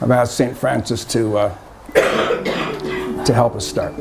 I've asked St. Francis to help us start.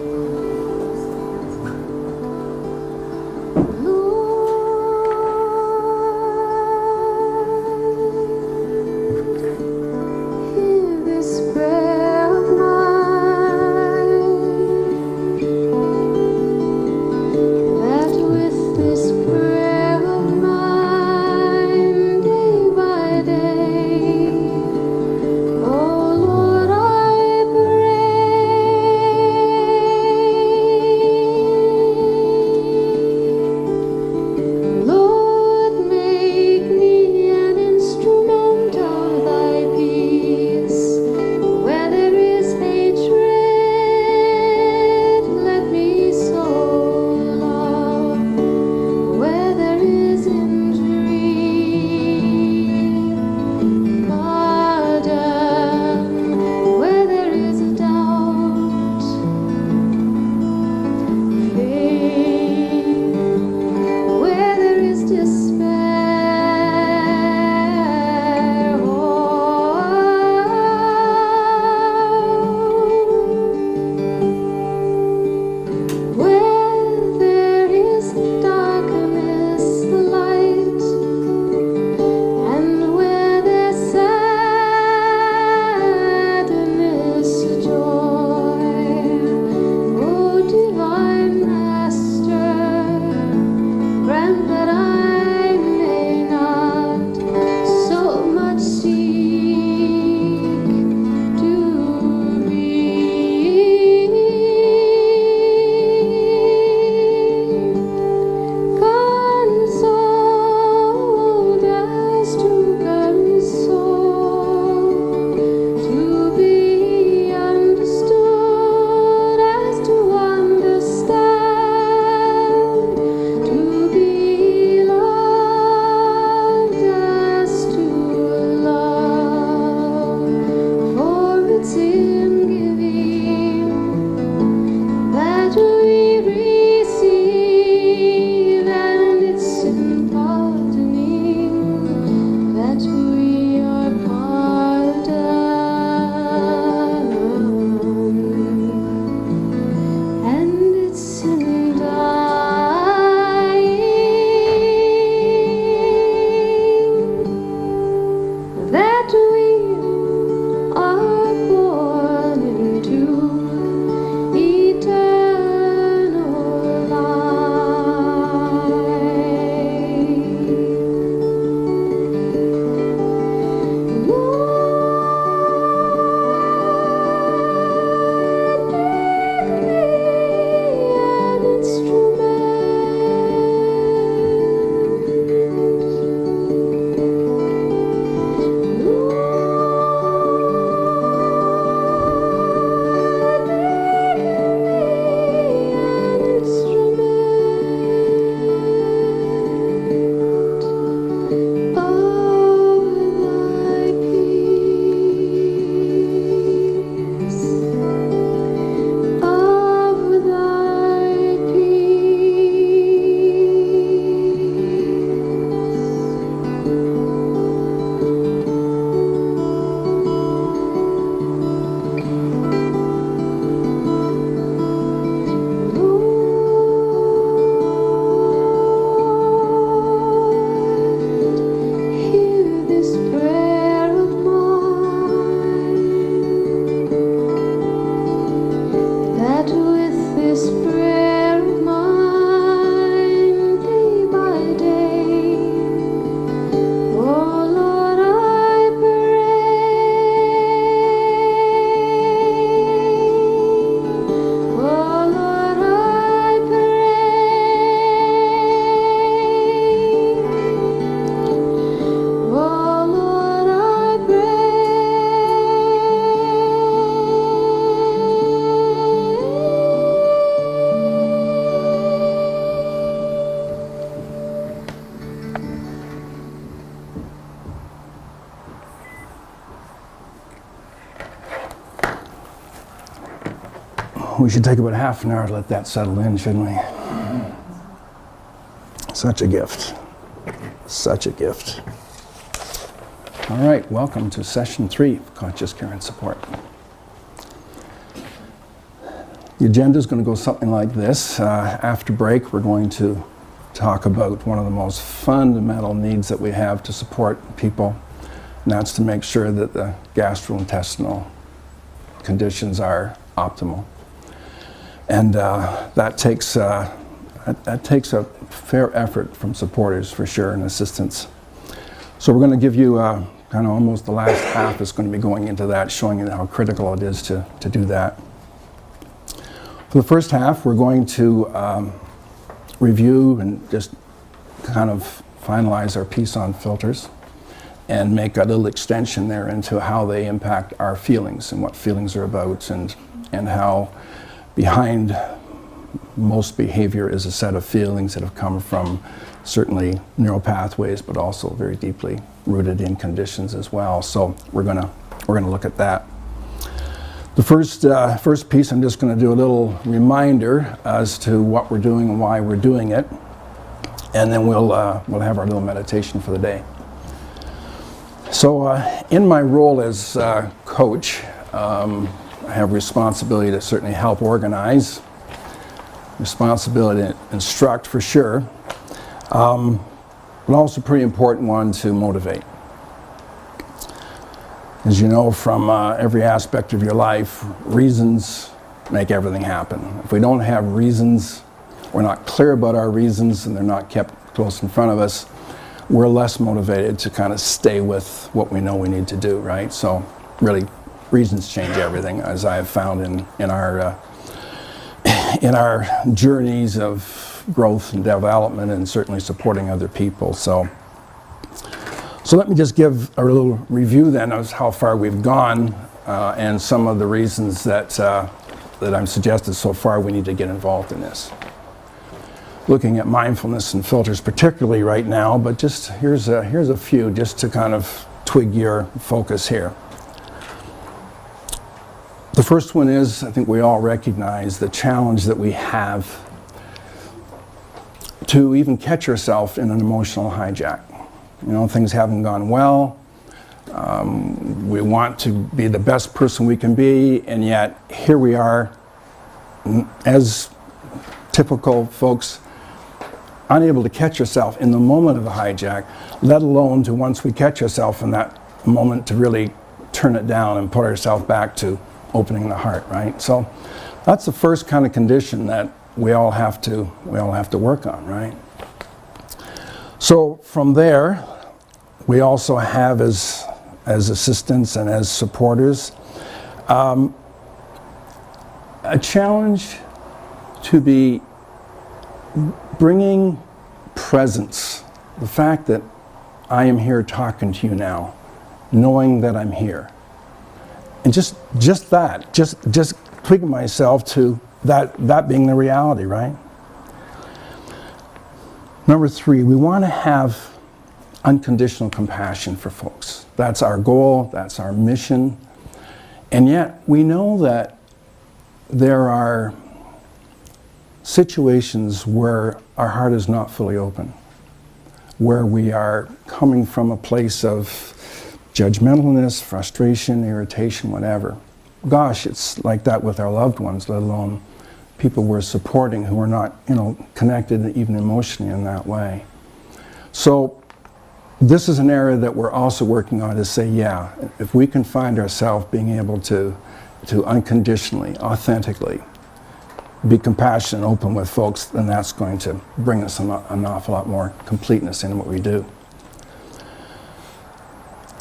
We should take about half an hour to let that settle in, shouldn't we? Such a gift. Such a gift. All right, welcome to session 3 of Conscious Care and Support. The agenda is going to go something like this. After break, we're going to talk about one of the most fundamental needs that we have to support people, and that's to make sure that the gastrointestinal conditions are optimal. And that takes a fair effort from supporters for sure, and assistance. So we're going to give you kind of almost the last half is going to be going into that, showing you how critical it is to do that. For the first half, we're going to review and just kind of finalize our piece on filters and make a little extension there into how they impact our feelings and what feelings are about, and how behind most behavior is a set of feelings that have come from certainly neural pathways, but also very deeply rooted in conditions as well. So we're gonna look at that. The first piece, I'm just going to do a little reminder as to what we're doing and why we're doing it, and then we'll have our little meditation for the day. So in my role as coach, I have responsibility to certainly help organize, responsibility to instruct for sure, but also a pretty important one to motivate. As you know from every aspect of your life, reasons make everything happen. If we don't have reasons, we're not clear about our reasons, and they're not kept close in front of us, we're less motivated to kind of stay with what we know we need to do, right? So really, reasons change everything, as I have found in our journeys of growth and development, and certainly supporting other people. So let me just give a little review then of how far we've gone, and some of the reasons that I'm suggested so far we need to get involved in this. Looking at mindfulness and filters particularly right now, but just here's a few just to kind of twig your focus here. The first one is, I think we all recognize the challenge that we have to even catch yourself in an emotional hijack. You know, things haven't gone well. We want to be the best person we can be, and yet here we are, as typical folks, unable to catch yourself in the moment of the hijack, let alone to, once we catch ourselves in that moment, to really turn it down and put ourselves back to opening the heart, right? So that's the first kind of condition that we all have to work on, right? So from there, we also have as assistants and as supporters a challenge to be bringing presence. The fact that I am here talking to you now, knowing that I'm here, and just tweaking myself to that being the reality, right? Number 3, we want to have unconditional compassion for folks. That's our goal, that's our mission. And yet we know that there are situations where our heart is not fully open, where we are coming from a place of judgmentalness, frustration, irritation, whatever. Gosh, it's like that with our loved ones, let alone people we're supporting who are not, connected even emotionally in that way. So this is an area that we're also working on, to say, yeah, if we can find ourselves being able to unconditionally, authentically be compassionate and open with folks, then that's going to bring us an awful lot more completeness in what we do.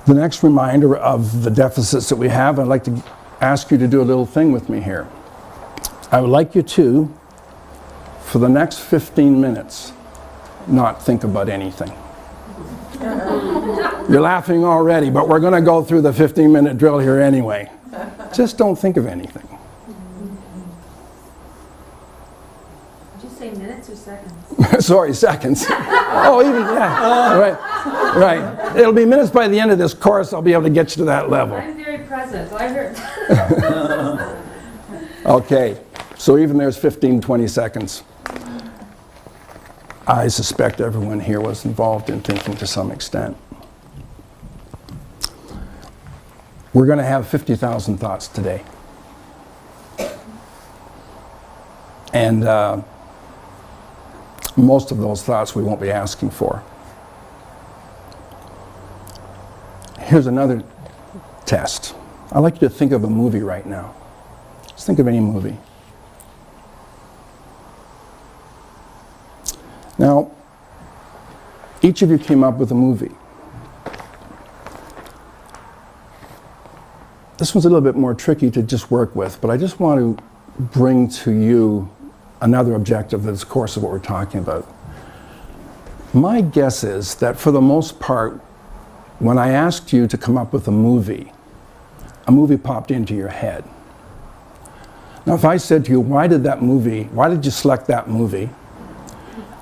The next reminder of the deficits that we have, I'd like to ask you to do a little thing with me here. I would like you to, for the next 15 minutes, not think about anything. You're laughing already, but we're going to go through the 15-minute drill here anyway. Just don't think of anything. Did you say minutes or seconds? Sorry, seconds. Oh, even, yeah. Right. It'll be minutes by the end of this course. I'll be able to get you to that level. I'm very present. I heard. Okay. So even there's 15, 20 seconds. I suspect everyone here was involved in thinking to some extent. We're going to have 50,000 thoughts today. And most of those thoughts we won't be asking for. Here's another test. I'd like you to think of a movie right now. Just think of any movie. Now, each of you came up with a movie. This one's a little bit more tricky to just work with, but I just want to bring to you another objective that's the course of what we're talking about. My guess is that for the most part, when I asked you to come up with a movie popped into your head. Now, if I said to you, why did you select that movie?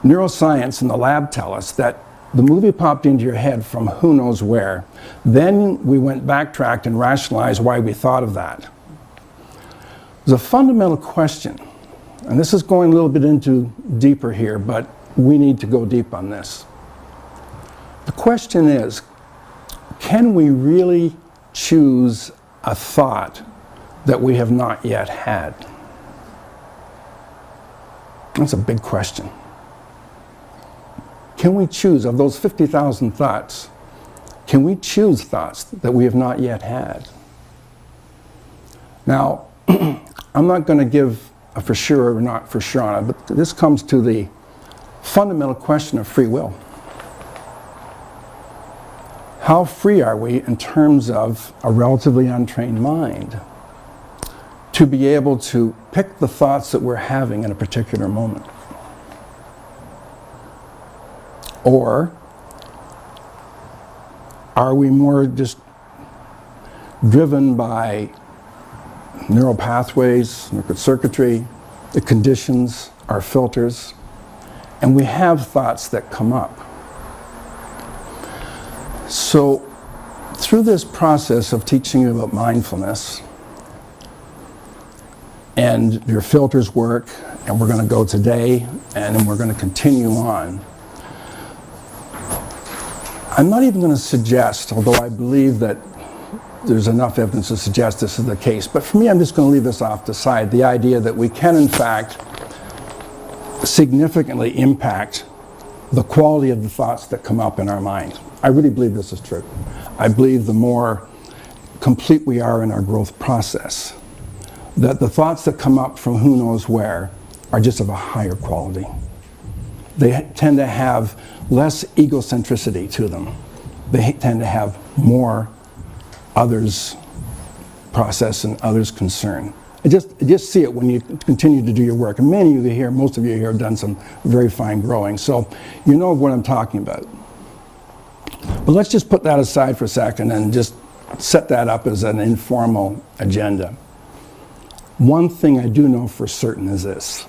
Neuroscience and the lab tell us that the movie popped into your head from who knows where. Then we backtracked and rationalized why we thought of that. There's a fundamental question, and this is going a little bit into deeper here, but we need to go deep on this. The question is, can we really choose a thought that we have not yet had? That's a big question. Can we choose, of those 50,000 thoughts, can we choose thoughts that we have not yet had? Now, I'm not going to give a for sure or not for sure on it, but this comes to the fundamental question of free will. How free are we in terms of a relatively untrained mind to be able to pick the thoughts that we're having in a particular moment? Or are we more just driven by neural pathways, circuitry, the conditions, our filters, and we have thoughts that come up? So through this process of teaching you about mindfulness, and your filters work, and we're going to go today, and then we're going to continue on, I'm not even going to suggest, although I believe that there's enough evidence to suggest this is the case, but for me, I'm just going to leave this off the side, the idea that we can, in fact, significantly impact the quality of the thoughts that come up in our mind. I really believe this is true. I believe the more complete we are in our growth process, that the thoughts that come up from who knows where are just of a higher quality. They tend to have less egocentricity to them. They tend to have more others process and others concern. I just see it when you continue to do your work. And many of you here, most of you here have done some very fine growing. So you know what I'm talking about. But let's just put that aside for a second and just set that up as an informal agenda. One thing I do know for certain is this.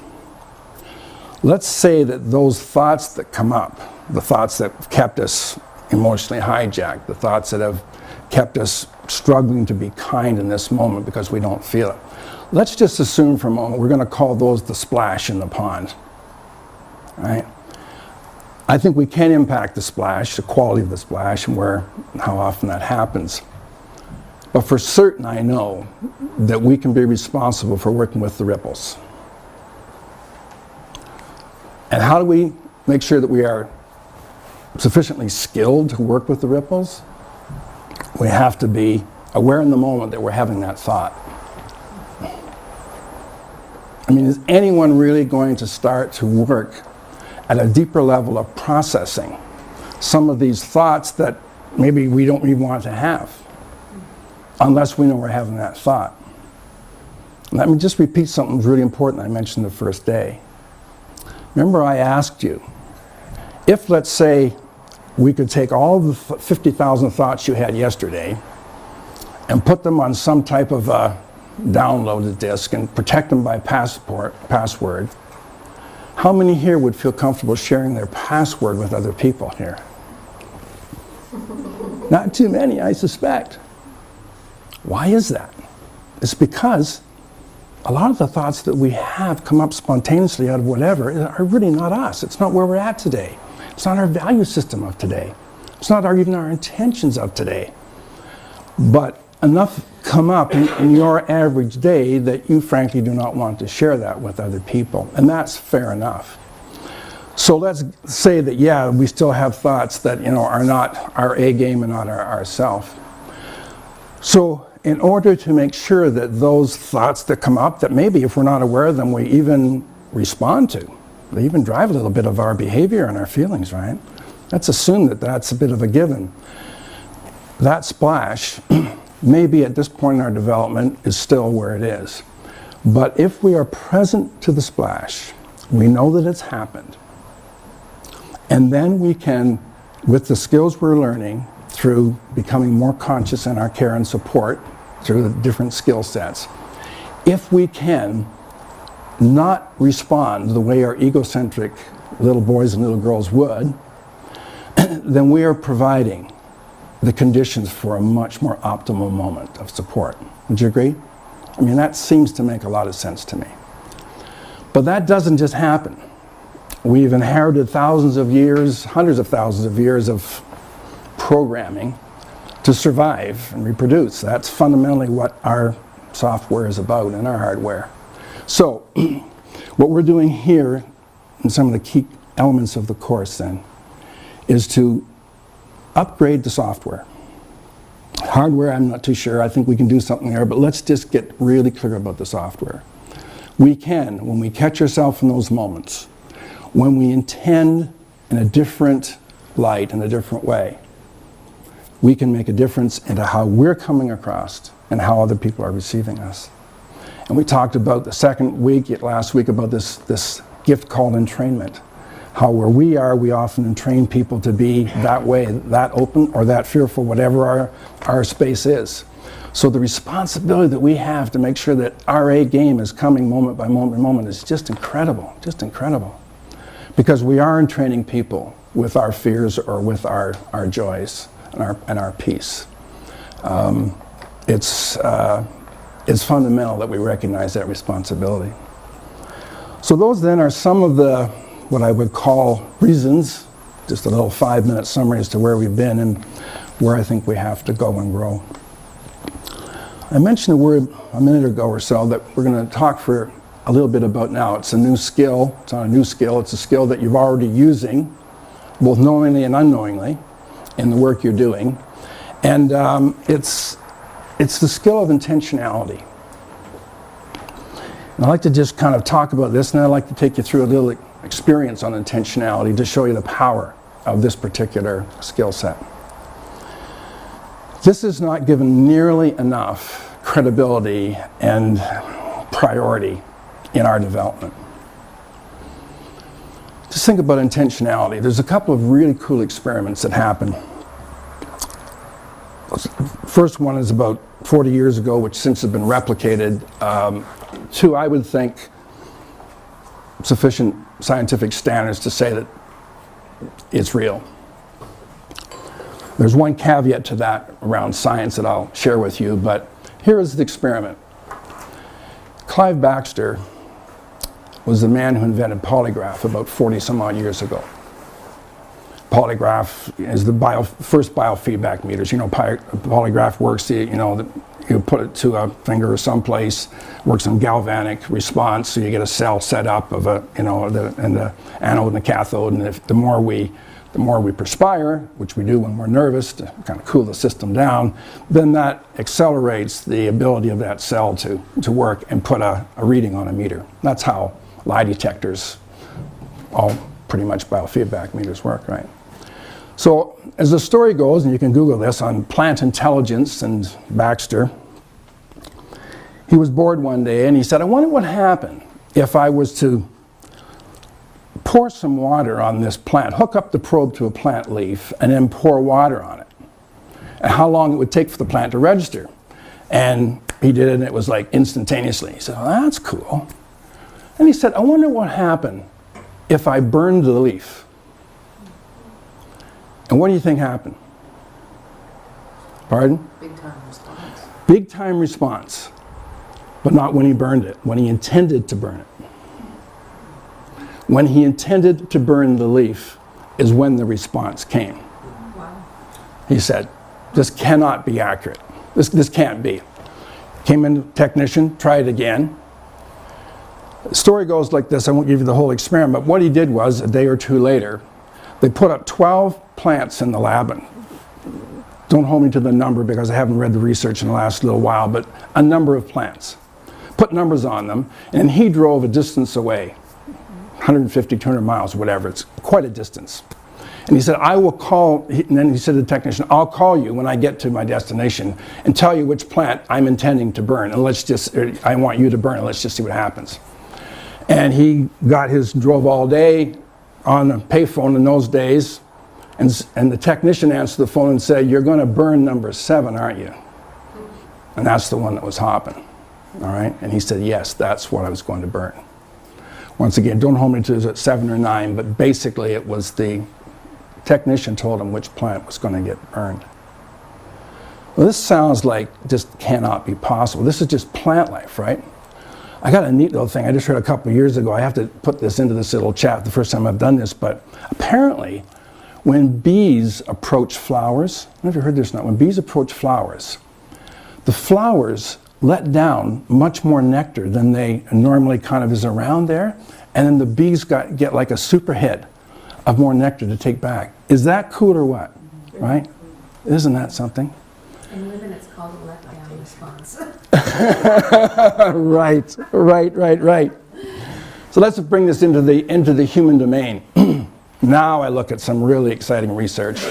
Let's say that those thoughts that come up, the thoughts that have kept us emotionally hijacked, the thoughts that have kept us struggling to be kind in this moment because we don't feel it. Let's just assume for a moment we're going to call those the splash in the pond. Right? I think we can impact the splash, the quality of the splash, and how often that happens. But for certain, I know that we can be responsible for working with the ripples. And how do we make sure that we are sufficiently skilled to work with the ripples? We have to be aware in the moment that we're having that thought. I mean, is anyone really going to start to work at a deeper level of processing some of these thoughts that maybe we don't even want to have, unless we know we're having that thought? Let me just repeat something really important I mentioned the first day. Remember I asked you, if let's say we could take all the 50,000 thoughts you had yesterday and put them on some type of a downloaded disk and protect them by password, how many here would feel comfortable sharing their password with other people here? Not too many, I suspect. Why is that? It's because a lot of the thoughts that we have come up spontaneously out of whatever are really not us. It's not where we're at today. It's not our value system of today. It's not even our intentions of today. But enough come up in your average day that you frankly do not want to share that with other people. And that's fair enough. So let's say that, yeah, we still have thoughts that, are not our A game and not our self. So in order to make sure that those thoughts that come up, that maybe if we're not aware of them, we even respond to, they even drive a little bit of our behavior and our feelings, right? Let's assume that that's a bit of a given. That splash, maybe at this point in our development, is still where it is. But if we are present to the splash, we know that it's happened. And then we can, with the skills we're learning, through becoming more conscious in our care and support, through the different skill sets, if we can not respond the way our egocentric little boys and little girls would, then we are providing the conditions for a much more optimal moment of support. Would you agree? I mean, that seems to make a lot of sense to me. But that doesn't just happen. We've inherited thousands of years, hundreds of thousands of years of programming to survive and reproduce. That's fundamentally what our software is about and our hardware. So what we're doing here in some of the key elements of the course then is to upgrade the software. Hardware, I'm not too sure. I think we can do something there, but let's just get really clear about the software. We can, when we catch ourselves in those moments, when we intend in a different light, in a different way, we can make a difference into how we're coming across and how other people are receiving us. And we talked about the second week, last week, about this gift called entrainment. How where we are, we often entrain people to be that way, that open or that fearful, whatever our space is. So the responsibility that we have to make sure that our A game is coming moment by moment by moment is just incredible, just incredible. Because we are entraining people with our fears or with our joys and our peace. It's fundamental that we recognize that responsibility. So those then are some of the, what I would call reasons, just a little 5-minute summary as to where we've been and where I think we have to go and grow. I mentioned the word a minute ago or so that we're going to talk for a little bit about now. It's a new skill. It's not a new skill. It's a skill that you're already using, both knowingly and unknowingly, in the work you're doing. And it's the skill of intentionality. And I'd like to just kind of talk about this, and I'd like to take you through a little experience on intentionality to show you the power of this particular skill set. This is not given nearly enough credibility and priority in our development. Just think about intentionality. There's a couple of really cool experiments that happen. First one is about 40 years ago, which since has been replicated to, I would think, sufficient scientific standards to say that it's real. There's one caveat to that around science that I'll share with you, but here is the experiment. Clive Baxter was the man who invented polygraph about 40 some odd years ago. Polygraph is the first biofeedback meters. You know, polygraph works, you put it to a finger or someplace, works on galvanic response, so you get a cell set up of the anode and the cathode, and the more we perspire, which we do when we're nervous to kind of cool the system down, then that accelerates the ability of that cell to work and put a reading on a meter. That's how lie detectors, all pretty much biofeedback meters work, right? So as the story goes, and you can Google this, on plant intelligence and Baxter, he was bored one day and he said, I wonder what happened if I was to pour some water on this plant, hook up the probe to a plant leaf, and then pour water on it, and how long it would take for the plant to register. And he did it, and it was like instantaneously. He said, well, that's cool. And he said, I wonder what happened if I burned the leaf. And what do you think happened? Pardon? Big time response. Big time response, but not when he burned it, when he intended to burn it. When he intended to burn the leaf is when the response came. Wow. He said, this cannot be accurate. This can't be. Came in, technician, try it again. The story goes like this. I won't give you the whole experiment, but what he did was, a day or two later, they put up 12 plants in the lab. And don't hold me to the number because I haven't read the research in the last little while, but a number of plants. Put numbers on them, and he drove a distance away, 150, 200 miles, whatever. It's quite a distance. And he said, I will call, and then he said to the technician, I'll call you when I get to my destination and tell you which plant I'm intending to burn. And I want you to burn, and let's just see what happens. And he drove all day on a payphone in those days, and the technician answered the phone and said, you're going to burn number 7, aren't you? And that's the one that was hopping, all right? And he said, yes, that's what I was going to burn. Once again, don't hold me to is it 7 or 9, but basically it was the technician told him which plant was going to get burned. Well, this sounds like just cannot be possible. This is just plant life, right? I got a neat little thing I just heard a couple of years ago. I have to put this into this little chat the first time I've done this, but apparently when bees approach flowers, I don't know if you heard this or not, when bees approach flowers, the flowers let down much more nectar than they normally kind of is around there, and then the bees get like a super hit of more nectar to take back. Is that cool or what? Right? Isn't that something? In women, it's called a letdown response. Right. So let's bring this into the human domain. Now I look at some really exciting research.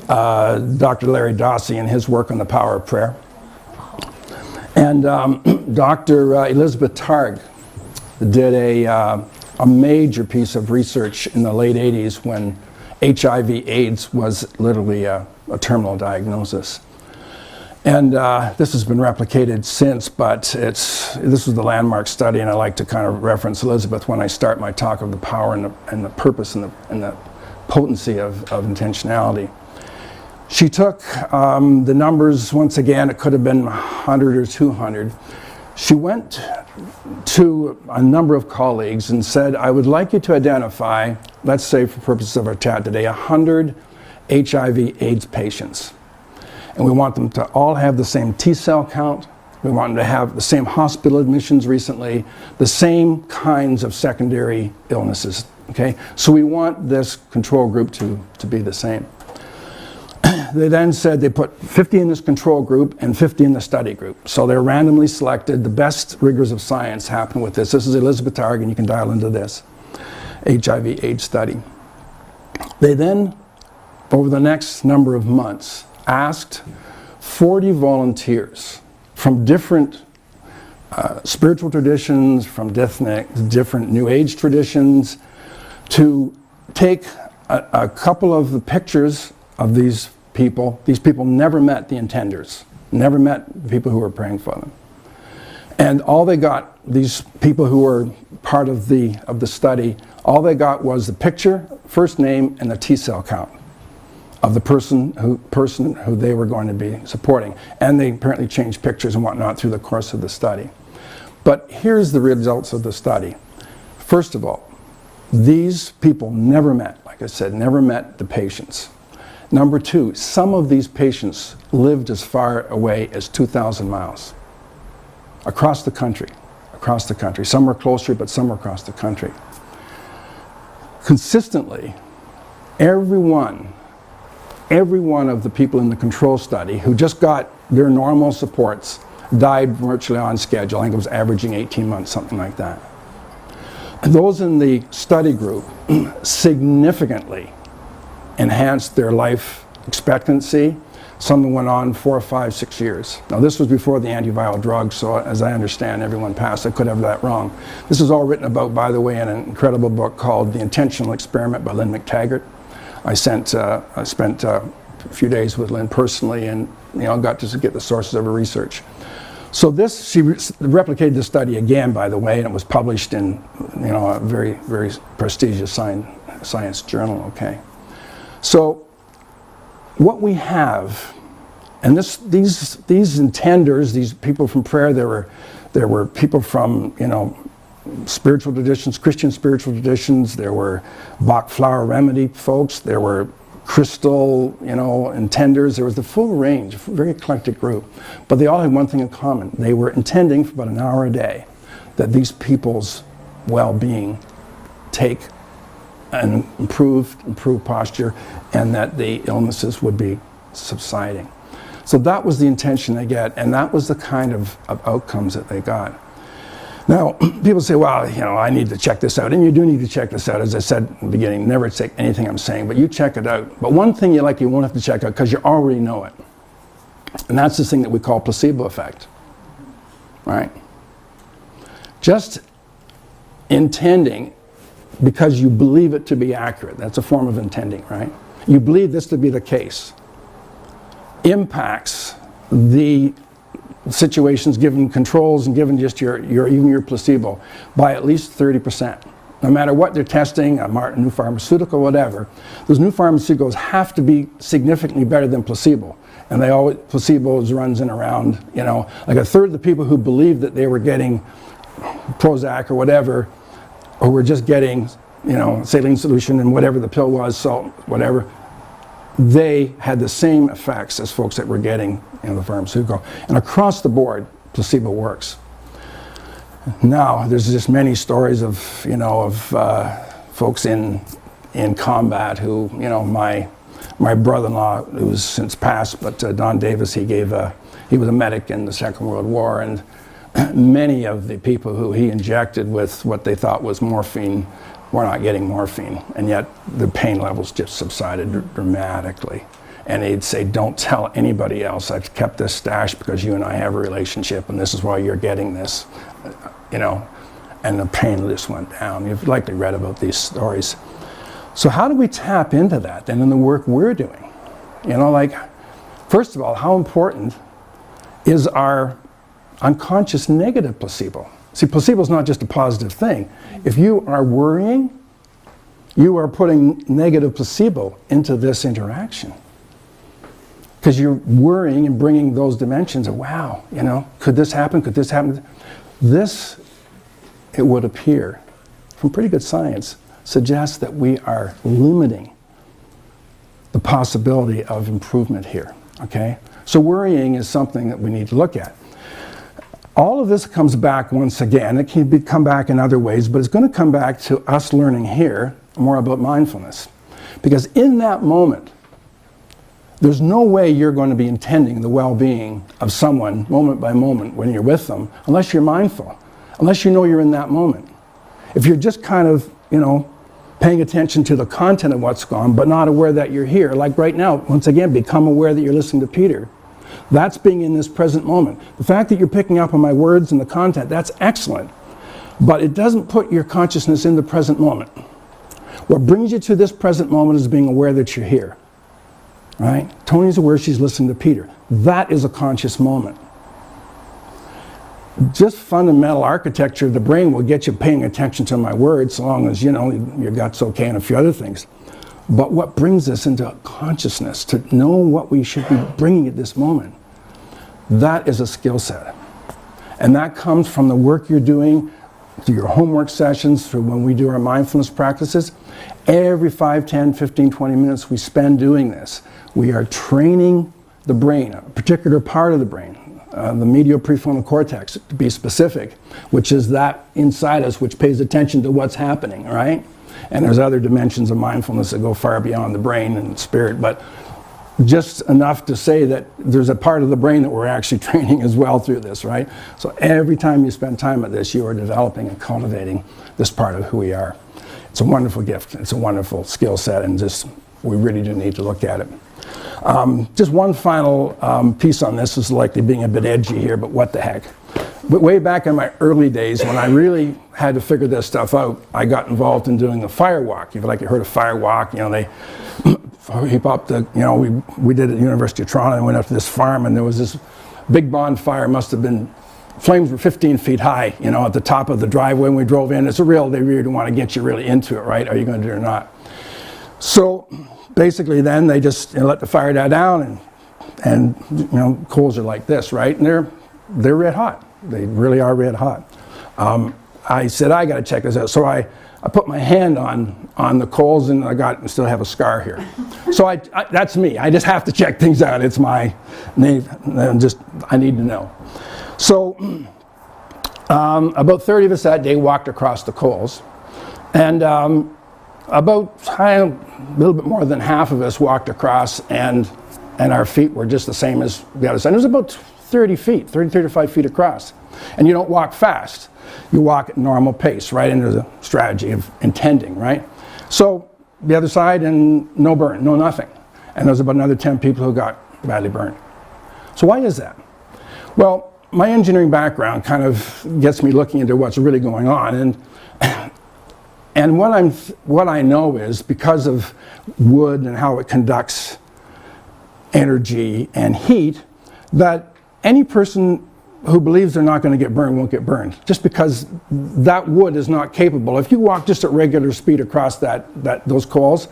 Dr. Larry Dossey and his work on the power of prayer. And Dr. Elizabeth Targ did a major piece of research in the late 80s when HIV/AIDS was literally a terminal diagnosis. And this has been replicated since, but this was the landmark study, and I like to kind of reference Elizabeth when I start my talk of the power and the purpose and the potency of intentionality. She took the numbers, once again, it could have been 100 or 200. She went to a number of colleagues and said, I would like you to identify, let's say for purposes of our chat today, 100 HIV/AIDS patients. And we want them to all have the same T-cell count. We want them to have the same hospital admissions recently, the same kinds of secondary illnesses, okay? So we want this control group to be the same. They then said they put 50 in this control group and 50 in the study group. So they're randomly selected. The best rigors of science happen with this. This is Elizabeth Targ, and you can dial into this HIV/AIDS study. They then, over the next number of months, asked 40 volunteers from different spiritual traditions, from different New Age traditions, to take a couple of the pictures of these people. These people never met the intenders, never met the people who were praying for them. And all they got, these people who were part of the study, all they got was the picture, first name, and the T-cell count of the person who they were going to be supporting. And they apparently changed pictures and whatnot through the course of the study. But here's the results of the study. First of all, these people never met, like I said, never met the patients. Number two, some of these patients lived as far away as 2,000 miles across the country. Some were closer, but some were across the country. Consistently, every one of the people in the control study who just got their normal supports died virtually on schedule. I think it was averaging 18 months, something like that. Those in the study group significantly enhanced their life expectancy. Some went on 4, 5, 6 years. Now this was before the antiviral drugs, so as I understand, everyone passed. I could have that wrong. This is all written about, by the way, in an incredible book called The Intentional Experiment by Lynn McTaggart. I spent a few days with Lynn personally, and got to get the sources of her research. So she replicated the study again, by the way, and it was published in a very, very prestigious science journal. Okay. So what we have, and these intenders, these people from prayer, there were people from spiritual traditions, Christian spiritual traditions. There were Bach flower remedy folks. There were crystal, intenders. There was the full range, a very eclectic group. But they all had one thing in common. They were intending for about an hour a day that these people's well-being take an improved posture, and that the illnesses would be subsiding. So that was the intention they get, and that was the kind of outcomes that they got. Now, people say, well, I need to check this out. And you do need to check this out. As I said in the beginning, never take anything I'm saying, but you check it out. But one thing you won't have to check out because you already know it. And that's this thing that we call placebo effect, right? Just intending because you believe it to be accurate. That's a form of intending, right? You believe this to be the case. Impacts the situations given controls and given just even your placebo by at least 30%. No matter what they're testing, a new pharmaceutical, whatever, those new pharmaceuticals have to be significantly better than placebo. And placebo runs in around, like a third of the people who believed that they were getting Prozac or whatever, or were just getting, saline solution and whatever the pill was, salt, whatever, they had the same effects as folks that were getting the pharmaceutical. And across the board, placebo works. Now, there's just many stories of, folks in combat who, my brother-in-law, who's since passed, but Don Davis, he was a medic in the Second World War, and many of the people who he injected with what they thought was morphine were not getting morphine, and yet the pain levels just subsided dramatically. And he'd say, don't tell anybody else. I've kept this stash because you and I have a relationship, and this is why you're getting this, and the pain just went down. You've likely read about these stories. So how do we tap into that then in the work we're doing? First of all, how important is our unconscious negative placebo? See, placebo is not just a positive thing. If you are worrying, you are putting negative placebo into this interaction. Because you're worrying and bringing those dimensions of, wow, could this happen? Could this happen? This, it would appear, from pretty good science, suggests that we are limiting the possibility of improvement here, okay? So worrying is something that we need to look at. All of this comes back once again. It can come back in other ways, but it's going to come back to us learning here more about mindfulness. Because in that moment, there's no way you're going to be intending the well-being of someone moment by moment when you're with them, unless you're mindful, unless you know you're in that moment. If you're just kind of, paying attention to the content of what's gone, but not aware that you're here, like right now, once again, become aware that you're listening to Peter. That's being in this present moment. The fact that you're picking up on my words and the content, that's excellent. But it doesn't put your consciousness in the present moment. What brings you to this present moment is being aware that you're here. Right? Tony's aware she's listening to Peter. That is a conscious moment. Just fundamental architecture of the brain will get you paying attention to my words, so long as, your gut's okay and a few other things. But what brings us into consciousness, to know what we should be bringing at this moment, that is a skill set. And that comes from the work you're doing, through your homework sessions, through when we do our mindfulness practices. Every 5, 10, 15, 20 minutes we spend doing this, we are training the brain, a particular part of the brain, the medial prefrontal cortex, to be specific, which is that inside us which pays attention to what's happening, right? And there's other dimensions of mindfulness that go far beyond the brain and spirit, but just enough to say that there's a part of the brain that we're actually training as well through this, right? So every time you spend time at this, you are developing and cultivating this part of who we are. It's a wonderful gift. It's a wonderful skill set, and we really do need to look at it. Just one final piece on this is likely being a bit edgy here, but what the heck. But way back in my early days, when I really had to figure this stuff out, I got involved in doing the fire walk. You've heard of fire walk, they heap up we did it at the University of Toronto, and went up to this farm, and there was this big bonfire, flames were 15 feet high, at the top of the driveway when we drove in. They really want to get you really into it, right? Are you going to do it or not? So basically then they just let the fire die down, and coals are like this, right? And they're red hot. They really are red hot. I said, I got to check this out. So I I put my hand on the coals and I still have a scar here. So that's me. I just have to check things out. It's my name. I need to know. So about 30 of us that day walked across the coals, and about a little bit more than half of us walked across, and our feet were just the same as the other side. It was about 35 feet across. And you don't walk fast. You walk at normal pace, right into the strategy of intending, right? So the other side, and no burn, no nothing. And there's about another 10 people who got badly burned. So why is that? Well, my engineering background kind of gets me looking into what's really going on. And what I know is because of wood and how it conducts energy and heat, that any person who believes they're not going to get burned won't get burned, just because that wood is not capable. If you walk just at regular speed across those coals,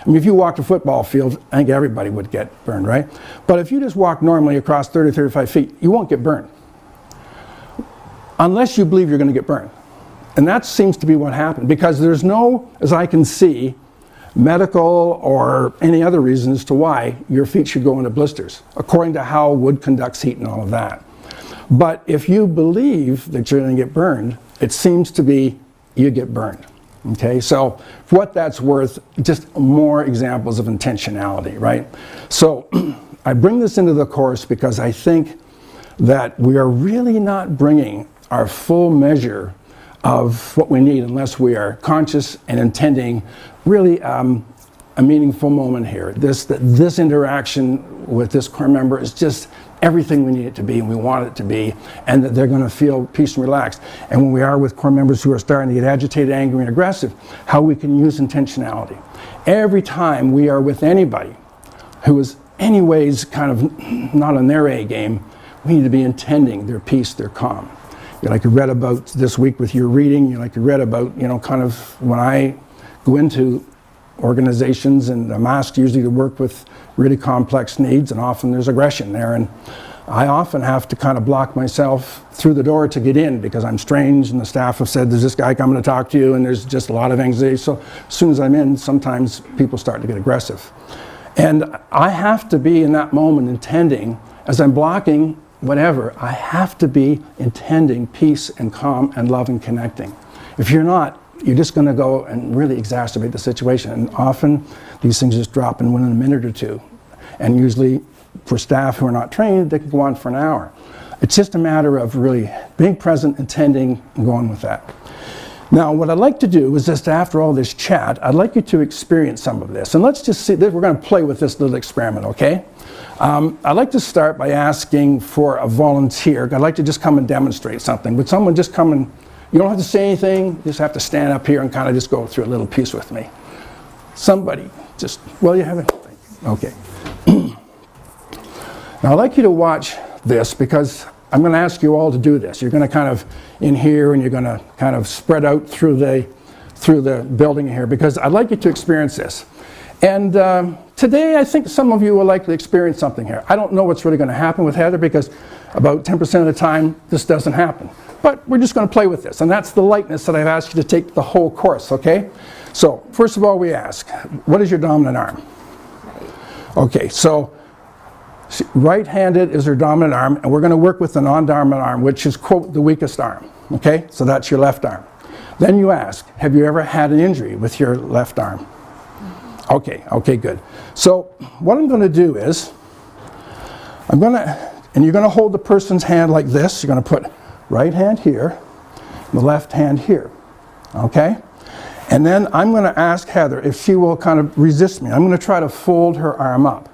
I mean, if you walked a football field, I think everybody would get burned, right? But if you just walk normally across 30, 35 feet, you won't get burned, unless you believe you're going to get burned. And that seems to be what happened, because there's no, as I can see, medical or any other reason as to why your feet should go into blisters, according to how wood conducts heat and all of that. But if you believe that you're going to get burned, it seems to be you get burned. Okay, so for what that's worth, just more examples of intentionality, right? So I bring this into the course because I think that we are really not bringing our full measure of what we need unless we are conscious and intending really a meaningful moment here. This interaction with this core member is just everything we need it to be and we want it to be, and that they're going to feel peace and relaxed. And when we are with core members who are starting to get agitated, angry, and aggressive, how we can use intentionality. Every time we are with anybody who is anyways kind of not on their A game, we need to be intending their peace, their calm. Like you read about this week with your reading, like you read about, kind of when I go into organizations, and I'm asked usually to work with really complex needs, and often there's aggression there, and I often have to kind of block myself through the door to get in because I'm strange, and the staff have said, there's this guy coming to talk to you, and there's just a lot of anxiety. So as soon as I'm in, sometimes people start to get aggressive. And I have to be in that moment intending, as I'm blocking whatever, I have to be intending peace and calm and love and connecting. If you're not, you're just going to go and really exacerbate the situation. And often these things just drop in within a minute or two. And usually for staff who are not trained, they can go on for an hour. It's just a matter of really being present, intending, and going with that. Now, what I'd like to do is just after all this chat, I'd like you to experience some of this. And let's just see, we're going to play with this little experiment, okay? I'd like to start by asking for a volunteer. I'd like to just come and demonstrate something. Would someone just come and, you don't have to say anything, you just have to stand up here and kind of just go through a little piece with me. Somebody, just, well, you have it? Okay. Now, I'd like you to watch this because I'm going to ask you all to do this. You're going to kind of in here and you're going to kind of spread out through the building here because I'd like you to experience this. And today I think some of you will likely experience something here. I don't know what's really going to happen with Heather because about 10% of the time this doesn't happen. But we're just going to play with this, and that's the lightness that I've asked you to take the whole course, okay? So first of all we ask, what is your dominant arm? Okay, so right-handed is her dominant arm, and we're going to work with the non-dominant arm, which is, quote, the weakest arm, okay? So that's your left arm. Then you ask, have you ever had an injury with your left arm? Okay, good. So what I'm going to do is, you're going to hold the person's hand like this. You're going to put right hand here, the left hand here, okay? And then I'm going to ask Heather if she will kind of resist me. I'm going to try to fold her arm up,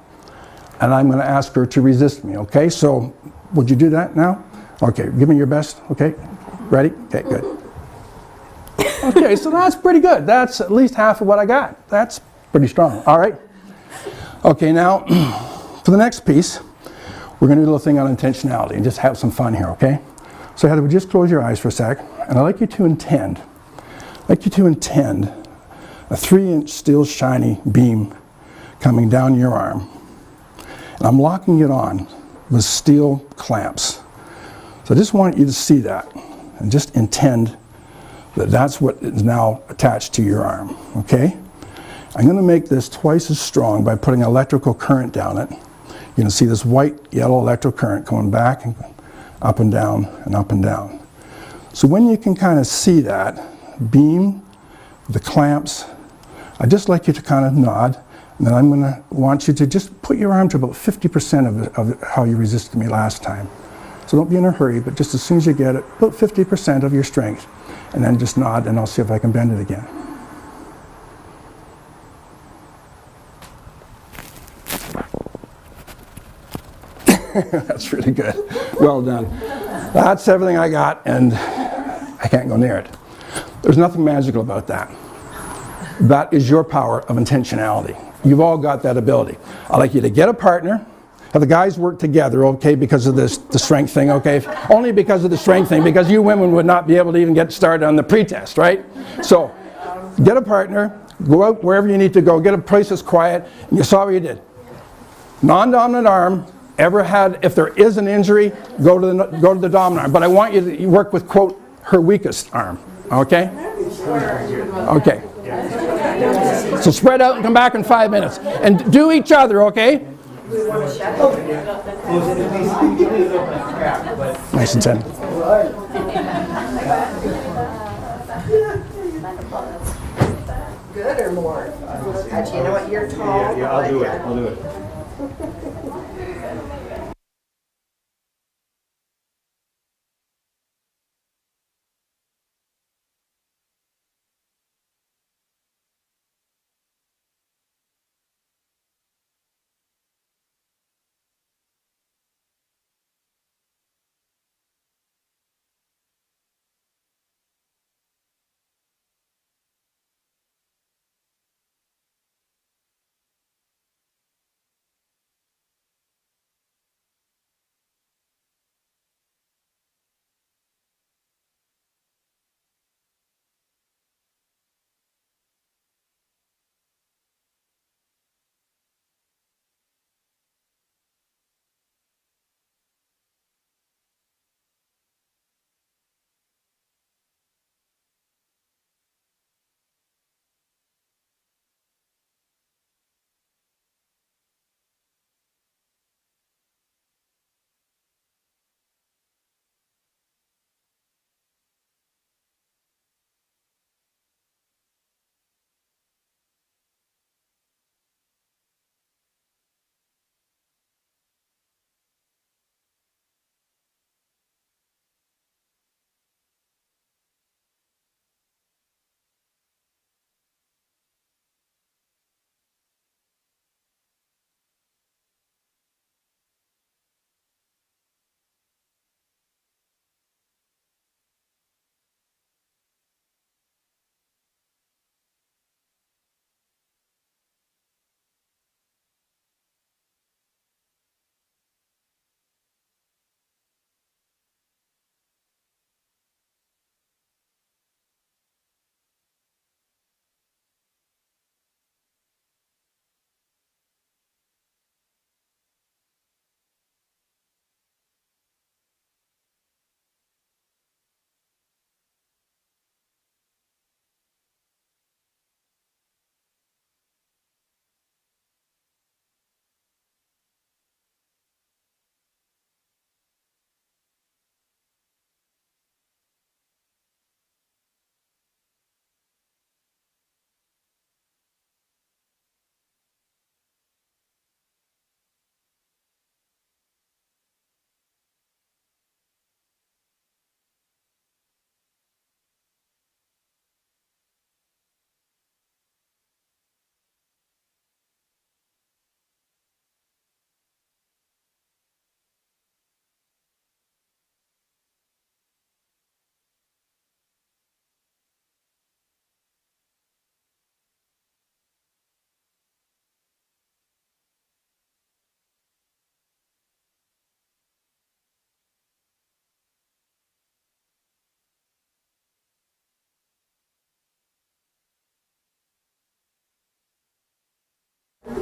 and I'm going to ask her to resist me, okay? So would you do that now? Okay, give me your best, okay? Ready? Okay, good. Okay, so that's pretty good. That's at least half of what I got. That's pretty strong, all right? Okay, now, for the next piece, we're going to do a little thing on intentionality and just have some fun here, okay? So Heather, would you just close your eyes for a sec, and I'd like you to intend a 3-inch steel shiny beam coming down your arm. And I'm locking it on with steel clamps. So I just want you to see that and just intend That's what is now attached to your arm, okay? I'm going to make this twice as strong by putting electrical current down it. You're going to see this white, yellow electrical current going back and up and down and up and down. So when you can kind of see that beam, the clamps, I'd just like you to kind of nod, and then I'm going to want you to just put your arm to about 50% of how you resisted me last time. So don't be in a hurry, but just as soon as you get it, put 50% of your strength, and then just nod, and I'll see if I can bend it again. That's really good. Well done. That's everything I got, and I can't go near it. There's nothing magical about that. That is your power of intentionality. You've all got that ability. I'd like you to get a partner, have the guys work together, okay, because of this, the strength thing, okay? Only because of the strength thing, because you women would not be able to even get started on the pretest, right? So, get a partner, go out wherever you need to go, get a place that's quiet, and you saw what you did. Non-dominant arm. Ever had, if there is an injury, go to the dominant arm. But I want you to work with, quote, her weakest arm. Okay? Okay. So spread out and come back in 5 minutes. And do each other, okay? Nice and tender. Good or more? Actually, you know what? You're tall. Yeah, I'll do it. I'll do it.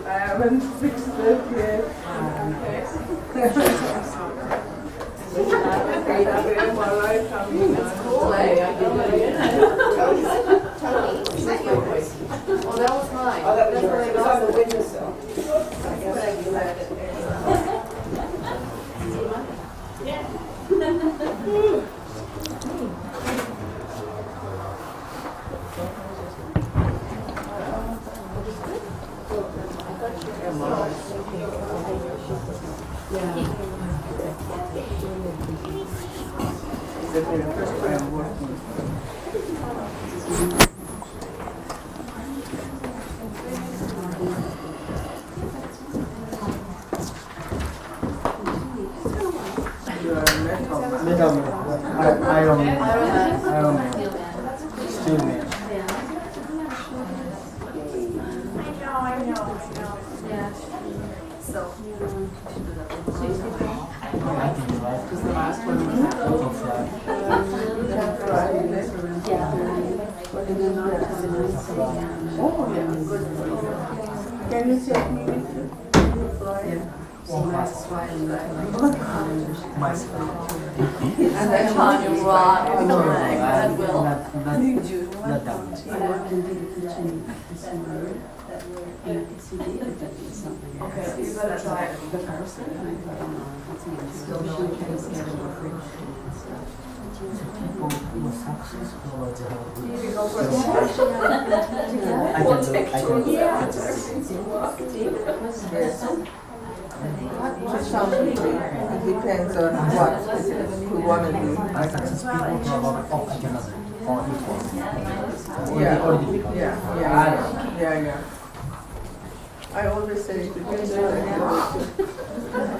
I haven't fixed it yet. Cool, eh? Tony, is that yours? Oh, that was mine. Oh, that was That's yours. what I It was got. on the windowsill. Iron Man. Steel Man. I can drive because the last one Can you check me with And then Tanya Rock. not that. Okay, you better try it. People who are successful or You can go for a I can do some people? It depends on what we want to do. I success people to a lot of, I cannot do or equal. Yeah. Already become. Yeah. I always say it depends on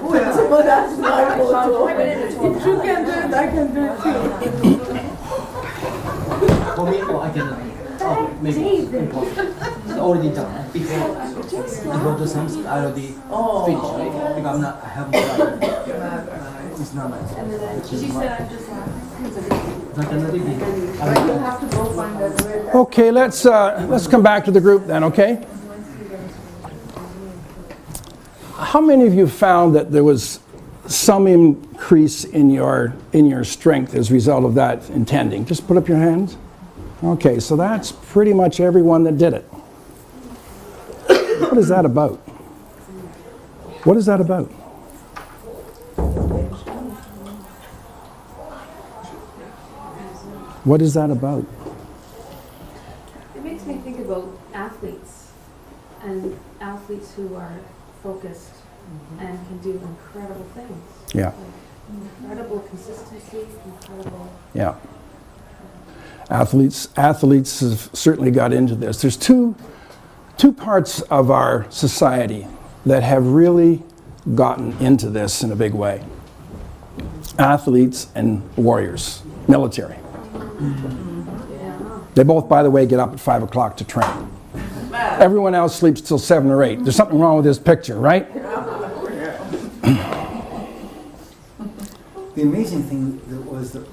well, so that's my motto. If you can do it, I can do it too. For me, I cannot do. Oh, maybe impossible. It's already done. Before you go to something, I already finished, right? Because I haven't tried. It's not nice. She said I'm just But you have to go find that way. Okay, let's come back to the group then, okay? How many of you found that there was some increase in your strength as a result of that intending? Just put up your hands. Okay, so that's pretty much everyone that did it. What is that about? What is that about? What is that about? It makes me think about athletes and athletes who are focused and can do incredible things. Yeah, Like incredible consistency, incredible. yeah. Athletes have certainly got into this. There's two parts of our society that have really gotten into this in a big way. Athletes and warriors, military. They both, by the way, get up at 5 o'clock to train. Everyone else sleeps till 7 or 8. There's something wrong with this picture, right? The amazing thing was that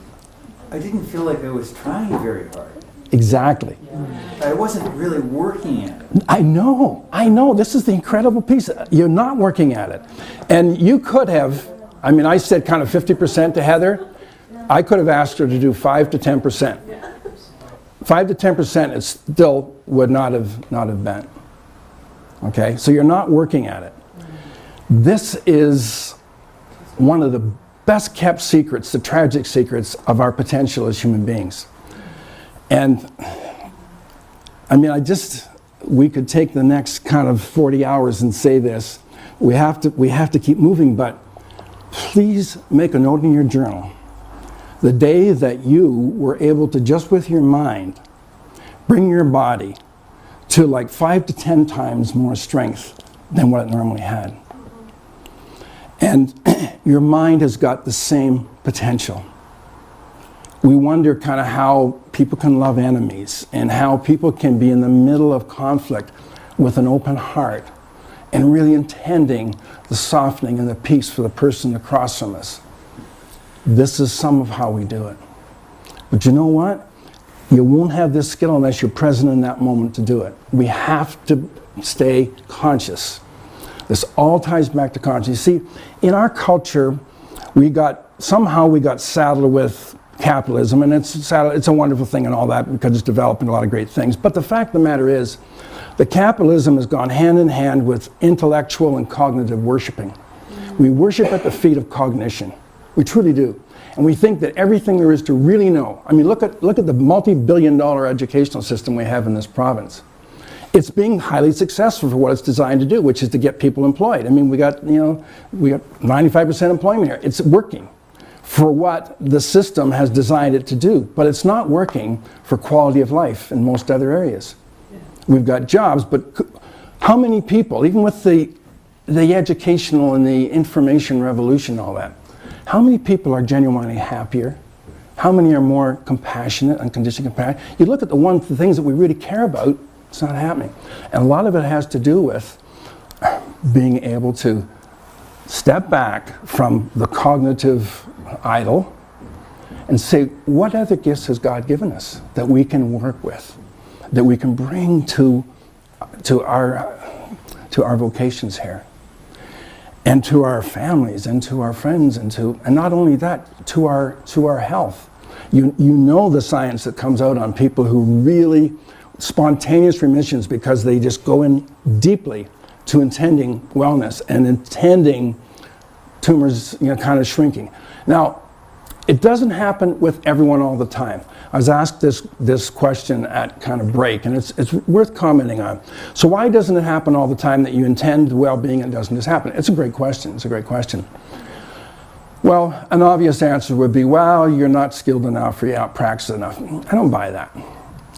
I didn't feel like I was trying very hard. Exactly. I wasn't really working at it. I know. This is the incredible piece. You're not working at it. And you could have, I said kind of 50% to Heather. I could have asked her to do 5 to 10%. 5 to 10% it still would not have been. Okay, so you're not working at it. This is one of the best kept secrets, the tragic secrets of our potential as human beings. And we could take the next kind of 40 hours and say this. We have to keep moving, but please make a note in your journal. The day that you were able to, just with your mind, bring your body to like 5 to 10 times more strength than what it normally had. And your mind has got the same potential. We wonder kind of how people can love enemies and how people can be in the middle of conflict with an open heart and really intending the softening and the peace for the person across from us. This is some of how we do it. But you know what? You won't have this skill unless you're present in that moment to do it. We have to stay conscious. This all ties back to consciousness. You see, in our culture, we got somehow we got saddled with capitalism, and it's a wonderful thing and all that because it's developing a lot of great things. But the fact of the matter is, the capitalism has gone hand in hand with intellectual and cognitive worshiping. We worship at the feet of cognition. We truly do. And we think that everything there is to really know. I mean, look at the multi-billion-dollar educational system we have in this province. It's being highly successful for what it's designed to do, which is to get people employed. I mean, we got 95% employment here. It's working for what the system has designed it to do, but it's not working for quality of life in most other areas. We've got jobs, but how many people, even with the educational and the information revolution and all that, how many people are genuinely happier? How many are more compassionate, unconditioned compassion? You look at the things that we really care about, it's not happening. And a lot of it has to do with being able to step back from the cognitive idol and say, what other gifts has God given us that we can work with, that we can bring to our vocations here, and to our families, and to our friends, and not only that, to our health. You know the science that comes out on people who really spontaneous remissions because they just go in deeply to intending wellness and intending tumors, kind of shrinking. Now, it doesn't happen with everyone all the time. I was asked this question at kind of break, and it's worth commenting on. So why doesn't it happen all the time that you intend well-being and it doesn't just happen? It's a great question. It's a great question. Well, an obvious answer would be, well, you're not skilled enough or you're not practiced enough. I don't buy that.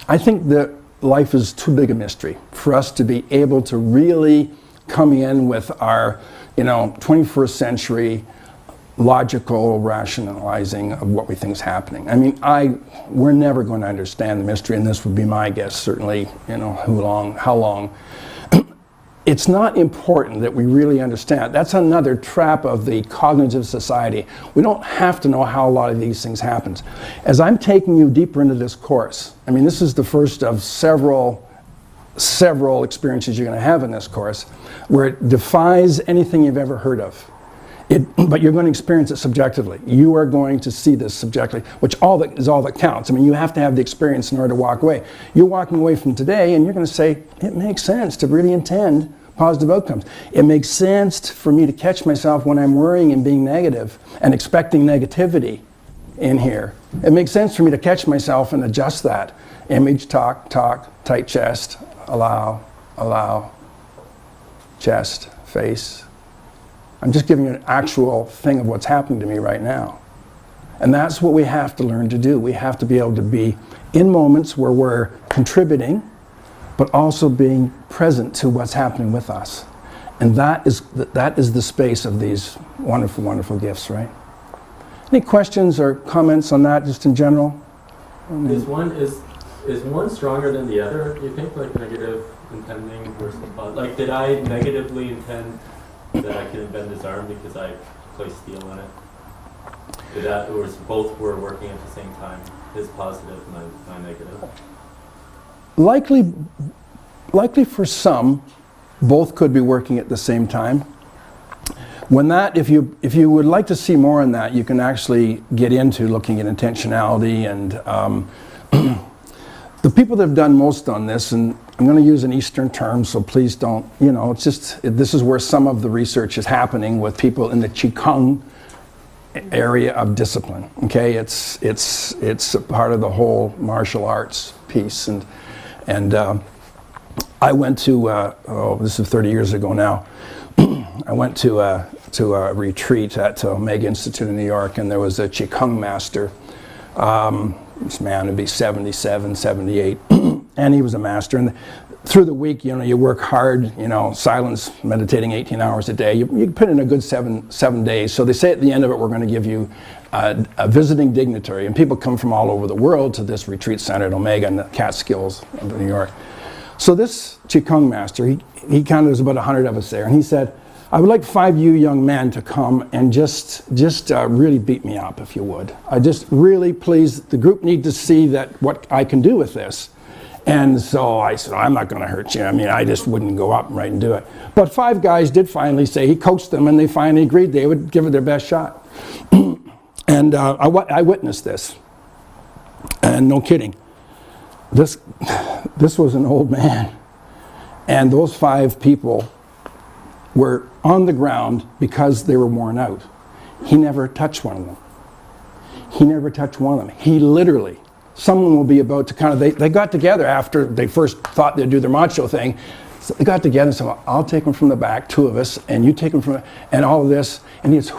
I think that life is too big a mystery for us to be able to really come in with our 21st century logical rationalizing of what we think is happening. I mean, we're never going to understand the mystery, and this would be my guess, certainly, how long. It's not important that we really understand. That's another trap of the cognitive society. We don't have to know how a lot of these things happen. As I'm taking you deeper into this course, I mean, this is the first of several experiences you're going to have in this course where it defies anything you've ever heard of. But you're going to experience it subjectively. You are going to see this subjectively, which is all that counts. I mean, you have to have the experience in order to walk away. You're walking away from today and you're going to say, it makes sense to really intend positive outcomes. It makes sense for me to catch myself when I'm worrying and being negative and expecting negativity in here. It makes sense for me to catch myself and adjust that. Image, talk, tight chest, allow, chest, face. I'm just giving you an actual thing of what's happening to me right now. And that's what we have to learn to do. We have to be able to be in moments where we're contributing, but also being present to what's happening with us. And that is the space of these wonderful, wonderful gifts, right? Any questions or comments on that, just in general? Is one stronger than the other, you think, like negative intending versus positive? Like, did I negatively intend that I can bend his arm because I placed steel in it? Or both were working at the same time? His positive, my negative? Likely for some, both could be working at the same time. If you would like to see more on that, you can actually get into looking at intentionality and the people that have done most on this, and I'm going to use an Eastern term, so please don't, this is where some of the research is happening with people in the Qigong area of discipline. Okay, it's a part of the whole martial arts piece, and I went to this is 30 years ago now. I went to a retreat at Omega Institute in New York, and there was a Qigong master. This man would be 77, 78, and he was a master. And through the week, you work hard, silence, meditating 18 hours a day. You put in a good seven days. So they say at the end of it, we're going to give you a visiting dignitary. And people come from all over the world to this retreat center at Omega in the Catskills of New York. So this Qigong master, he kind of, there's about 100 of us there, and he said, I would like 5 of you young men to come and just really beat me up, if you would. I just really, please, the group need to see what I can do with this. And so I said, I'm not going to hurt you. I mean, I just wouldn't go up right and do it. But 5 guys did finally say, he coached them, and they finally agreed they would give it their best shot. And I witnessed this. And no kidding. This was an old man. And those 5 people were on the ground because they were worn out. He never touched one of them. He never touched one of them. He literally, someone will be about to kind of, they got together after they first thought they'd do their macho thing. So they got together and said, well, I'll take him from the back, 2 of us, and you take him from, and all of this. And he's,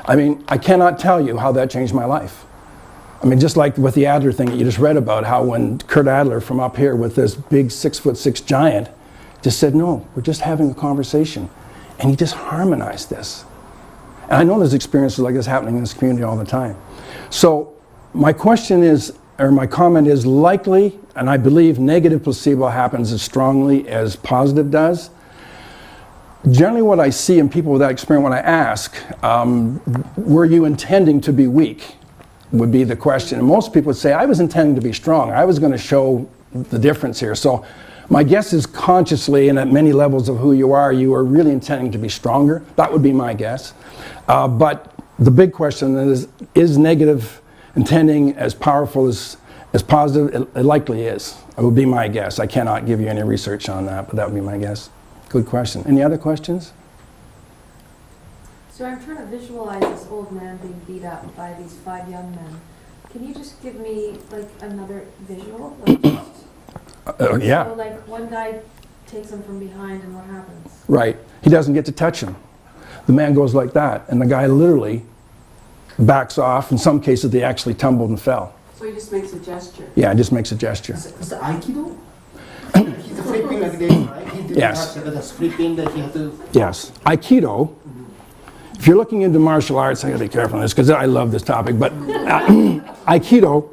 I mean, I cannot tell you how that changed my life. I mean, just like with the Adler thing that you just read about, how when Kurt Adler from up here with this big 6'6" giant just said, no, we're just having a conversation. And he just harmonized this. And I know there's experiences like this happening in this community all the time. So my question is, or my comment is, likely, and I believe negative placebo happens as strongly as positive does. Generally what I see in people with that experience when I ask, were you intending to be weak, would be the question. And most people would say, I was intending to be strong. I was going to show the difference here. So my guess is consciously and at many levels of who you are really intending to be stronger. That would be my guess. But the big question is negative intending as powerful as positive? It likely is. It would be my guess. I cannot give you any research on that, but that would be my guess. Good question. Any other questions? So I'm trying to visualize this old man being beat up by these 5 young men. Can you just give me like another visual? Like, Yeah. So like one guy takes him from behind and what happens? Right. He doesn't get to touch him. The man goes like that, and the guy literally backs off. In some cases, they actually tumbled and fell. So he just makes a gesture. Yeah, just makes a gesture. Is it Aikido? He's flipping like this, right? He didn't Yes. touch the flipping that he had to. Yes. Aikido, if you're looking into martial arts, I gotta be careful on this because I love this topic, but Aikido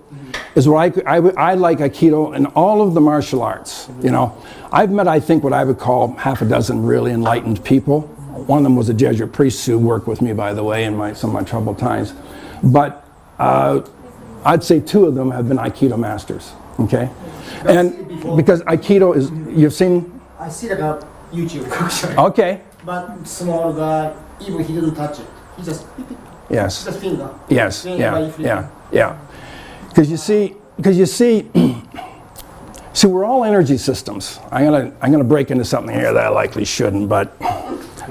is what I like Aikido in all of the martial arts. You know, I've met, I think, what I would call half a dozen really enlightened people. One of them was a Jesuit priest who worked with me, by the way, in some of my troubled times. But I'd say 2 of them have been Aikido masters, okay? And because Aikido is, you've seen? I see it about YouTube. Okay. But small guy, even he didn't touch it. He just Yes. just finger. Yes. Finger Yeah. by flipping. Yeah. Because you see, see, we're all energy systems. I'm gonna break into something here that I likely shouldn't, but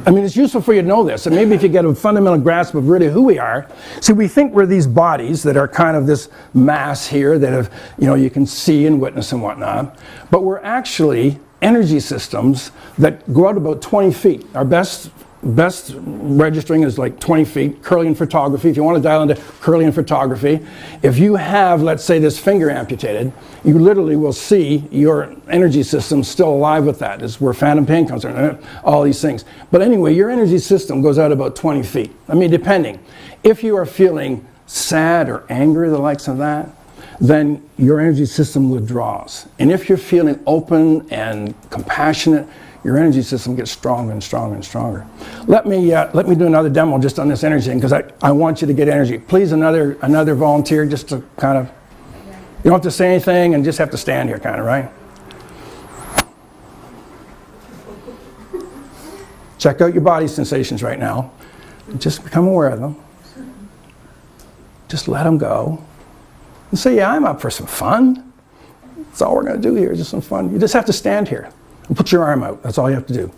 I mean, it's useful for you to know this, and maybe if you get a fundamental grasp of really who we are. See, we think we're these bodies that are kind of this mass here that have, you know, you can see and witness and whatnot, but we're actually energy systems that go out about 20 feet. Our best registering is like 20 feet. Kirlian photography, if you want to dial into Kirlian photography, if you have, let's say, this finger amputated, you literally will see your energy system still alive with that. Is where phantom pain comes from, all these things. But anyway, your energy system goes out about 20 feet. I mean, depending. If you are feeling sad or angry, the likes of that, then your energy system withdraws. And if you're feeling open and compassionate, your energy system gets stronger and stronger and stronger. Let me do another demo just on this energy thing, because I want you to get energy. Please, another volunteer, just to kind of, you don't have to say anything and just have to stand here, kind of, right? Check out your body sensations right now. Just become aware of them. Just let them go. And say, yeah, I'm up for some fun. That's all we're going to do here, just some fun. You just have to stand here and put your arm out. That's all you have to do.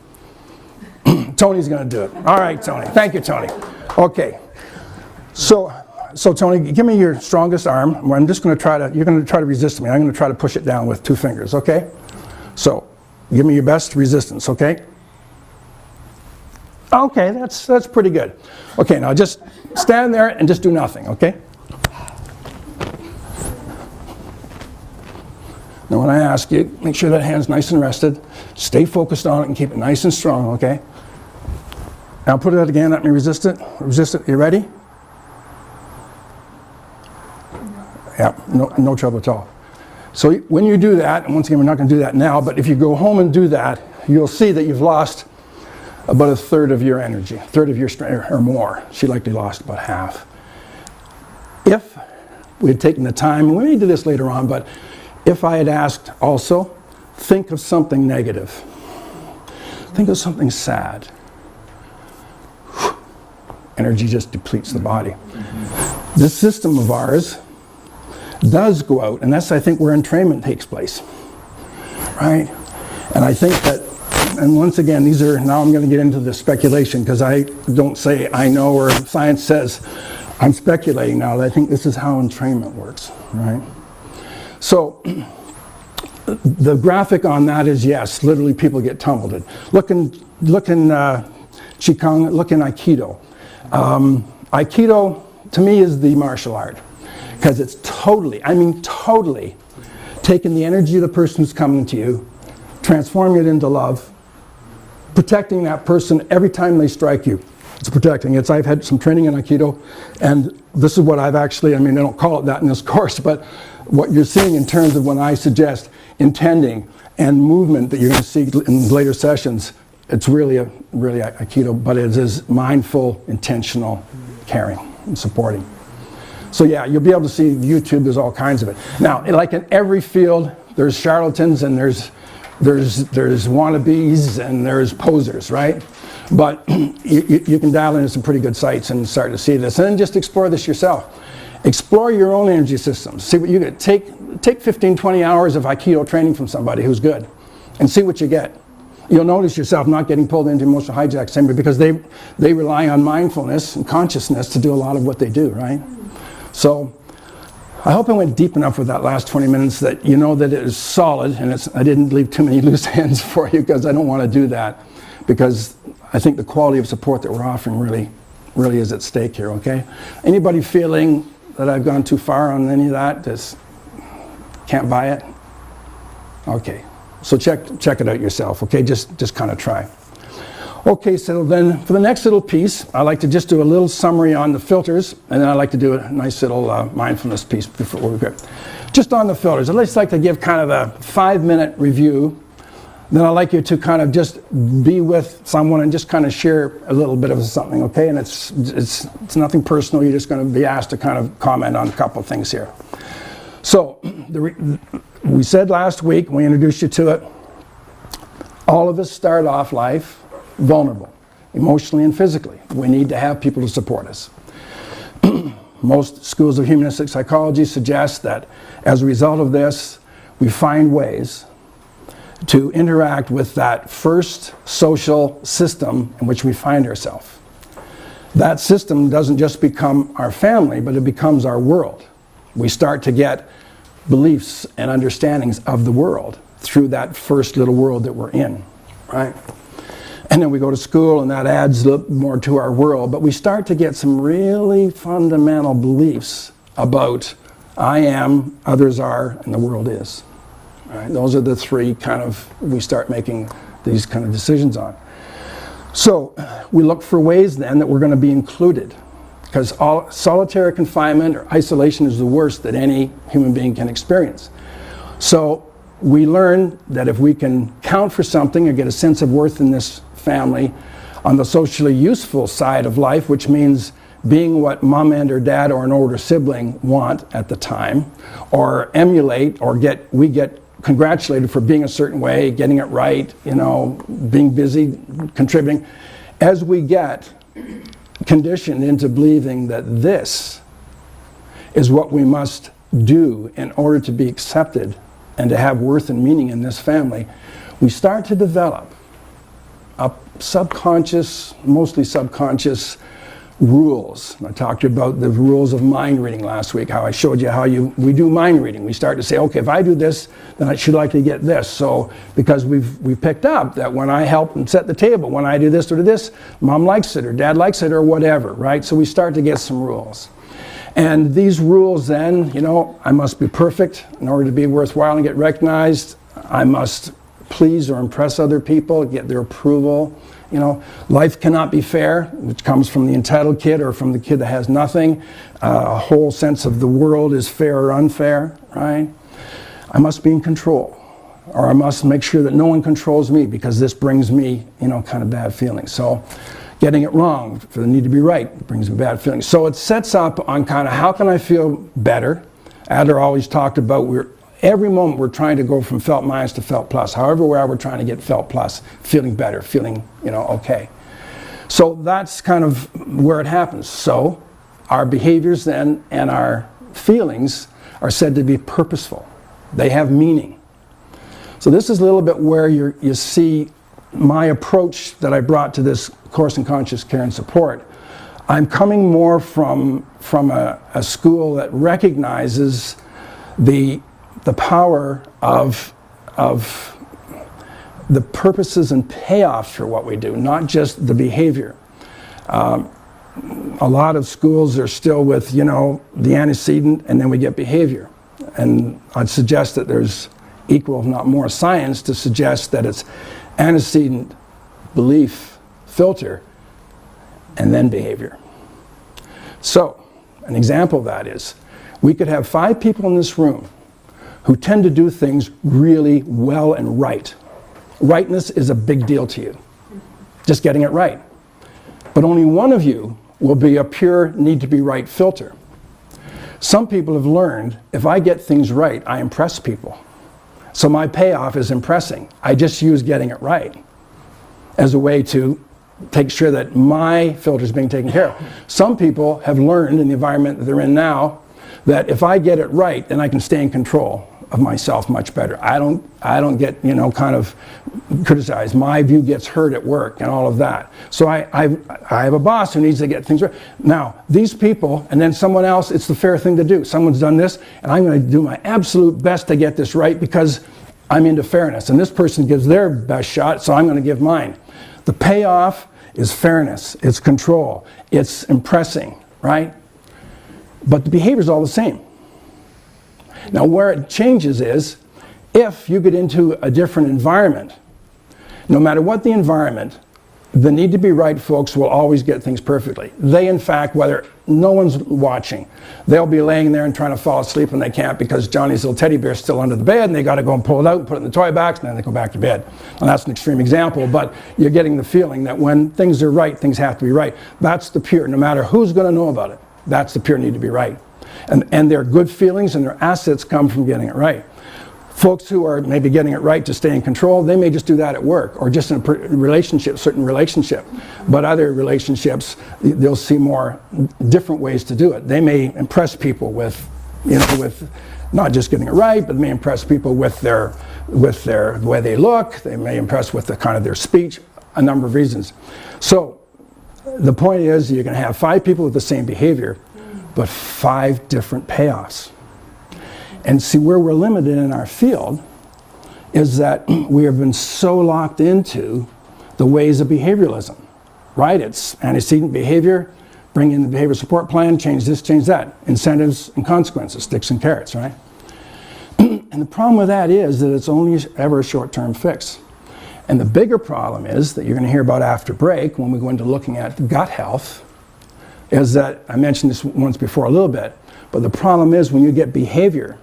Tony's going to do it. All right, Tony. Thank you, Tony. Okay. So Tony, give me your strongest arm. I'm just going to try to, you're going to try to resist me. I'm going to try to push it down with 2 fingers, okay? So give me your best resistance, okay? Okay, that's pretty good. Okay, now just stand there and just do nothing, okay? Now when I ask you, make sure that hand's nice and rested. Stay focused on it and keep it nice and strong, okay? Now put it out again, let me resist it. Resist it, you ready? Yeah, no trouble at all. So when you do that, and once again, we're not going to do that now, but if you go home and do that, you'll see that you've lost about 1/3 of your energy, 1/3 of your strength or more. She likely lost about half. If we had taken the time, and we may do this later on, but if I had asked also, think of something negative. Think of something sad. Energy just depletes the body. this system of ours does go out, and that's, I think, where entrainment takes place, right? And I think that, and once again, these are, now I'm going to get into the speculation, because I don't say I know or science says, I'm speculating now. I think this is how entrainment works, right? So, the graphic on that is, yes, literally people get tumbled in. Look in Qigong, look in Aikido. Aikido, to me, is the martial art, because it's totally, I mean totally, taking the energy of the person who's coming to you, transforming it into love, protecting that person every time they strike you. It's protecting. I've had some training in Aikido, and this is what I've actually, I mean, they don't call it that in this course, but what you're seeing in terms of when I suggest intending and movement that you're going to see in later sessions, it's really Aikido, but it is mindful, intentional caring and supporting. So yeah, you'll be able to see YouTube, there's all kinds of it. Now, like in every field, there's charlatans and there's wannabes and there's posers, right? But you can dial into some pretty good sites and start to see this. And then just explore this yourself. Explore your own energy systems. See what you get. Take 15, 20 hours of Aikido training from somebody who's good and see what you get. You'll notice yourself not getting pulled into emotional hijack simply because they rely on mindfulness and consciousness to do a lot of what they do, right? So I hope I went deep enough with that last 20 minutes that you know that it is solid, and I didn't leave too many loose ends for you, because I don't want to do that, because I think the quality of support that we're offering really is at stake here, okay? Anybody feeling that I've gone too far on any of that, just can't buy it? Okay, so check it out yourself, okay? Just kind of try. Okay, so then for the next little piece, I like to just do a little summary on the filters, and then I like to do a nice little mindfulness piece before we go. Just on the filters, I'd just like to give kind of a 5-minute review. Then I'd like you to kind of just be with someone and just kind of share a little bit of something, okay? And it's nothing personal. You're just going to be asked to kind of comment on a couple of things here. So we said last week, we introduced you to it, all of us start off life vulnerable, emotionally and physically. We need to have people to support us. Most schools of humanistic psychology suggest that as a result of this, we find ways to interact with that first social system in which we find ourselves. That system doesn't just become our family, but it becomes our world. We start to get beliefs and understandings of the world through that first little world that we're in, right? And then we go to school, and that adds a little more to our world, but we start to get some really fundamental beliefs about I am, others are, and the world is. Right? Those are the three kind of, we start making these kind of decisions on. So we look for ways then that we're going to be included, because solitary confinement or isolation is the worst that any human being can experience. So we learn that if we can count for something or get a sense of worth in this family on the socially useful side of life, which means being what mom and or dad or an older sibling want at the time, or emulate, or we get congratulated for being a certain way, getting it right, you know, being busy, contributing. As we get conditioned into believing that this is what we must do in order to be accepted and to have worth and meaning in this family, we start to develop a subconscious, mostly subconscious rules. I talked about the rules of mind reading last week, how I showed you how we do mind reading. We start to say, okay, if I do this, then I should likely get this. So because we've picked up that when I help and set the table, when I do this or do this, mom likes it or dad likes it or whatever, right? So we start to get some rules. And these rules then, you know, I must be perfect in order to be worthwhile and get recognized. I must please or impress other people, get their approval. You know, life cannot be fair, which comes from the entitled kid or from the kid that has nothing. A whole sense of the world is fair or unfair, right? I must be in control, or I must make sure that no one controls me because this brings me, you know, kind of bad feelings. So getting it wrong for the need to be right brings me bad feelings. So it sets up on kind of how can I feel better? Adler always talked about every moment we're trying to go from felt minus to felt plus. However we are, we're trying to get felt plus, feeling better, feeling, you know, okay. So that's kind of where it happens. So our behaviors then and our feelings are said to be purposeful. They have meaning. So this is a little bit where you see my approach that I brought to this course in conscious care and support. I'm coming more from a school that recognizes the power of the purposes and payoffs for what we do, not just the behavior. A lot of schools are still with, the antecedent, and then we get behavior. And I'd suggest that there's equal, if not more, science to suggest that it's antecedent, belief, filter, and then behavior. So, an example of that is, we could have 5 people in this room who tend to do things really well and right. Rightness is a big deal to you, just getting it right. But only one of you will be a pure need to be right filter. Some people have learned, if I get things right, I impress people. So my payoff is impressing. I just use getting it right as a way to take sure that my filter is being taken care of. Some people have learned in the environment that they're in now that if I get it right, then I can stay in control of myself much better. I don't get, kind of criticized. My view gets heard at work and all of that. So I have a boss who needs to get things right. Now, these people and then someone else, it's the fair thing to do. Someone's done this, and I'm going to do my absolute best to get this right because I'm into fairness. And this person gives their best shot, so I'm going to give mine. The payoff is fairness, it's control, it's impressing, right? But the behavior is all the same. Now, where it changes is if you get into a different environment, no matter what the environment, the need to be right folks will always get things perfectly. They, in fact, whether no one's watching, they'll be laying there and trying to fall asleep and they can't because Johnny's little teddy bear's still under the bed and they got to go and pull it out and put it in the toy box and then they go back to bed. And that's an extreme example, but you're getting the feeling that when things are right, things have to be right. That's the pure, no matter who's going to know about it, that's the pure need to be right. And their good feelings and their assets come from getting it right. Folks who are maybe getting it right to stay in control, they may just do that at work or just in a relationship, certain relationship. But other relationships, they'll see more different ways to do it. They may impress people with, with not just getting it right, but they may impress people with the way they look. They may impress with the kind of their speech, a number of reasons. So the point is you're going to have 5 people with the same behavior, but 5 different payoffs. And see, where we're limited in our field is that we have been so locked into the ways of behavioralism, right? It's antecedent behavior, bring in the behavior support plan, change this, change that. Incentives and consequences, sticks and carrots, right? And the problem with that is that it's only ever a short-term fix. And the bigger problem is that you're going to hear about after break when we go into looking at gut health, is that, I mentioned this once before a little bit, but the problem is when you get behavior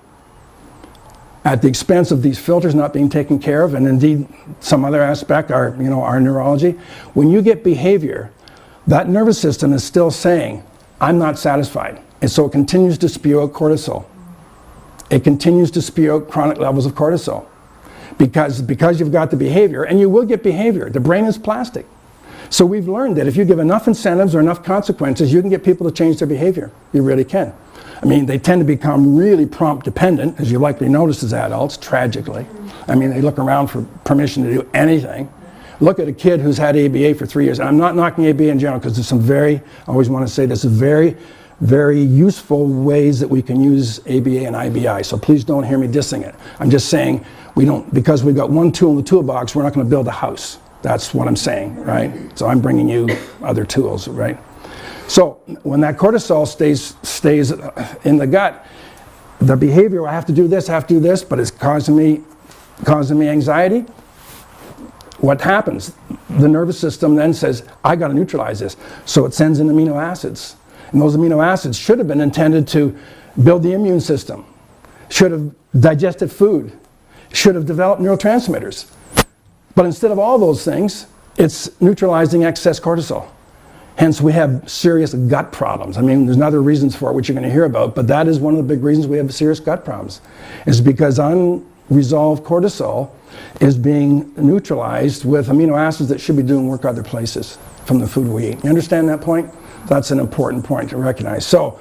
at the expense of these filters not being taken care of, and indeed some other aspect, our neurology, when you get behavior, that nervous system is still saying, I'm not satisfied. And so it continues to spew out cortisol. It continues to spew out chronic levels of cortisol. Because you've got the behavior, and you will get behavior. The brain is plastic. So we've learned that if you give enough incentives or enough consequences, you can get people to change their behavior. You really can. I mean, they tend to become really prompt dependent, as you likely noticed as adults, tragically. I mean, they look around for permission to do anything. Look at a kid who's had ABA for 3 years. And I'm not knocking ABA in general, because there's some I always want to say there's very, very useful ways that we can use ABA and IBI. So please don't hear me dissing it. I'm just saying, because we've got one tool in the toolbox, we're not going to build a house. That's what I'm saying, right? So I'm bringing you other tools, right? So when that cortisol stays in the gut, the behavior, I have to do this, but it's causing me anxiety. What happens? The nervous system then says, I got to neutralize this. So it sends in amino acids. And those amino acids should have been intended to build the immune system, should have digested food, should have developed neurotransmitters. But instead of all those things, it's neutralizing excess cortisol. Hence, we have serious gut problems. I mean, there's other reasons for it, which you're going to hear about, but that is one of the big reasons we have serious gut problems, is because unresolved cortisol is being neutralized with amino acids that should be doing work other places from the food we eat. You understand that point? That's an important point to recognize. So,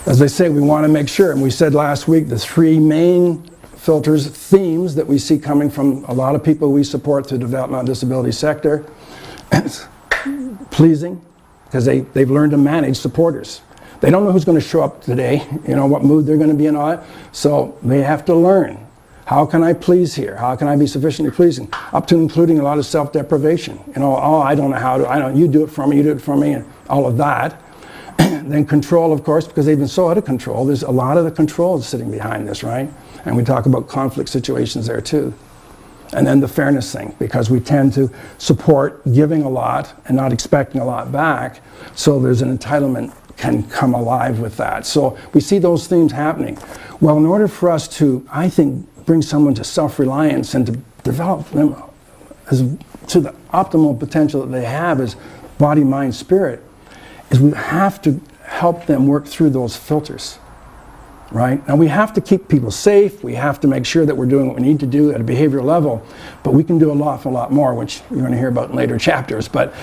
as I say, we want to make sure, and we said last week, the three main filters, themes that we see coming from a lot of people we support through the developmental disability sector. Pleasing, because they've learned to manage supporters. They don't know who's going to show up today, what mood they're going to be in, all that. So they have to learn. How can I please here? How can I be sufficiently pleasing? Up to including a lot of self-deprivation. Oh, I don't know how to, you do it for me, and all of that. Then control, of course, because they've been so out of control. There's a lot of the control sitting behind this, right? And we talk about conflict situations there too. And then the fairness thing, because we tend to support giving a lot and not expecting a lot back. So there's an entitlement can come alive with that. So we see those themes happening. Well, in order for us to, I think, bring someone to self-reliance and to develop them to the optimal potential that they have as body, mind, spirit, is we have to help them work through those filters. Right? Now we have to keep people safe, we have to make sure that we're doing what we need to do at a behavioral level, but we can do a lot more, which you're going to hear about in later chapters, but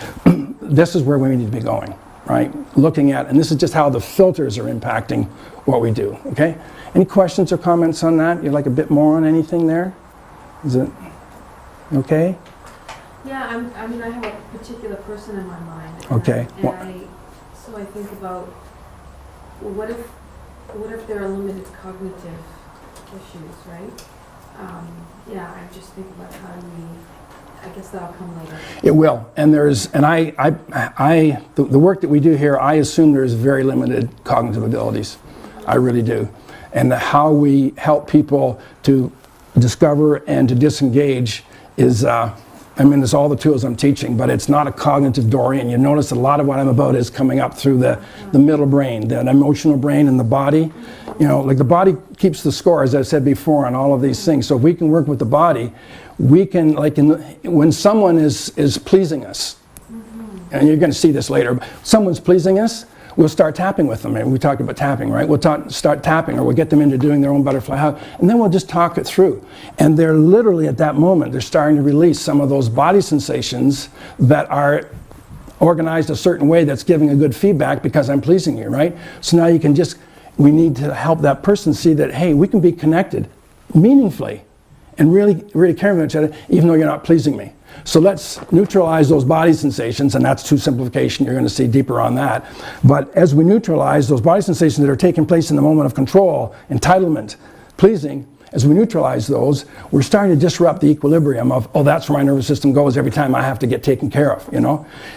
this is where we need to be going, right? Looking at, and this is just how the filters are impacting what we do, okay? Any questions or comments on that? You'd like a bit more on anything there? Is it okay? Yeah, I have a particular person in my mind. Okay. So I think about, what if there are limited cognitive issues, right? I just think about how I guess that'll come later. It will, and the work that we do here, I assume there's very limited cognitive abilities. I really do. And how we help people to discover and to disengage is, it's all the tools I'm teaching, but it's not a cognitive door in. You notice a lot of what I'm about is coming up through the middle brain, the emotional brain and the body. Like the body keeps the score, as I've said before, on all of these things. So if we can work with the body, we can, when someone is pleasing us, and you're going to see this later, someone's pleasing us, we'll start tapping with them. And we talked about tapping, right? We'll start tapping, or we'll get them into doing their own butterfly hug, and then we'll just talk it through. And they're literally at that moment, they're starting to release some of those body sensations that are organized a certain way that's giving a good feedback because I'm pleasing you, right? So now we need to help that person see that, hey, we can be connected meaningfully and really, really care about each other, even though you're not pleasing me. So let's neutralize those body sensations, and that's true simplification. You're going to see deeper on that. But as we neutralize those body sensations that are taking place in the moment of control, entitlement, pleasing, as we neutralize those, we're starting to disrupt the equilibrium of, that's where my nervous system goes every time I have to get taken care of,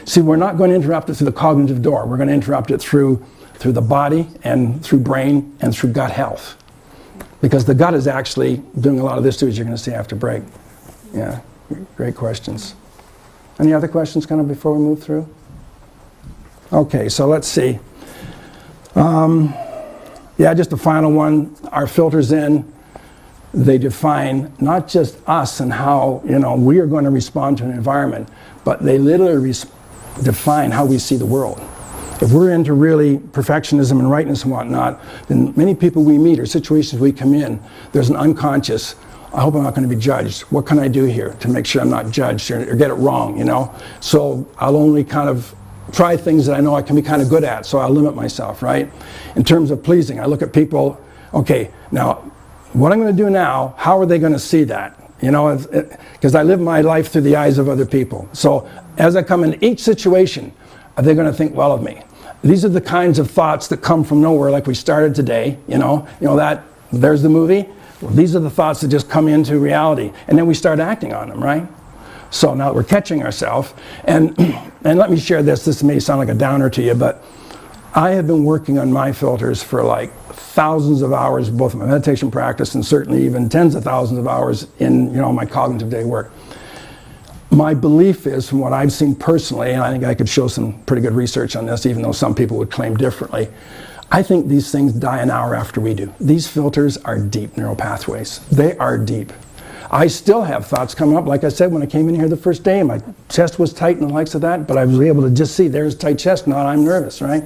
See, we're not going to interrupt it through the cognitive door. We're going to interrupt it through the body and through brain and through gut health. Because the gut is actually doing a lot of this too, as you're going to see after break. Yeah. Great questions. Any other questions kind of before we move through? Okay, so let's see. Just the final one. Our filters they define not just us and how we are going to respond to an environment, but they literally define how we see the world. If we're into really perfectionism and rightness and whatnot, then many people we meet or situations we come in, there's an unconscious, I hope I'm not going to be judged. What can I do here to make sure I'm not judged or get it wrong, So I'll only kind of try things that I know I can be kind of good at, so I'll limit myself, right? In terms of pleasing, I look at people, okay, now, what I'm going to do now, how are they going to see that? Because I live my life through the eyes of other people. So as I come in each situation, are they going to think well of me? These are the kinds of thoughts that come from nowhere, like we started today, that, there's the movie. Well, these are the thoughts that just come into reality, and then we start acting on them, right? So now that we're catching ourselves, and let me share this may sound like a downer to you, but I have been working on my filters for like thousands of hours, both in my meditation practice and certainly even tens of thousands of hours in my cognitive day work. My belief is, from what I've seen personally, and I think I could show some pretty good research on this, even though some people would claim differently, I think these things die an hour after we do. These filters are deep neural pathways. They are deep. I still have thoughts come up, like I said, when I came in here the first day, my chest was tight and the likes of that, but I was able to just see there's tight chest, not I'm nervous, right?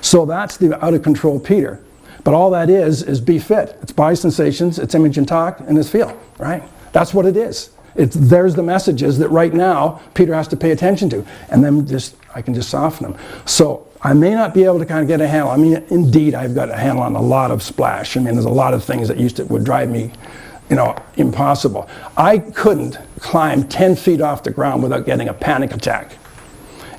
So that's the out of control Peter. But all that is be fit. It's body sensations, it's image and talk, and it's feel, right? That's what it is. There's the messages that right now Peter has to pay attention to, and then I can just soften them. So I may not be able to kind of get a handle. I mean, indeed, I've got a handle on a lot of splash. I mean, there's a lot of things that would drive me, impossible. I couldn't climb 10 feet off the ground without getting a panic attack.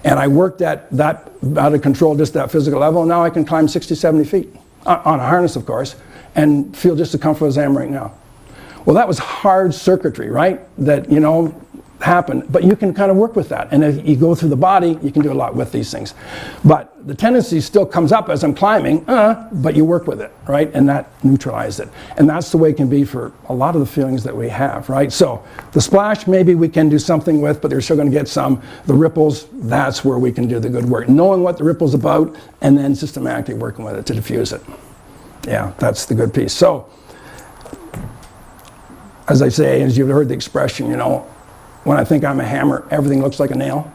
And I worked at that out of control, just that physical level, and now I can climb 60, 70 feet, on a harness, of course, and feel just as comfortable as I am right now. Well, that was hard circuitry, right? That, happened, but you can kind of work with that. And if you go through the body, you can do a lot with these things. But the tendency still comes up as I'm climbing, but you work with it, right? And that neutralizes it. And that's the way it can be for a lot of the feelings that we have, right? So the splash, maybe we can do something with, but they're still going to get some. The ripples, that's where we can do the good work. Knowing what the ripple's about, and then systematically working with it to diffuse it. Yeah, that's the good piece. So, as I say, as you've heard the expression, when I think I'm a hammer, everything looks like a nail.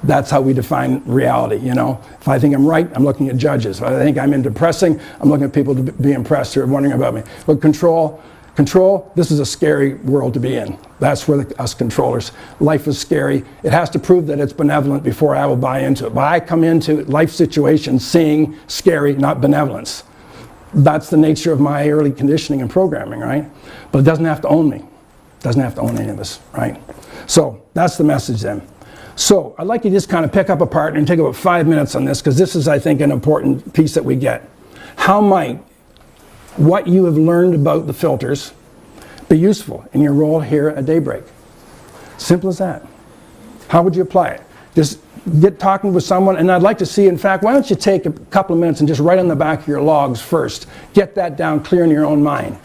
That's how we define reality, If I think I'm right, I'm looking at judges. If I think I'm depressing, I'm looking at people to be impressed who are wondering about me. But control, this is a scary world to be in. That's where us controllers, life is scary. It has to prove that it's benevolent before I will buy into it. But I come into life situations seeing scary, not benevolence. That's the nature of my early conditioning and programming, right? But it doesn't have to own me. It doesn't have to own any of us, right? So that's the message then. So I'd like you to just kind of pick up a part and take about 5 minutes on this, because this is, I think, an important piece that we get. How might what you have learned about the filters be useful in your role here at Daybreak? Simple as that. How would you apply it? Just get talking with someone, and I'd like to see, in fact, why don't you take a couple of minutes and just write on the back of your logs first. Get that down clear in your own mind.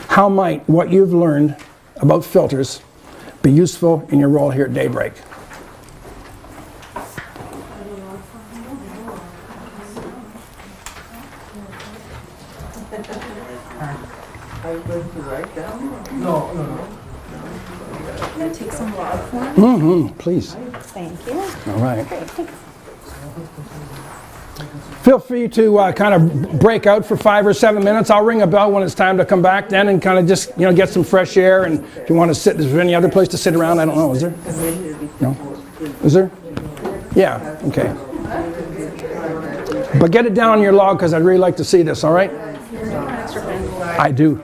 How might what you've learned about filters be useful in your role here at Daybreak? Are you going to write down? No. Can I take some log form? Please. Thank you. All right. Great, thanks. Feel free to kind of break out for 5 or 7 minutes. I'll ring a bell when it's time to come back then, and kind of just get some fresh air. And if you want to sit, is there any other place to sit around? I don't know. Is there? No. Is there? Yeah. Okay. But get it down on your log, because I'd really like to see this. All right? I do.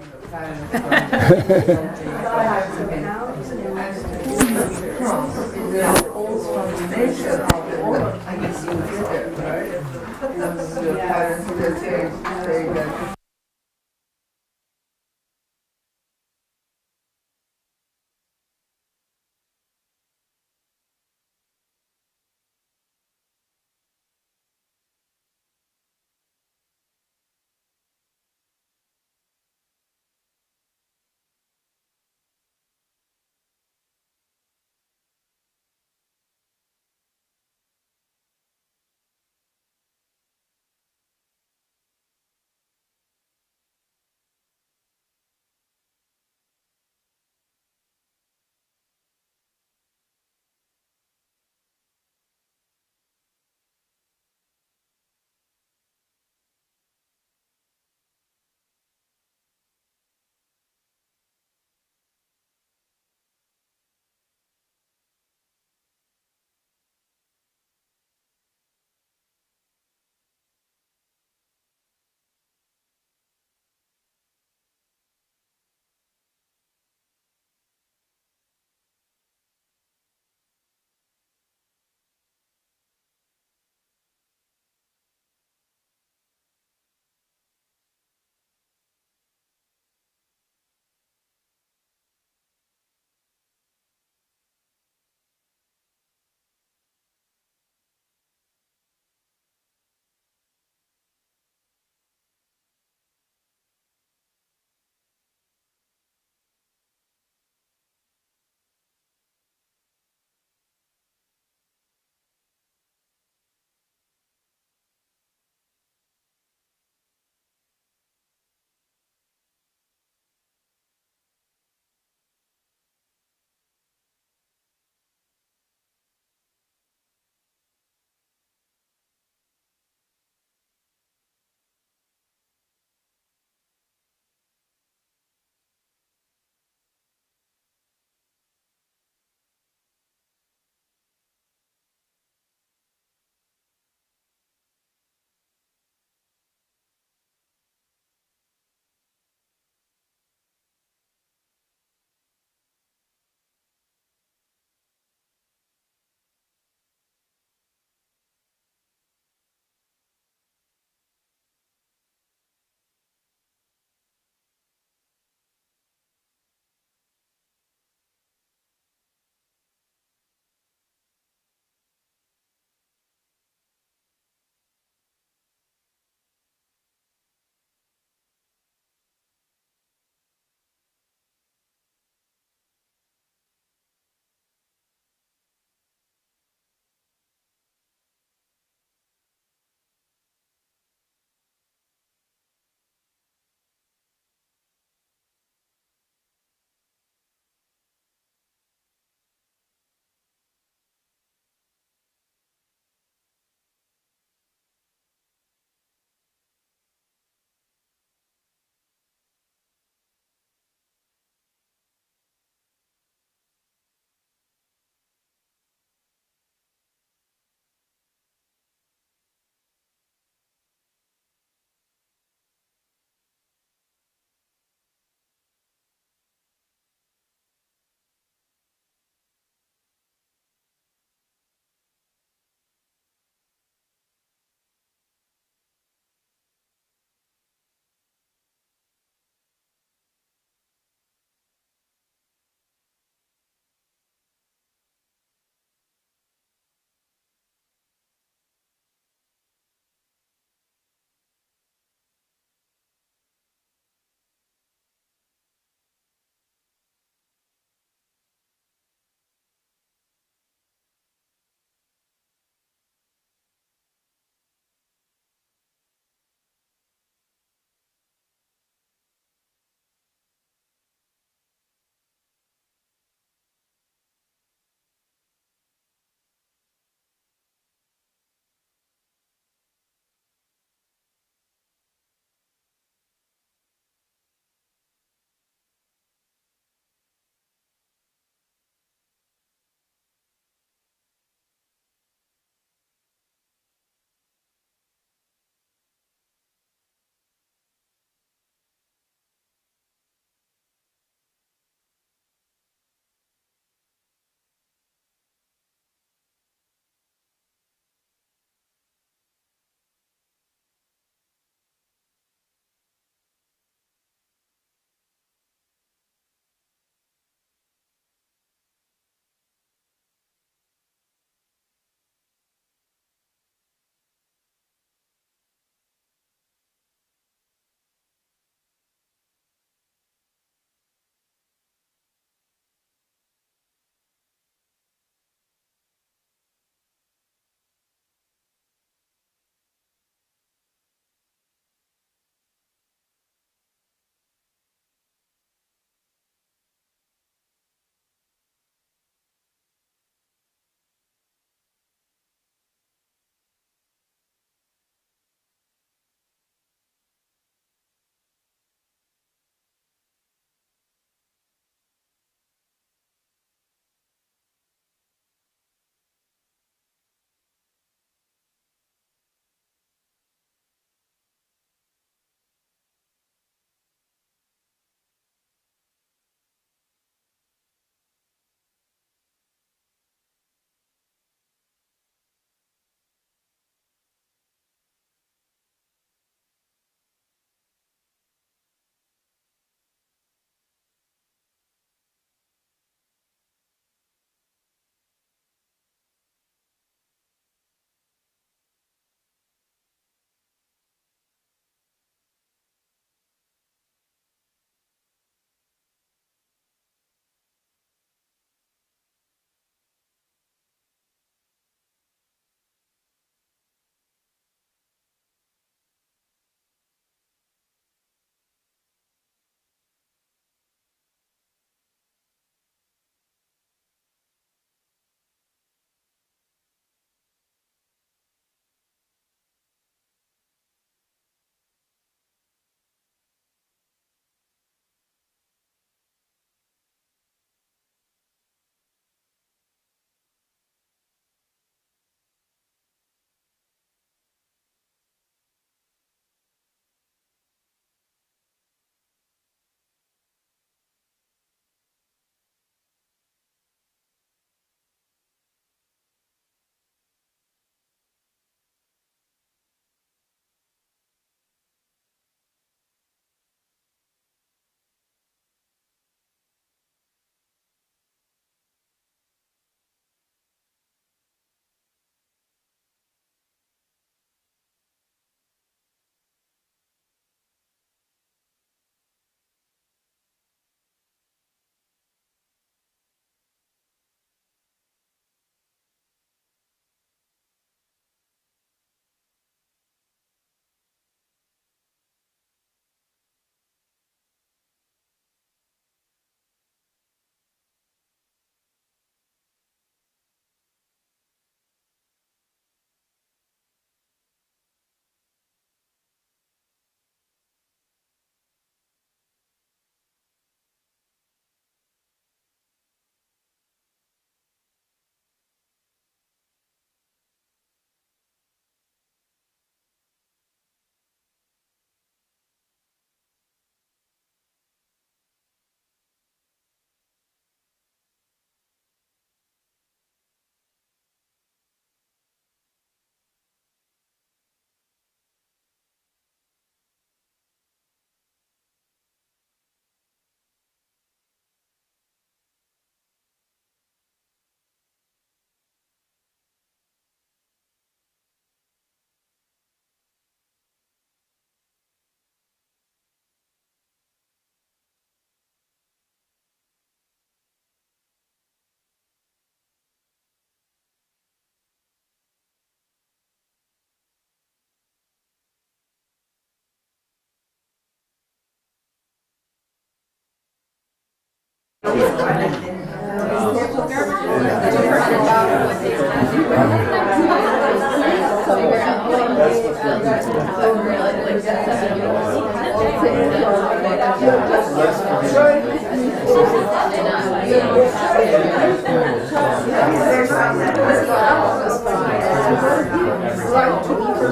The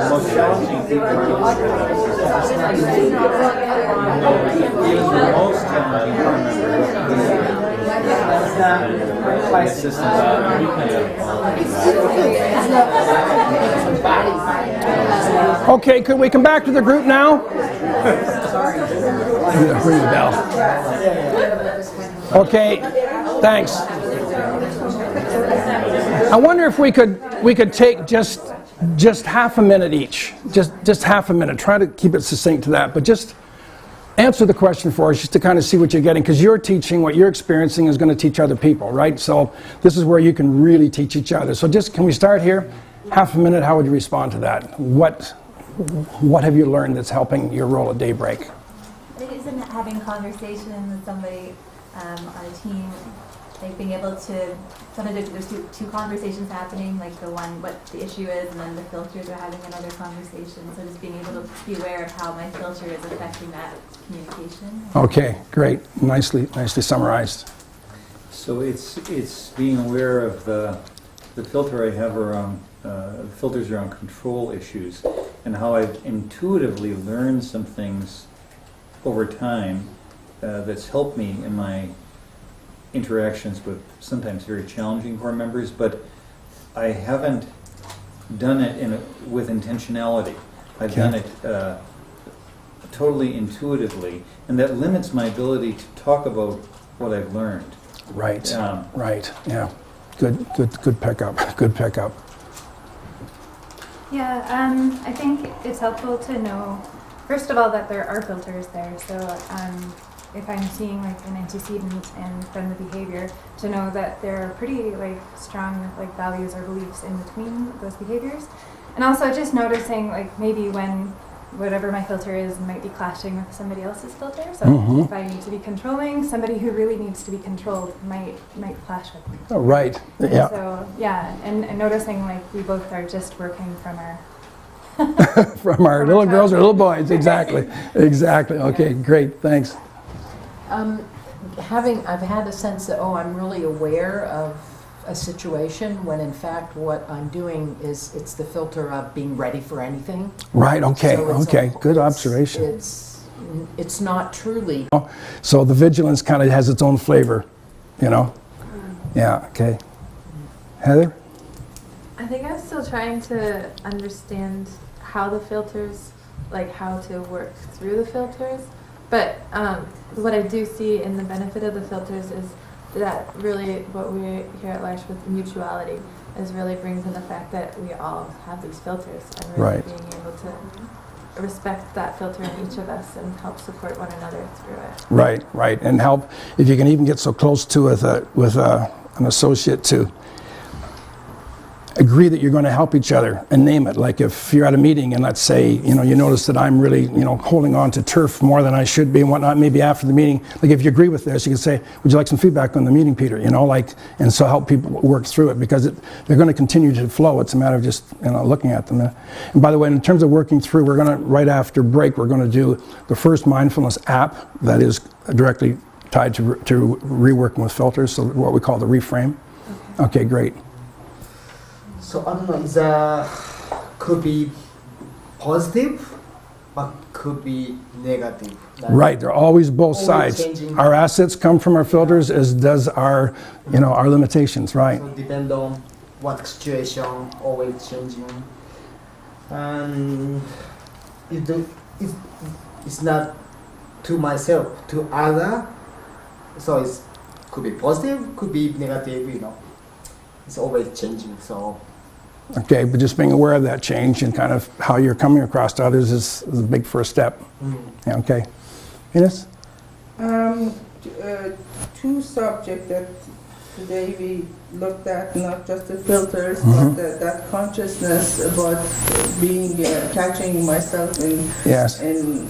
most challenging thing for me even the most challenging part my assistance. Okay, could we come back to the group now? Yeah, ring the bell. Okay, thanks. I wonder if we could take just half a minute each. Just half a minute. Try to keep it succinct to that, but just answer the question for us just to kind of see what you're getting, because you're teaching, what you're experiencing is going to teach other people, right? So this is where you can really teach each other. So just, can we start here? Half a minute, how would you respond to that? What have you learned that's helping your role at Daybreak? I think it's in having conversation with somebody on a team, like being able to, sometimes there's two conversations happening, like the one, what the issue is, and then the filters are having another conversation. So just being able to be aware of how my filter is affecting that communication. Okay, great. Nicely summarized. So it's being aware of the filter I have around filters around control issues, and how I've intuitively learned some things over time that's helped me in my interactions with sometimes very challenging board members, but I haven't done it with intentionality. I've done it totally intuitively, and that limits my ability to talk about what I've learned. Right, right, yeah. Good pickup, good pickup. Yeah, I think it's helpful to know, first of all, that there are filters there. So if I'm seeing like an antecedent and friendly behavior, to know that there are pretty like strong like values or beliefs in between those behaviors. And also just noticing like maybe when whatever my filter is might be clashing with somebody else's filter. So if I need to be controlling, somebody who really needs to be controlled might clash with me. Oh, right, yeah. So yeah, and noticing like we both are just working from our From our little girls or little boys, exactly. Okay, great, thanks. I've had a sense that, I'm really aware of a situation, when in fact what I'm doing is, it's the filter of being ready for anything. Right, okay, So it's okay, good observation. It's not truly. So the vigilance kind of has its own flavor, you know? Yeah, okay. Heather? I think I'm still trying to understand how the filters, like how to work through the filters. But what I do see in the benefit of the filters is that really what we here at L'arche with mutuality is really brings in the fact that we all have these filters, and really being able to respect that filter in each of us and help support one another through it. Right, and help, if you can even get so close to with an associate to agree that you're going to help each other and name it. Like if you're at a meeting and let's say, you notice that I'm really, holding on to turf more than I should be and whatnot, maybe after the meeting, like if you agree with this, you can say, would you like some feedback on the meeting, Peter? And so help people work through it, because they're going to continue to flow. It's a matter of just, looking at them. And by the way, in terms of working through, we're going to, right after break, we're going to do the first mindfulness app that is directly tied to reworking with filters, so what we call the reframe. Okay, great. So I don't know, could be positive, but could be negative. Right, they're always both Always sides. changing. Our assets come from our filters, as does our, our limitations, right? So depend on what situation, always changing. And it's not to myself, to other. So it could be positive, could be negative, It's always changing, so. Okay, but just being aware of that change and kind of how you're coming across to others is a big first step. Yeah, okay. Ines? Two subjects that today we looked at, not just the filters, but that consciousness about being, catching myself in Yes. in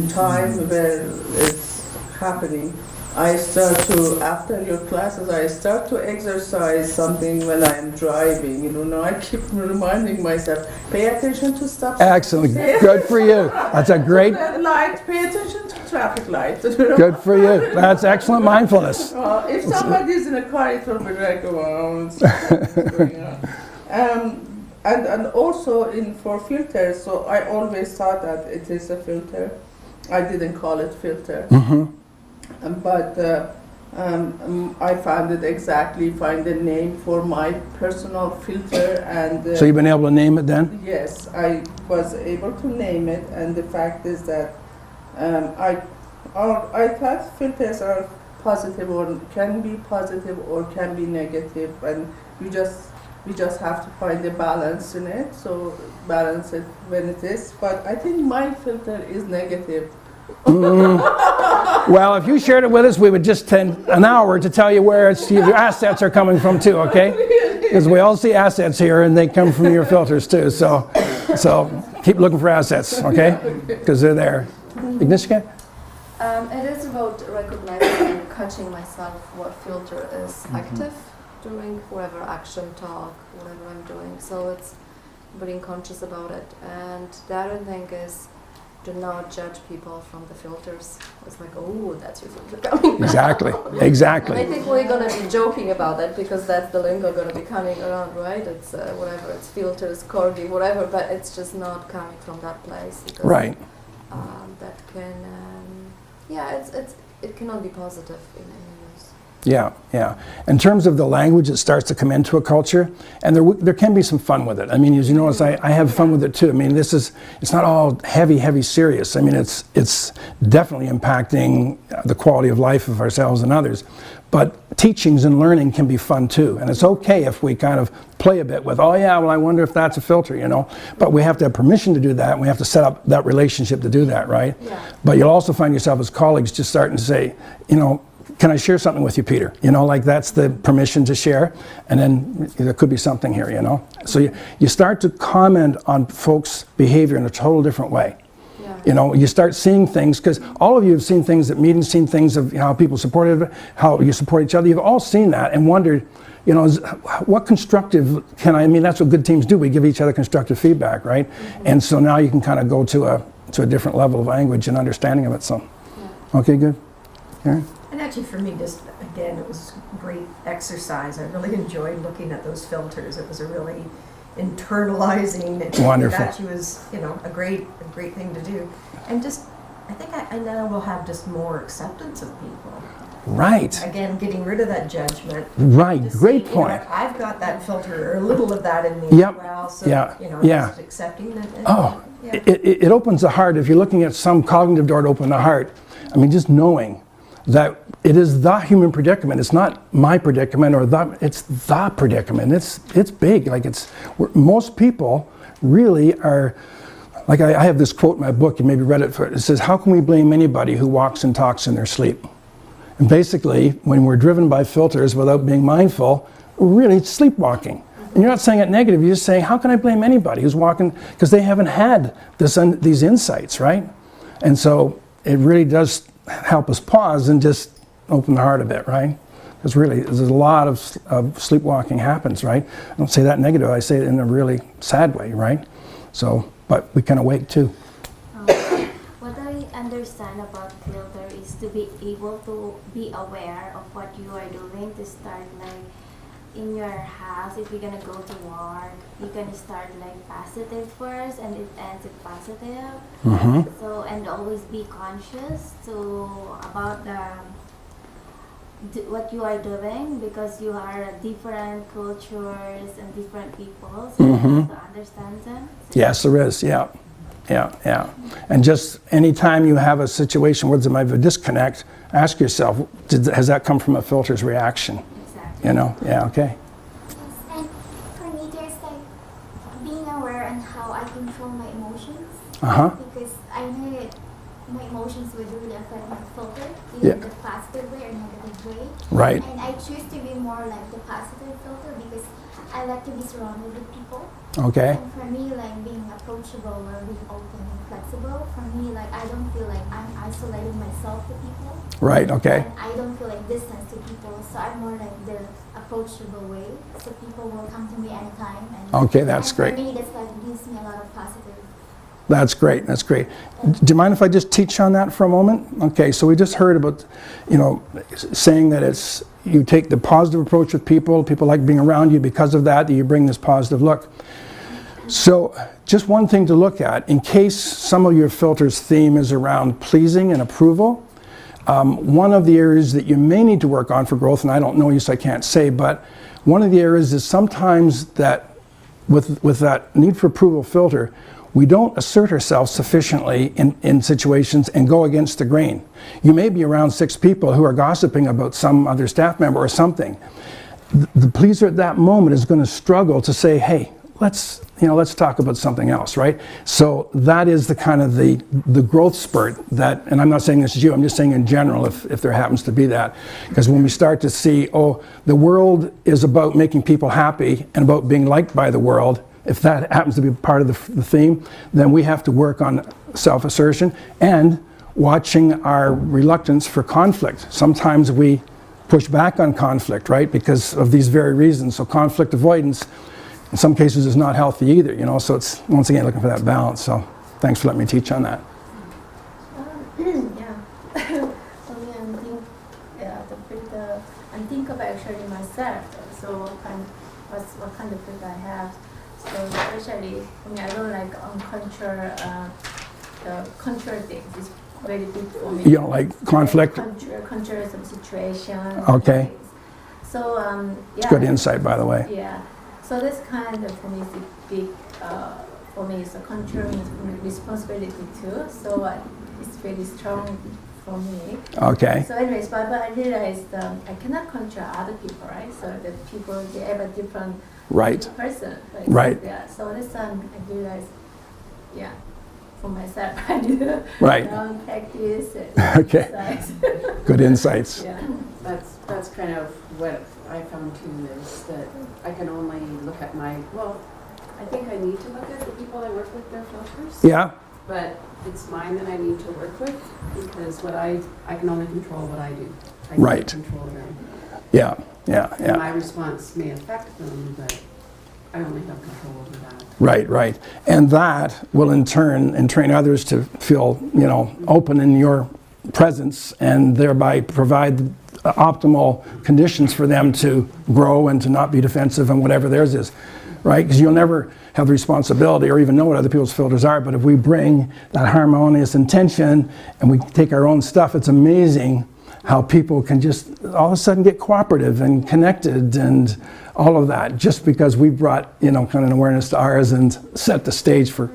time where it's happening, I start to, after your classes, I start to exercise something when I am driving. You know, now I keep reminding myself, pay attention to stop. Excellent. Good for you. That's a great, Red light, pay attention to traffic light. You know? good for you. That's excellent mindfulness. If somebody's in a car, it will be like, oh, what's going on? And also for filters, so I always thought that it is a filter. I didn't call it filter. But I found it exactly, find a name for my personal filter, and So you've been able to name it then? yes, I was able to name it, and the fact is that I thought filters are positive, or can be positive, or can be negative, and we just have to find a balance in it. So balance it when it is. But I think my filter is negative. Well, if you shared it with us, we would just spend an hour to tell you where your assets are coming from too, okay? Because we all see assets here, and they come from your filters too. So keep looking for assets, okay? Because they're there. Agnieszka? It is about recognizing and catching myself what filter is active during whatever action, talk, whatever I'm doing. So it's being conscious about it. And the other thing is, do not judge people from the filters. It's like, oh, that's your filter coming. Exactly. And Exactly. I think we're gonna be joking about that because that's the lingo gonna be coming around, right? It's whatever, it's filters, corgi, whatever, but it's just not coming from that place. Because, Right. that can, it cannot be positive in any use. Yeah, yeah. In terms of the language that starts to come into a culture, and there can be some fun with it. I mean, as you notice, I have fun with it too. I mean, it's not all heavy serious. I mean, it's definitely impacting the quality of life of ourselves and others. But teachings and learning can be fun too. And it's okay if we kind of play a bit with, oh yeah, well I wonder if that's a filter, you know. But we have to have permission to do that, and we have to set up that relationship to do that, right? Yeah. But you'll also find yourself as colleagues just starting to say, you know, can I share something with you, Peter? You know, like that's the permission to share, and then there could be something here, you know? So you start to comment on folks' behavior in a total different way. Yeah. You know, you start seeing things, because all of you have seen things at meetings, seen things of how people supported, how you support each other. You've all seen that and wondered, you know, what constructive I mean, that's what good teams do. We give each other constructive feedback, right? And so now you can kind of go to a different level of language and understanding of it. So, okay, good. Karen? And actually for me, just again, it was great exercise. I really enjoyed looking at those filters. It was a really internalizing. Wonderful. It actually was, you know, a great thing to do. And just, I think I now will have just more acceptance of people. Right. Again, getting rid of that judgment. Right. To see, Great you know, point. I've got that filter, or a little of that in me Yep. as well. So, Yeah. you know, Yeah. just accepting that. Oh, yeah. it opens the heart. If you're looking at some cognitive door to open the heart, I mean, just knowing that it is the human predicament. It's not my predicament, or it's the predicament. It's big. Like most people really are. Like I have this quote in my book. You maybe read it. It says, "How can we blame anybody who walks and talks in their sleep?" And basically, when we're driven by filters without being mindful, we're really sleepwalking. And you're not saying it negative. You're just saying, how can I blame anybody who's walking? Because they haven't had these insights, right? And so it really does help us pause and just open the heart a bit, right? Because really, there's a lot of sleepwalking happens, right? I don't say that negative. I say it in a really sad way, right? So, but we can awake too. What I understand about filter is to be able to be aware of what you are doing, to start like in your house. If you're gonna go to work, you're gonna start like positive first and it ends with positive. Mm-hmm. So, and always be conscious about what you are doing, because you are different cultures and different people, so you have to understand them. Yes, there is. Yeah. And just anytime you have a situation where there might be a disconnect, ask yourself, has that come from a filter's reaction? Exactly. You know? Yeah, okay. Yes, and for me, there's like being aware on how I control my emotions. Uh-huh. Because I know that my emotions would really affect my filter, Yeah. either the positive way or negative way. Right. And I choose to be more like the positive filter because I like to be surrounded with people. Okay. And for me, like being approachable or being open and flexible, for me, like I don't feel like I'm isolating myself to people. Right, okay. And I don't feel like distance to people, so I'm more like the approachable way, so people will come to me anytime. And, Okay, that's and great. For me, that's like gives me a lot of positive. That's great, that's great. Do you mind if I just teach on that for a moment? Okay, so we just heard about, you know, saying that it's, you take the positive approach with people, people like being around you because of that, you bring this positive look. So just one thing to look at, in case some of your filters' theme is around pleasing and approval, one of the areas that you may need to work on for growth, and I don't know you so I can't say, but one of the areas is sometimes that with that need for approval filter, we don't assert ourselves sufficiently in situations and go against the grain. You may be around 6 people who are gossiping about some other staff member or something. The pleaser at that moment is going to struggle to say, hey, let's talk about something else, right? So that is the kind of the growth spurt that, and I'm not saying this is you, I'm just saying in general if there happens to be that. Because when we start to see, oh, the world is about making people happy and about being liked by the world, if that happens to be part of the theme, then we have to work on self-assertion and watching our reluctance for conflict. Sometimes we push back on conflict, right? Because of these very reasons. So conflict avoidance, in some cases, is not healthy either, you know, so it's, once again, looking for that balance. So thanks for letting me teach on that. Yeah. For me, I'm think about actually myself. So what kind of filter I have. So especially for me, I don't like the control things. It's very big for me. You don't like conflict? Control some situation. Okay. So yeah. Good insight, by the way. Yeah. So this kind of for me is a big, for me it's a controlling responsibility too. So it's very strong for me. Okay. So anyways, but I realized I cannot control other people, right? So the people, they have a different person. Right. Yeah. So this time I realized, yeah, for myself I do practice and Okay. exercise. Good insights. Yeah. That's kind of what I found too, is that I can only look at I think I need to look at the people I work with, their filters. Yeah. But it's mine that I need to work with, because I can only control what I do. I Right. can't control them. Yeah. And my response may affect them, but I only have control over that. Right. And that will in turn train others to feel, you know, open in your presence and thereby provide optimal conditions for them to grow and to not be defensive and whatever theirs is, right? Because you'll never have the responsibility or even know what other people's filters are, but if we bring that harmonious intention and we take our own stuff, it's amazing how people can just all of a sudden get cooperative and connected and all of that, just because we brought, you know, kind of an awareness to ours and set the stage for.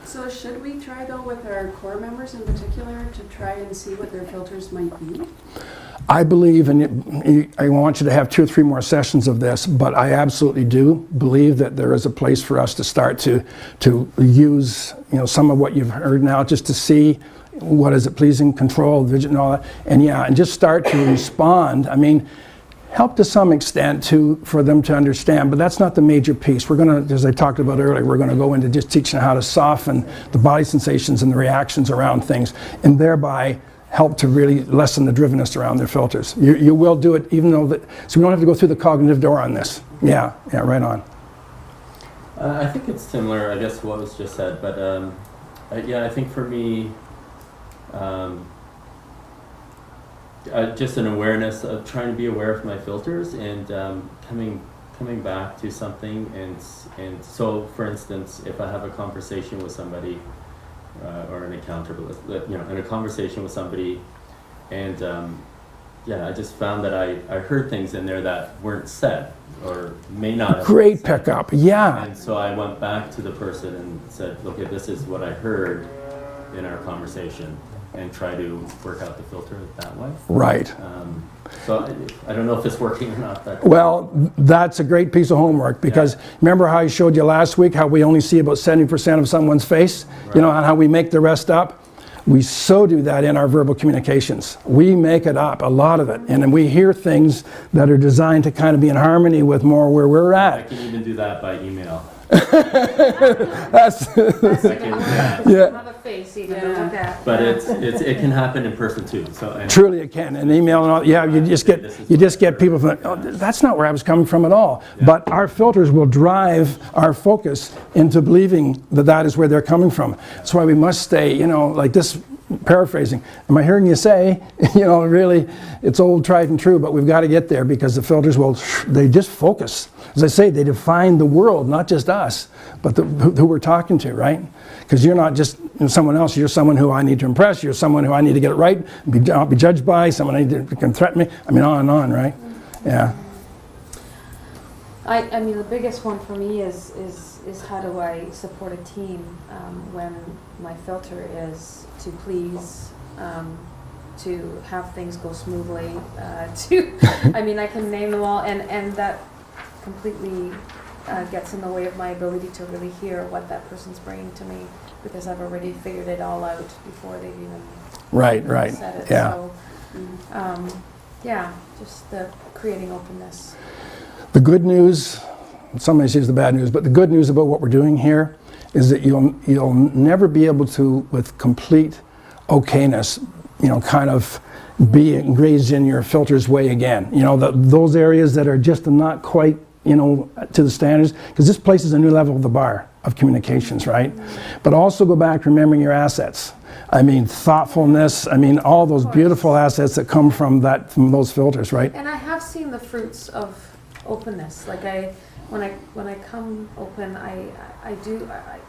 So should we try though with our core members in particular to try and see what their filters might be? I believe, and I want you to have 2 or 3 more sessions of this, but I absolutely do believe that there is a place for us to start to use, you know, some of what you've heard now, just to see what is it pleasing, control, vigilant, and all that, and just start to respond. I mean, help to some extent for them to understand, but that's not the major piece. We're going to, as I talked about earlier, we're going to go into just teaching how to soften the body sensations and the reactions around things, and thereby help to really lessen the drivenness around their filters. You will do it even though so we don't have to go through the cognitive door on this. Yeah, right on. I think it's similar, I guess, to what was just said, but yeah, I think for me, just an awareness of trying to be aware of my filters and coming back to something, and so, for instance, if I have a conversation with somebody, or an encounter, you know, in a conversation with somebody, and yeah, I just found that I heard things in there that weren't said or may not have Great been said. pickup, yeah. And so I went back to the person and said, okay, this is what I heard in our conversation, and try to work out the filter that way. Right. So I don't know if it's working or not. But well, that's a great piece of homework, because remember how I showed you last week how we only see about 70% of someone's face, you know, and how we make the rest up? We so do that in our verbal communications. We make it up, a lot of it, and then we hear things that are designed to kind of be in harmony with more where we're I at. can even do that by email. That's I can, yeah. Have a face even to look at. But it can happen in person too. So and Truly, it can. And email and all. Yeah, you just get people from. Oh, that's not where I was coming from at all. Yeah. But our filters will drive our focus into believing that that is where they're coming from. That's why we must stay. Like this. Paraphrasing. Am I hearing you say? Really, it's old, tried and true. But we've got to get there because the filters they just focus. As I say, they define the world, not just us, but who we're talking to, right? Because you're not just someone else. You're someone who I need to impress. You're someone who I need to get it right, not be judged by. Someone who can threaten me. I mean, on and on, right? Yeah. I mean, the biggest one for me is how do I support a team when my filter is to please, to have things go smoothly, I mean, I can name them all, and that completely gets in the way of my ability to really hear what that person's bringing to me, because I've already figured it all out before they've even Right. said it. Yeah. So, just the creating openness. The good news, somebody sees the bad news, but the good news about what we're doing here is that you'll never be able to, with complete okayness, kind of be engaged in your filter's way again. Those areas that are just not quite, to the standards, because this places a new level of the bar of communications, right? But also go back to remembering your assets. I mean, thoughtfulness, all those beautiful assets that come from those filters, right? And I have seen the fruits of openness. Like when I come open,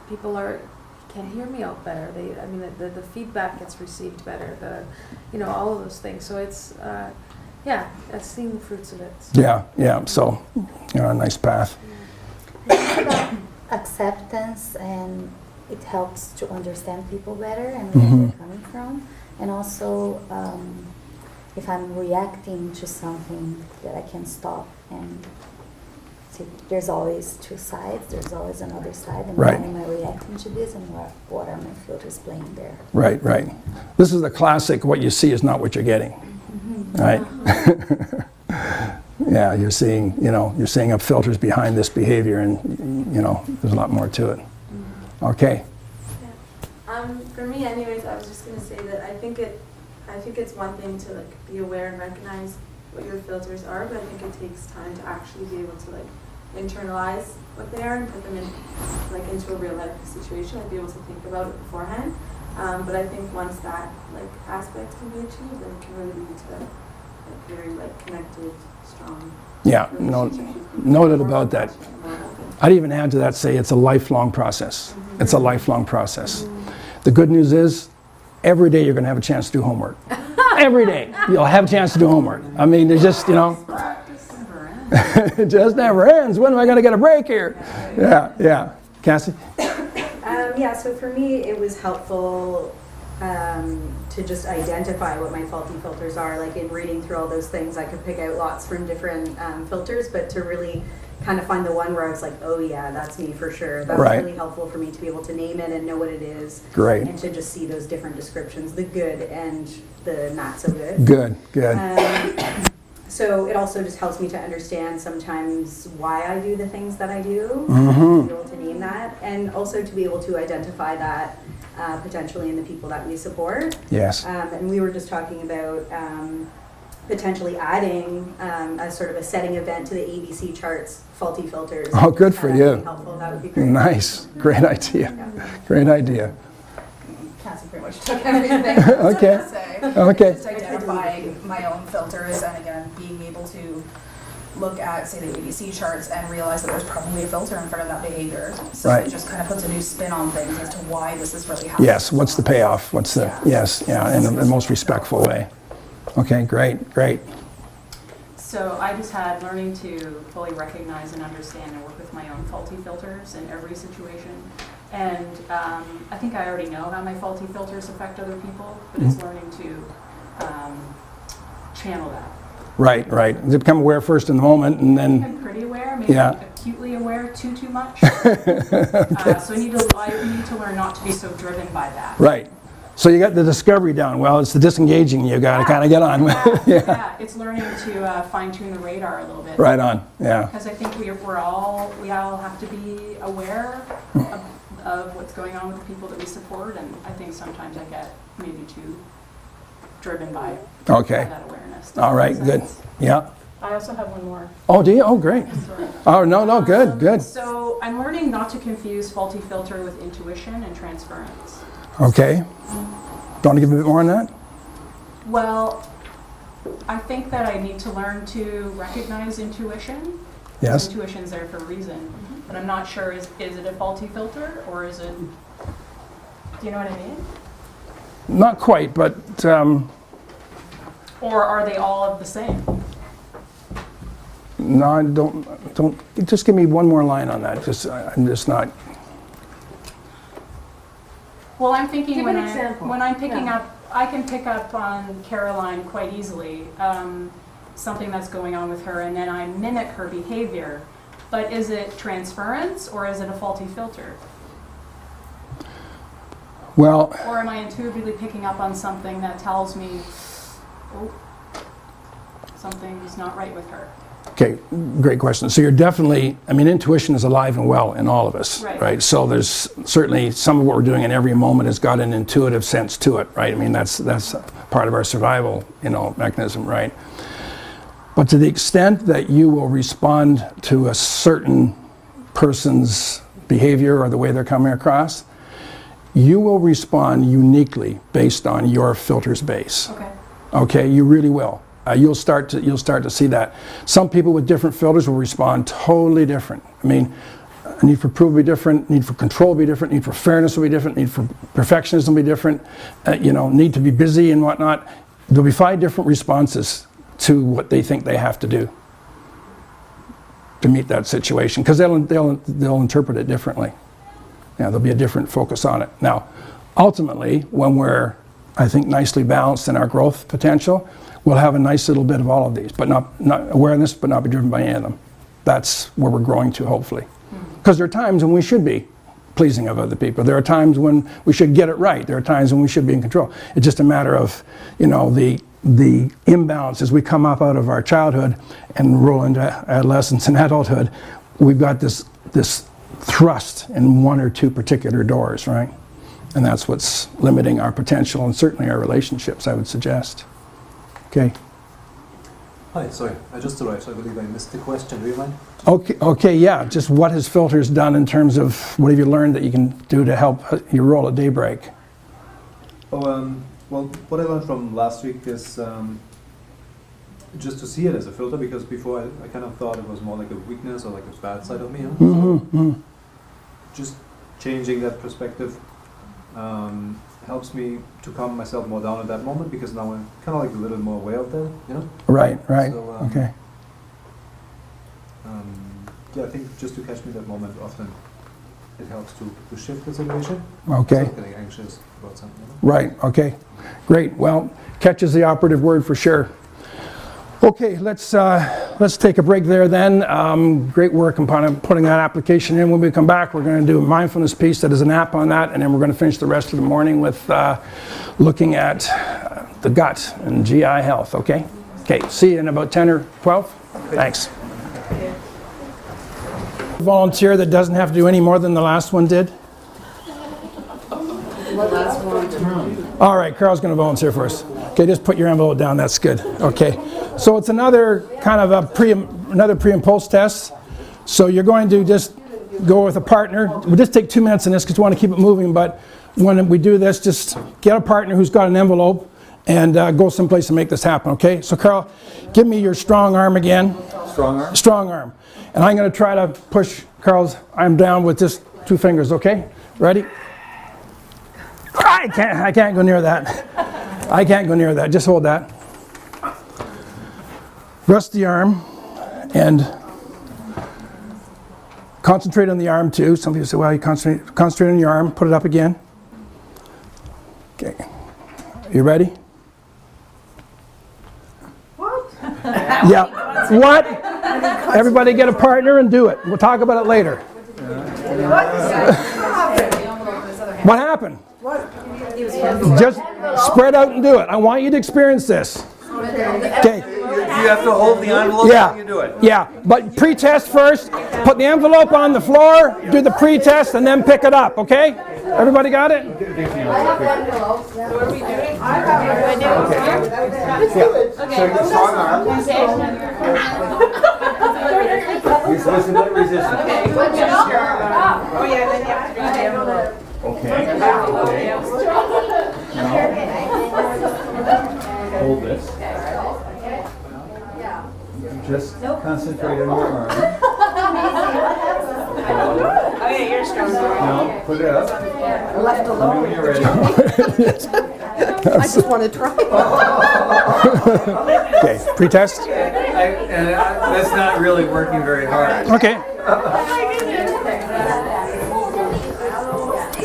people can hear me out better. The feedback gets received better. All of those things. So it's I've seen the fruits of it. So. Yeah. So you're on a nice path. It's about acceptance, and it helps to understand people better and where they're coming from. And also, if I'm reacting to something, that I can stop and see there's always two sides, there's always another side, and Right. why am I reacting to this, and what are my filters playing there? Right. This is the classic, what you see is not what you're getting, right? Yeah, you're seeing filters behind this behavior, and, there's a lot more to it. Okay. For me, anyways, I was just gonna say that I think it's one thing to be aware and recognize what your filters are, but I think it takes time to actually be able to internalize what they are and put them in into a real life situation, be able to think about it beforehand. But I think once that aspect can be achieved, then it can really lead to very connected, strong. Yeah, noted about that. I'd even add to that, say it's a lifelong process. It's a lifelong process. The good news is, every day you're going to have a chance to do homework. Every day you'll have a chance to do homework. I mean, there's just, it just never ends. When am I going to get a break here? Yeah. Cassie? So for me, it was helpful to just identify what my faulty filters are. Like in reading through all those things, I could pick out lots from different filters, but to really kind of find the one where I was like, oh yeah, that's me for sure. That was really helpful for me to be able to name it and know what it is. Great. And to just see those different descriptions, the good and the not so good. Good. So it also just helps me to understand sometimes why I do the things that I do, to be able to name that, and also to be able to identify that potentially in the people that we support. Yes. And we were just talking about potentially adding a sort of a setting event to the ABC charts, faulty filters. Oh, good for you. Helpful. That would be great. Nice. Great idea. Great idea. Cassie pretty much took everything. Okay. Okay. Just identifying my own filters, and again, being able to look at, say, the ABC charts and realize that there's probably a filter in front of that behavior. So it just kind of puts a new spin on things as to why this is really happening. Yes. What's the payoff? What's the in the most respectful way. Okay. Great. So I just had learning to fully recognize and understand and work with my own faulty filters in every situation. And I think I already know how my faulty filters affect other people, but it's learning to channel that. Right. You become aware first in the moment, and then. I'm pretty aware, maybe acutely aware too much. So I need to learn not to be so driven by that. Right. So you got the discovery down. Well, it's the disengaging you got to kind of get on with. Yeah, it's learning to fine tune the radar a little bit. Right on, yeah. Because I think we all have to be aware of what's going on with the people that we support, and I think sometimes I get maybe too driven by Okay. that awareness. All right, good. Yeah. I also have one more. Oh, do you? Oh, great. Oh, no, good, good. So I'm learning not to confuse faulty filter with intuition and transference. Okay. Do you want to give a bit more on that? Well, I think that I need to learn to recognize intuition. Yes. Intuition's there for a reason, but I'm not sure, is it a faulty filter, or is it, do you know what I mean? Not quite, but Or are they all of the same? no, I don't, just give me one more line on that. I'm just not. Well, I'm thinking Give when an example. I'm picking up, I can pick up on Caroline quite easily, something that's going on with her, and then I mimic her behavior. But is it transference, or is it a faulty filter? Well, Or am I intuitively picking up on something that tells me, oh, something's not right with her? okay, great question. So you're definitely, I mean, intuition is alive and well in all of us, Right. So there's certainly some of what we're doing in every moment has got an intuitive sense to it, right? I mean, that's part of our survival, mechanism, right? But to the extent that you will respond to a certain person's behavior or the way they're coming across, you will respond uniquely based on your filter's base. Okay. Okay, you really will. You'll start to see that. Some people with different filters will respond totally different. I mean, need for approval will be different, need for control will be different, need for fairness will be different, need for perfectionism will be different, need to be busy and whatnot. There'll be 5 different responses to what they think they have to do to meet that situation, because they'll interpret it differently. There'll be a different focus on it. Now, ultimately, when we're, I think, nicely balanced in our growth potential, we'll have a nice little bit of all of these, but not awareness, but not be driven by any of them. That's where we're growing to, hopefully. Because there are times when we should be pleasing of other people. There are times when we should get it right. There are times when we should be in control. It's just a matter of, the imbalance as we come up out of our childhood and roll into adolescence and adulthood. We've got this thrust in 1 or 2 particular doors, right? And that's what's limiting our potential and certainly our relationships, I would suggest. Okay. Hi, sorry, I just arrived, so I believe I missed the question. Do you mind? Okay, yeah. Just what has filters done in terms of what have you learned that you can do to help your role at Daybreak? Well, what I learned from last week is just to see it as a filter, because before I kind of thought it was more like a weakness or like a bad side of me. Just changing that perspective helps me to calm myself more down at that moment, because now I'm kind of like a little more aware of that, Right, So, okay. Yeah, I think just to catch me that moment often, it helps to shift the situation. Okay. Instead of getting anxious about something. Right, okay. Great. Well, catch is the operative word for sure. Okay, let's take a break there then. Great work on putting that application in. When we come back, we're going to do a mindfulness piece that is an app on that, and then we're going to finish the rest of the morning with looking at the gut and GI health, okay? Okay, see you in about 10 or 12. Thanks. Volunteer that doesn't have to do any more than the last one did? All right, Carl's going to volunteer for us. Okay, just put your envelope down. That's good. Okay, so it's another kind of another pre and post test. So you're going to just go with a partner. We'll just take 2 minutes in this because we want to keep it moving. But when we do this, just get a partner who's got an envelope and go someplace and make this happen. Okay. So Carl, give me your strong arm again. Strong arm. Strong arm. And I'm going to try to push Carl's arm down with just 2 fingers. Okay. Ready? I can't go near that. I can't go near that. Just hold that. Rest the arm and concentrate on the arm too. Some people say, well, you concentrate on your arm. Put it up again. Okay. You ready? What? Yeah. What? Everybody get a partner and do it. We'll talk about it later. What happened? What? Just spread out and do it. I want you to experience this. Okay. You have to hold the envelope while you do it. Yeah, but pre-test first. Put the envelope on the floor, do the pre-test, and then pick it up, okay? Everybody got it? I have envelopes. Yeah. What are we doing? I have Listen to the resistance. Oh yeah, then you have to read the envelope. Okay. Hold this. Just concentrate on your arm. Okay, you're stronger. No, put it up. Left alone. When you're ready. I just want to try. Okay, pre-test. That's not really working very hard. Okay.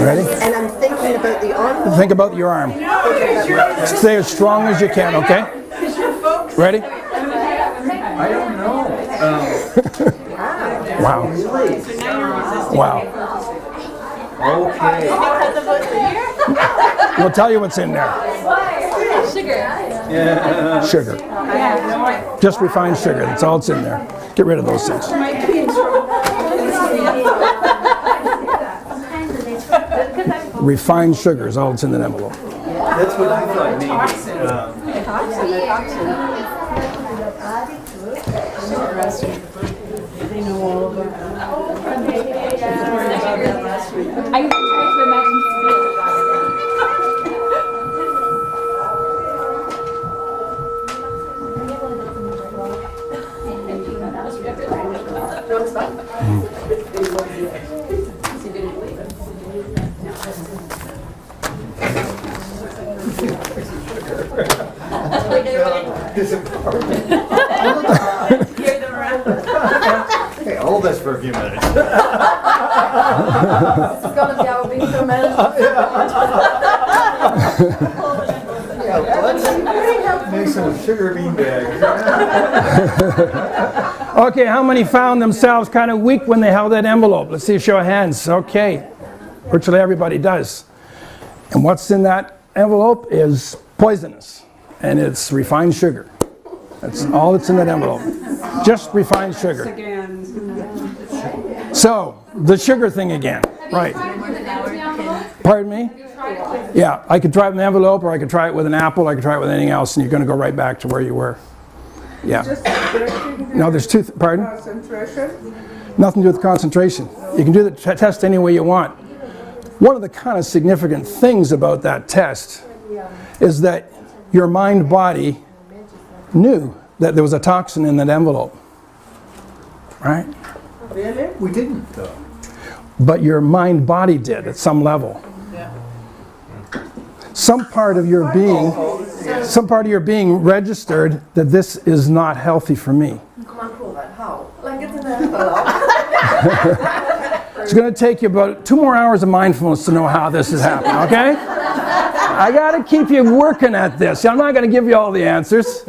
Ready? And I'm thinking about the arm. Think about your arm. Stay as strong as you can, okay? Ready? I don't know. Wow. Wow. Okay. We'll tell you what's in there. Sugar. Yeah. Sugar. Just refined sugar. That's all that's in there. Get rid of those things. Refined sugar is all that's in the envelope. That's what I thought maybe. They know all about that. I tried to imagine Okay, hold this for a few minutes. This is going to be our winter management. Let's make some sugar bean bags. Okay, how many found themselves kind of weak when they held that envelope? Let's see a show of hands. Okay. Virtually everybody does. And what's in that envelope is poisonous. And it's refined sugar. That's all that's in that envelope. Just refined sugar. So, the sugar thing again. Right. Pardon me? Yeah, I could try it with an envelope, or I could try it with an apple, I could try it with anything else, and you're going to go right back to where you were. Yeah. No, there's two. Pardon? Concentration? Nothing to do with concentration. You can do the test any way you want. One of the kind of significant things about that test is that your mind-body knew that there was a toxin in that envelope. Right? Really? We didn't, though. But your mind-body did at some level. Some part of your being registered that this is not healthy for me. Come on, cool that. How? Like it's an envelope. It's going to take you about 2 more hours of mindfulness to know how this is happening, okay? I got to keep you working at this. I'm not going to give you all the answers.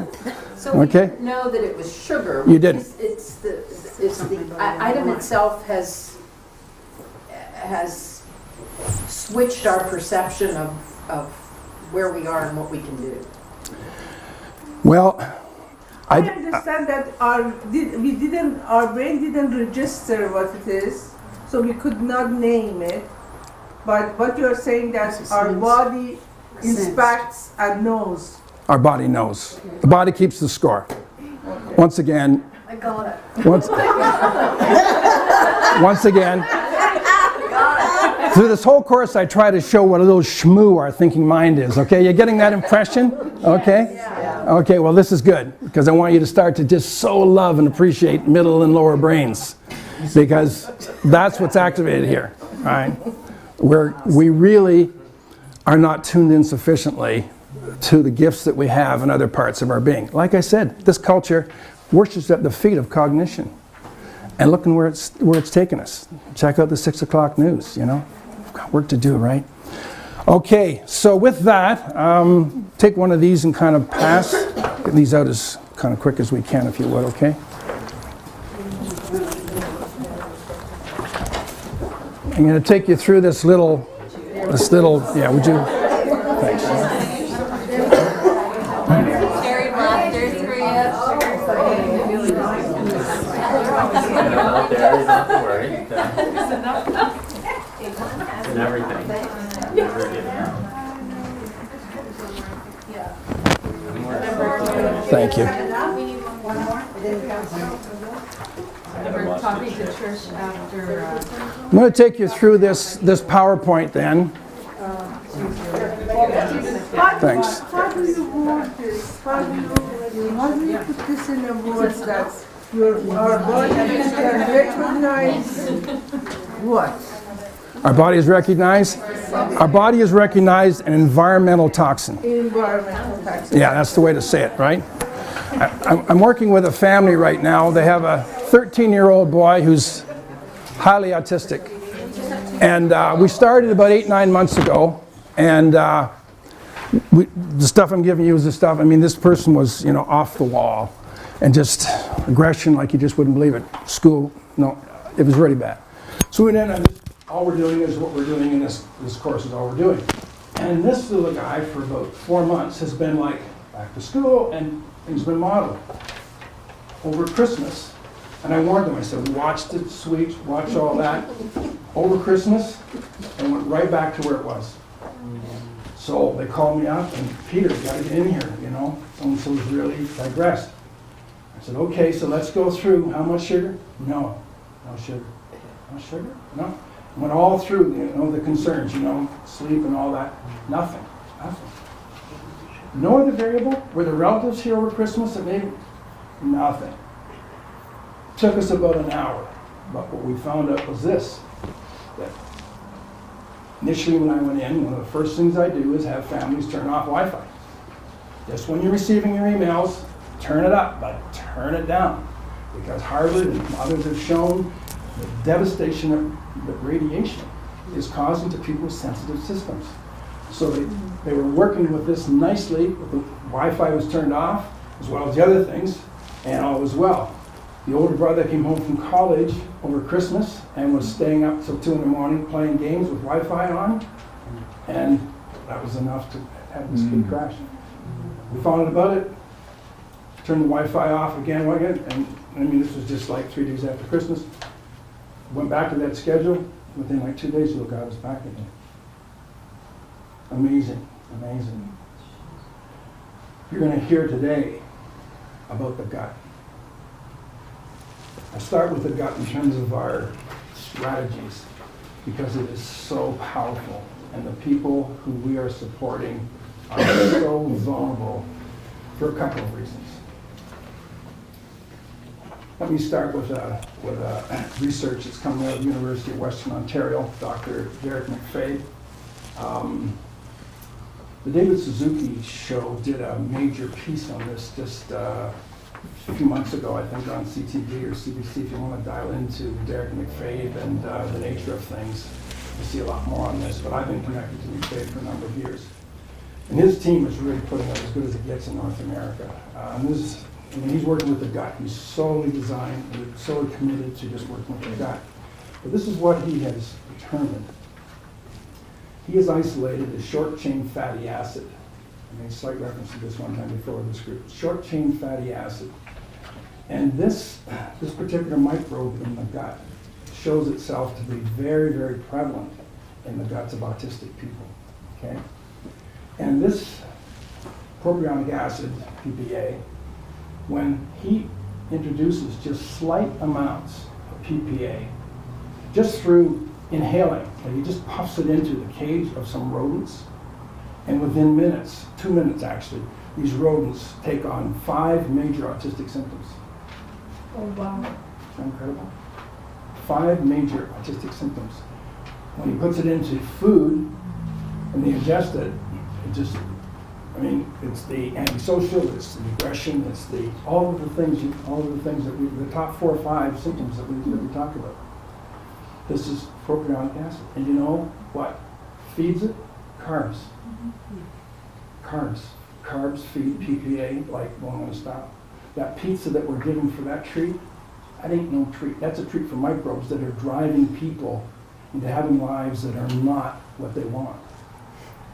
So Okay. we know that it was sugar. You didn't. It's the item itself has switched our perception of where we are and what we can do. Well, I understand that our brain didn't register what it is, so we could not name it. But what you're saying that our body inspects and knows. our body knows. The body keeps the score. Once again, I got it. once again, through this whole course, I try to show what a little shmoo our thinking mind is, okay? You're getting that impression? Okay? Okay, well, this is good, because I want you to start to just so love and appreciate middle and lower brains, because that's what's activated here, all right? Where we really are not tuned in sufficiently to the gifts that we have in other parts of our being. Like I said, this culture worships at the feet of cognition. And looking where it's taken us. Check out the 6 o'clock news, you know. We've got work to do, right? Okay, so with that, take one of these and kind of pass. Get these out as kind of quick as we can, if you would, okay? I'm going to take you through this little, yeah, would you? Thanks. Cherry blasters for you. Not there, you don't have to worry. And everything. Never give up. Thank you. We're talking to church after. I'm going to take you through this PowerPoint then. Thanks. How do you word this? How do you put this in a word that our body can recognize what? Our body is recognized. Our body is recognized an environmental toxin. Environmental toxin. Yeah, that's the way to say it, right? I'm working with a family right now. They have a 13-year-old boy who's highly autistic. And we started about 8-9 months ago. And the stuff I'm giving you is the stuff, I mean, this person was, you know, off the wall. And just aggression like you just wouldn't believe it. School, no, it was really bad. So we then, all we're doing is what we're doing in this course is all we're doing. And this little guy for about 4 months has been like back to school and things been modeled. Over Christmas, and I warned them, I said, watch the sweets, watch all that. Over Christmas, and went right back to where it was. So they called me up and Peter, you gotta get in here, you know. So-and-so's really digressed. I said, okay, so let's go through. How much sugar? No. No sugar. No sugar? No. Went all through, you know, the concerns, you know, sleep and all that. Nothing. Nothing. No other variable? Were the relatives here over Christmas that maybe? Nothing. Took us about an hour. But what we found out was this. That initially when I went in, one of the first things I do is have families turn off Wi-Fi. Just when you're receiving your emails, turn it up, but turn it down. Because Harvard and others have shown the devastation that radiation is causing to people's sensitive systems. So they were working with this nicely, but the Wi-Fi was turned off, as well as the other things, and all was well. The older brother came home from college over Christmas and was staying up till 2 in the morning playing games with Wi-Fi on, and that was enough to have this big crash. We found out about it, turned the Wi-Fi off again, and I mean, this was just like 3 days after Christmas. Went back to that schedule. Within like 2 days, the little guy was back again. Amazing, amazing. You're going to hear today about the gut. I start with the gut in terms of our strategies because it is so powerful, and the people who we are supporting are so vulnerable for a couple of reasons. Let me start with research that's coming out of the University of Western Ontario, Dr. Derek McFay. The David Suzuki Show did a major piece on this just a few months ago, I think, on CTV or CBC. If you want to dial into Derek McFay and the nature of things, you'll see a lot more on this. But I've been connected to McFay for a number of years. And his team is really putting it as good as it gets in North America. He's working with the gut. He's solely designed and solely committed to just working with the gut. But this is what he has determined. He has isolated a short-chain fatty acid. I made a slight reference to this one time before this group. Short-chain fatty acid. And this particular microbe in the gut shows itself to be very, very prevalent in the guts of autistic people. Okay? And this propionic acid, PPA, when he introduces just slight amounts of PPA, just through inhaling, and he just puffs it into the cage of some rodents, and within minutes, 2 minutes actually, these rodents take on 5 major autistic symptoms. Oh, wow. Isn't that incredible? 5 major autistic symptoms. When he puts it into food and they ingest it, it just, I mean, it's the antisocial, it's the aggression, it's all of the things that the top 4 or 5 symptoms that we talk about. This is propionic acid. And you know what feeds it? Carbs. Carbs. Carbs feed PPA like won't want to stop. That pizza that we're giving for that treat, that ain't no treat. That's a treat for microbes that are driving people into having lives that are not what they want.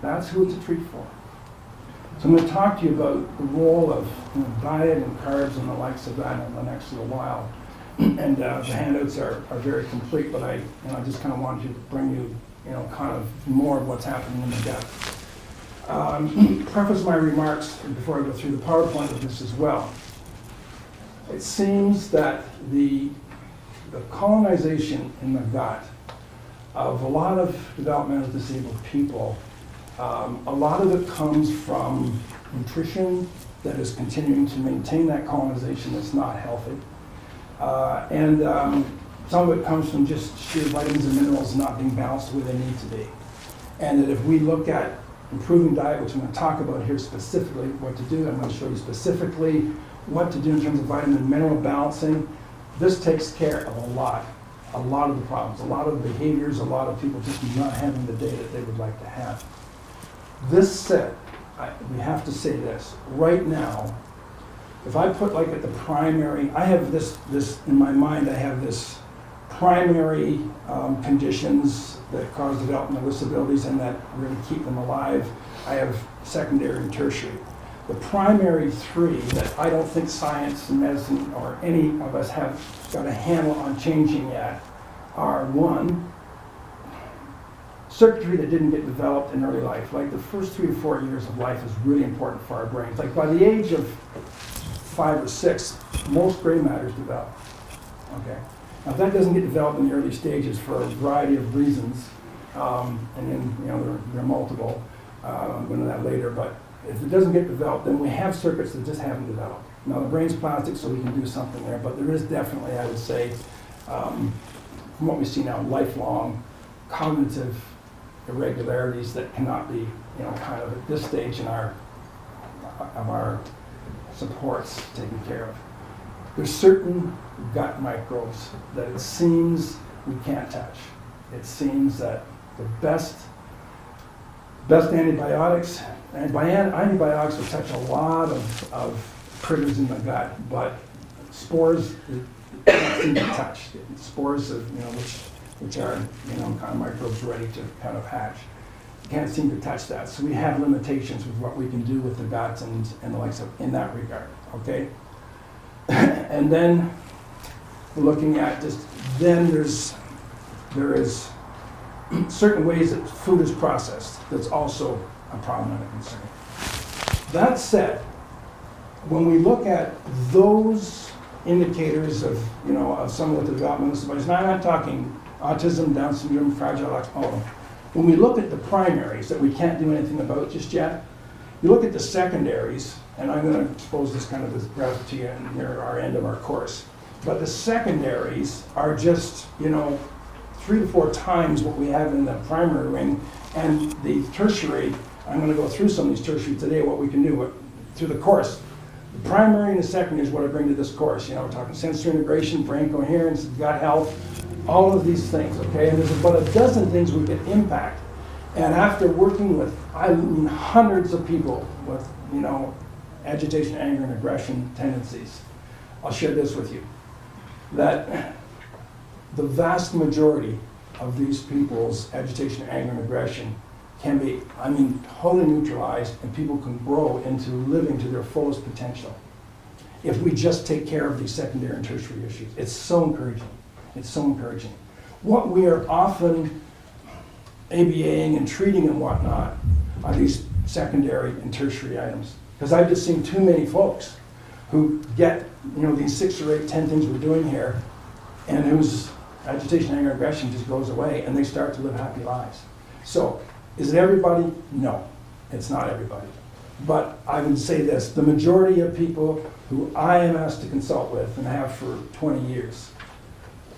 That's who it's a treat for. So I'm going to talk to you about the role of diet and carbs and the likes of that in the next little while. And the handouts are very complete, but I just kind of wanted to bring you, kind of more of what's happening in the gut. Preface my remarks before I go through the PowerPoint of this as well. It seems that the colonization in the gut of a lot of developmentally disabled people, a lot of it comes from nutrition that is continuing to maintain that colonization that's not healthy. And some of it comes from just sheer vitamins and minerals not being balanced where they need to be. And that if we look at improving diet, which I'm going to talk about here specifically what to do, I'm going to show you specifically what to do in terms of vitamin and mineral balancing. This takes care of a lot of the problems, a lot of behaviors, a lot of people just not having the day that they would like to have. This said, we have to say this, right now, if I put like at the primary, I have this in my mind, I have this primary conditions that cause developmental disabilities and that really keep them alive. I have secondary and tertiary. The primary three that I don't think science and medicine or any of us have got a handle on changing yet are one, circuitry that didn't get developed in early life. Like the first 3 to 4 years of life is really important for our brains. Like by the age of 5 or 6, most gray matters develop. Okay. Now if that doesn't get developed in the early stages for a variety of reasons, and then there are multiple. I'm going to that later, but if it doesn't get developed, then we have circuits that just haven't developed. Now the brain's plastic, so we can do something there, but there is definitely, I would say, from what we see now, lifelong cognitive irregularities that cannot be, kind of at this stage in our supports taken care of. There's certain gut microbes that it seems we can't touch. It seems that the best antibiotics, and by antibiotics will touch a lot of critters in the gut, but spores can't seem to touch. Spores of, which are, kind of microbes ready to kind of hatch. You can't seem to touch that. So we have limitations with what we can do with the gut and the likes of in that regard, okay? And then looking at just, then there is certain ways that food is processed that's also a problem and a concern. That said, when we look at those indicators of, of some of the developmental disabilities, now I'm not talking autism, Down syndrome, fragile X, all of them. When we look at the primaries that we can't do anything about just yet, you look at the secondaries, and I'm going to expose this kind of this graph to you near our end of our course. But the secondaries are just, 3 to 4 times what we have in the primary ring, and the tertiary, I'm going to go through some of these tertiary today, what we can do through the course. The primary and the secondary is what I bring to this course. We're talking sensory integration, brain coherence, gut health, all of these things, okay? And there's about a dozen things we can impact. And after working with, hundreds of people with, agitation, anger, and aggression tendencies, I'll share this with you, that the vast majority of these people's agitation, anger, and aggression can be, totally neutralized, and people can grow into living to their fullest potential if we just take care of these secondary and tertiary issues. It's so encouraging. It's so encouraging. What we are often ABAing and treating and whatnot are these secondary and tertiary items. Because I've just seen too many folks who get, these 6 or 8, 10 things we're doing here, and whose agitation, anger, aggression just goes away, and they start to live happy lives. So, is it everybody? No, it's not everybody. But I would say this, the majority of people who I am asked to consult with, and have for 20 years,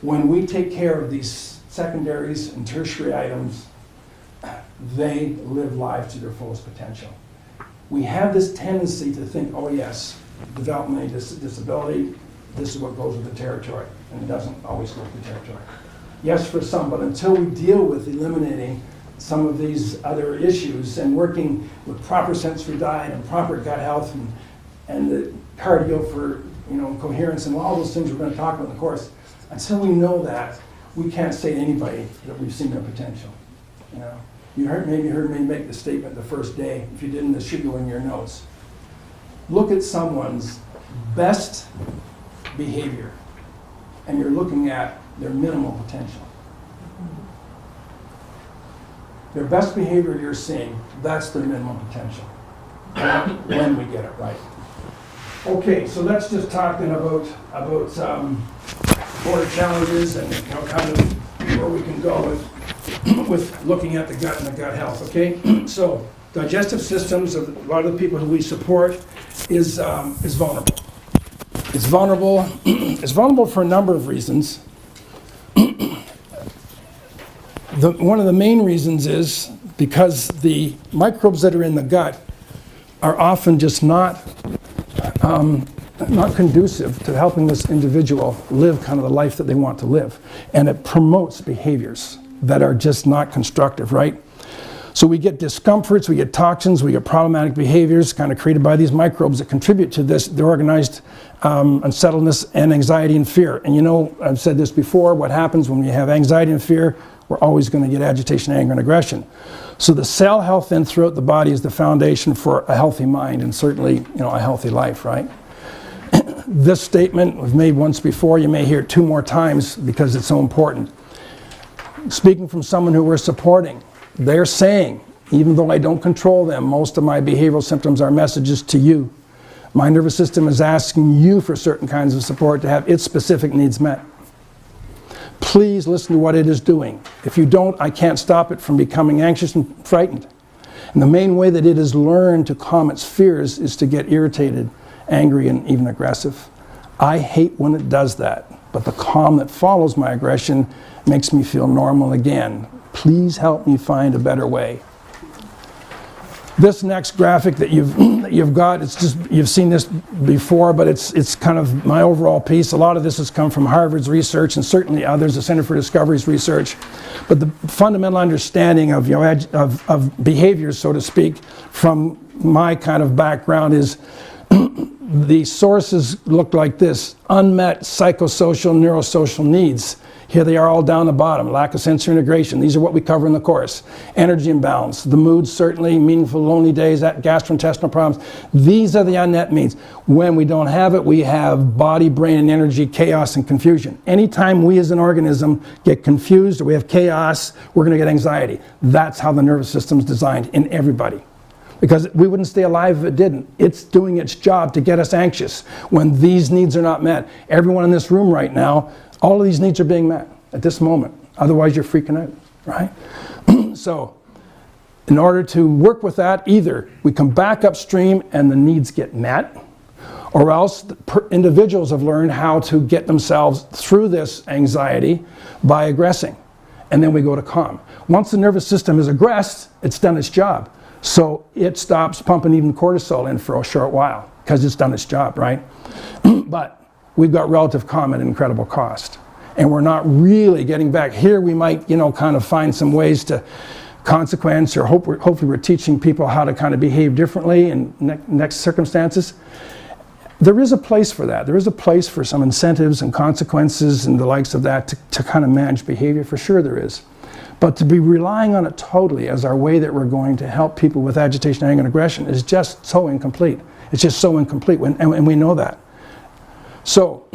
when we take care of these secondaries and tertiary items, they live lives to their fullest potential. We have this tendency to think, oh yes, developmental disability, this is what goes with the territory, and it doesn't always go with the territory. Yes, for some, but until we deal with eliminating some of these other issues and working with proper sensory diet and proper gut health and the cardio for coherence and all those things we're going to talk about in the course, until we know that, we can't say to anybody that we've seen their potential. maybe heard me make the statement the first day. If you didn't, this should go in your notes. Look at someone's best behavior, and you're looking at their minimal potential. Their best behavior you're seeing, that's their minimum potential, when we get it right. Okay, so let's just talk then about border challenges and kind of where we can go with looking at the gut and the gut health, okay? So digestive systems of a lot of the people who we support is vulnerable. It's vulnerable. It's vulnerable for a number of reasons. One of the main reasons is because the microbes that are in the gut are often just not conducive to helping this individual live kind of the life that they want to live. And it promotes behaviors that are just not constructive, right? So we get discomforts, we get toxins, we get problematic behaviors kind of created by these microbes that contribute to this, the organized unsettledness and anxiety and fear. And you know, I've said this before, what happens when we have anxiety and fear, we're always going to get agitation, anger, and aggression. So the cell health then throughout the body is the foundation for a healthy mind and certainly, a healthy life, right? This statement was made once before. You may hear it 2 more times because it's so important. Speaking from someone who we're supporting, they're saying, even though I don't control them, most of my behavioral symptoms are messages to you. My nervous system is asking you for certain kinds of support to have its specific needs met. Please listen to what it is doing. If you don't, I can't stop it from becoming anxious and frightened. And the main way that it has learned to calm its fears is to get irritated, angry, and even aggressive. I hate when it does that, but the calm that follows my aggression makes me feel normal again. Please help me find a better way. This next graphic that you've got, it's just, you've seen this before, but it's kind of my overall piece. A lot of this has come from Harvard's research and certainly others, the Center for Discovery's research. But the fundamental understanding of, of behaviors, so to speak, from my kind of background is the sources look like this: unmet psychosocial, neurosocial needs. Here they are all down the bottom. Lack of sensory integration. These are what we cover in the course. Energy imbalance. The mood, certainly. Meaningful, lonely days. Gastrointestinal problems. These are the unmet needs. When we don't have it, we have body, brain, and energy chaos and confusion. Anytime we as an organism get confused or we have chaos, we're going to get anxiety. That's how the nervous system is designed in everybody. Because we wouldn't stay alive if it didn't. It's doing its job to get us anxious when these needs are not met. Everyone in this room right now, all of these needs are being met at this moment. Otherwise, you're freaking out, right? So, in order to work with that, either we come back upstream and the needs get met, or else individuals have learned how to get themselves through this anxiety by aggressing. And then we go to calm. Once the nervous system is aggressed, it's done its job. So it stops pumping even cortisol in for a short while because it's done its job, right? But we've got relative calm at incredible cost. And we're not really getting back. Here we might, kind of find some ways to consequence, or hopefully we're teaching people how to kind of behave differently in next circumstances. There is a place for that. There is a place for some incentives and consequences and the likes of that to kind of manage behavior. For sure there is. But to be relying on it totally as our way that we're going to help people with agitation, anger, and aggression is just so incomplete. It's just so incomplete, and we know that. So,